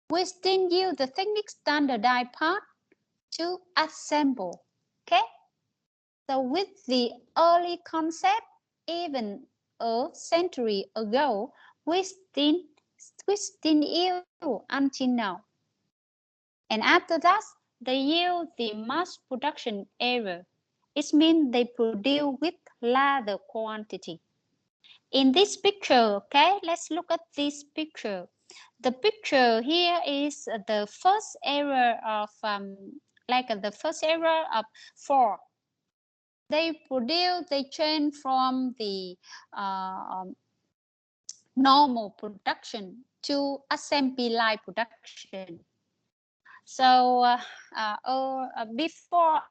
A: We still use the technique standardized part to assemble. Okay, so with the early concept, even a century ago, we still use until now. And after that, they use the mass production error. It means they produce with larger quantity. In this picture, okay, let's look at this picture. The picture here is the first error of the first error of 4. They change from the normal production to assembly line production. So before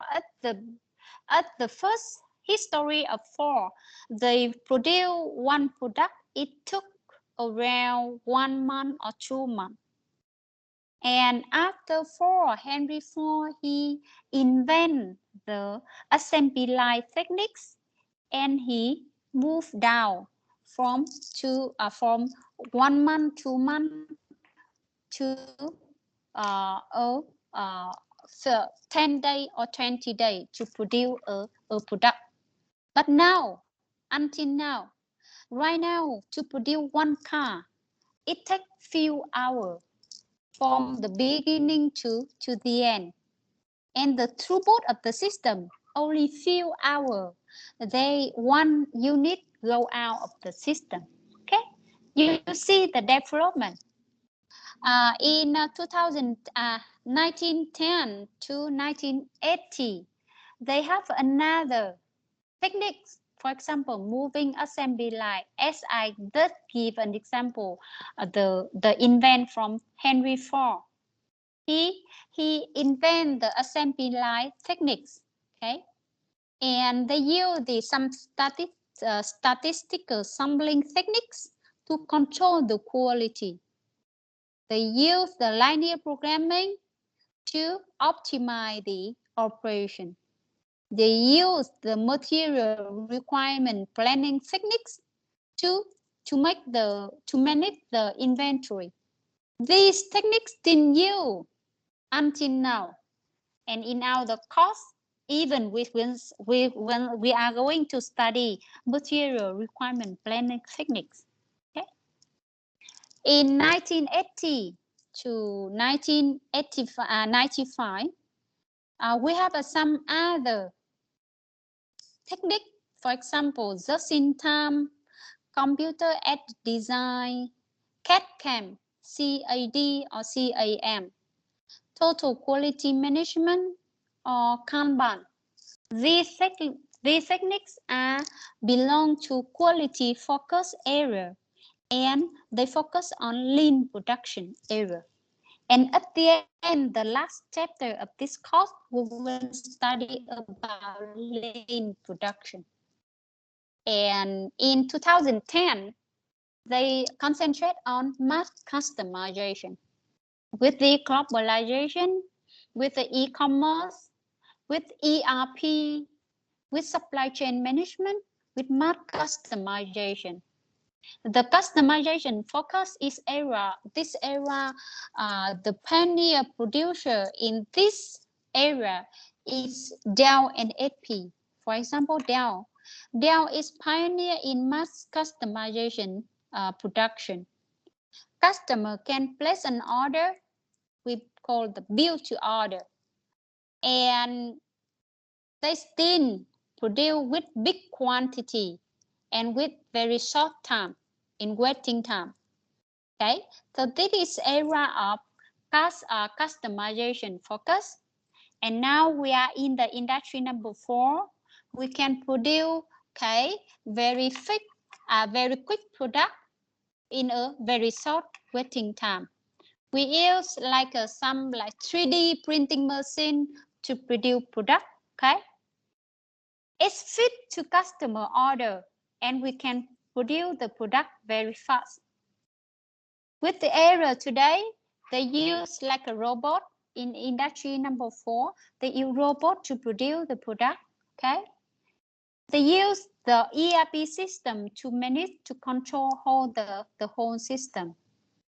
A: at the first history of 4, they produce one product. It took around 1 month or 2 months. And after Henry IV, he invented the assembly line techniques, and he moved down from 1 month, 2 months to 10 days or 20 days to produce a product. But now, until now, right now, to produce one car, it takes few hours from the beginning to the end. And the throughput of the system, only few hours. One unit go out of the system. Okay, you see the development. In 1910 to 1980, they have another techniques. For example, moving assembly line. As I did give an example, the invent from Henry IV. He invented the assembly line techniques. Okay, and they use some statistical sampling techniques to control the quality. They use the linear programming to optimize the operation. They use the material requirement planning techniques to manage the inventory. These techniques still used until now, and in our course, even when we are going to study material requirement planning techniques. Okay? In 1980 to 1995, we have some other technique. For example, just-in-time computer-aided design, CAD/CAM, CAD or CAM, total quality management, or Kanban. These techniques belong to quality focus area, and they focus on lean production area. And at the end, the last chapter of this course, we will study about lean production. And in 2010, they concentrate on mass customization. With the globalization, with the e-commerce, with ERP, with supply chain management, with mass customization. The customization focus is this era, the pioneer producer in this area is Dell and HP. For example, Dell is pioneer in mass customization production. Customer can place an order, we call the build to order, and they still produce with big quantity and with very short time in waiting time. Okay, so this is era of customization focus, and now we are in the industry number 4. We can produce very quick product in a very short waiting time. We use some 3D printing machine to produce product. Okay, it's fit to customer order, and we can produce the product very fast. With the era today, they use like a robot in industry number 4. They use robot to produce the product. Okay, they use the ERP system to manage, to control the whole system.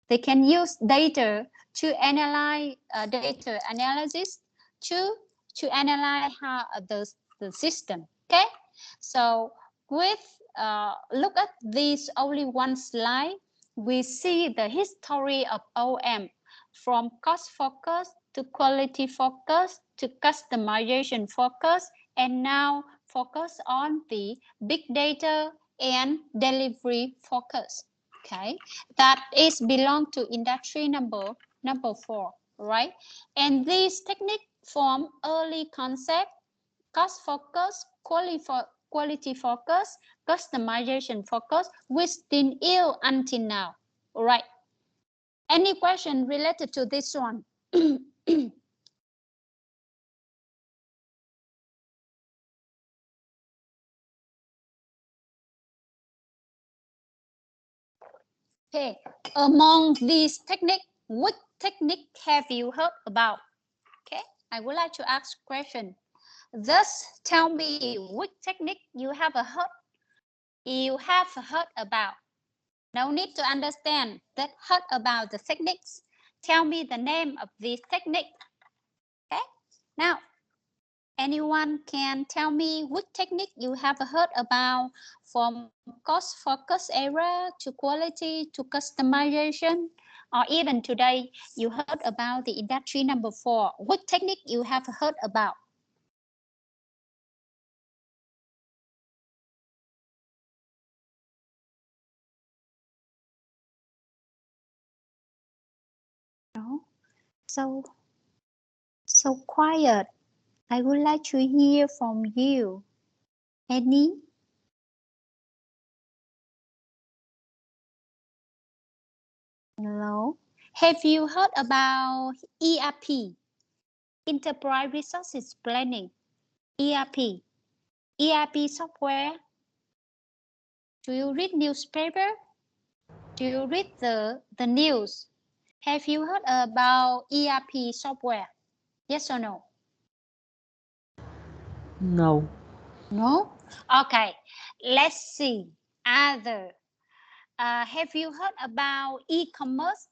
A: They can use data to analyze data analysis to analyze how the system. Okay, so with look at this only one slide, we see the history of OM from cost focus to quality focus to customization focus, and now focus on the big data and delivery focus. Okay, that is belong to industry number 4, right? And this technique form early concept: cost focus, quality focus, customization focus, which still ill until now. All right. Any question related to this one? Okay, among these techniques, which technique have you heard about? Okay, I would like to ask a question. Thus, tell me which technique you have heard about. No need to understand that heard about the techniques. Tell me the name of this technique. Okay, now, anyone can tell me which technique you have heard about, from cost focus area to quality to customization, or even today you heard about the industry number 4. Which technique you have heard about? No, so quiet. I would like to hear from you. Any? Hello. Have you heard about ERP? Enterprise Resources Planning. ERP software. Do you read newspaper? Do you read the news? Have you heard about ERP software? Yes or no?
L: No.
A: No? Okay, let's see. Other. Have you heard about e-commerce?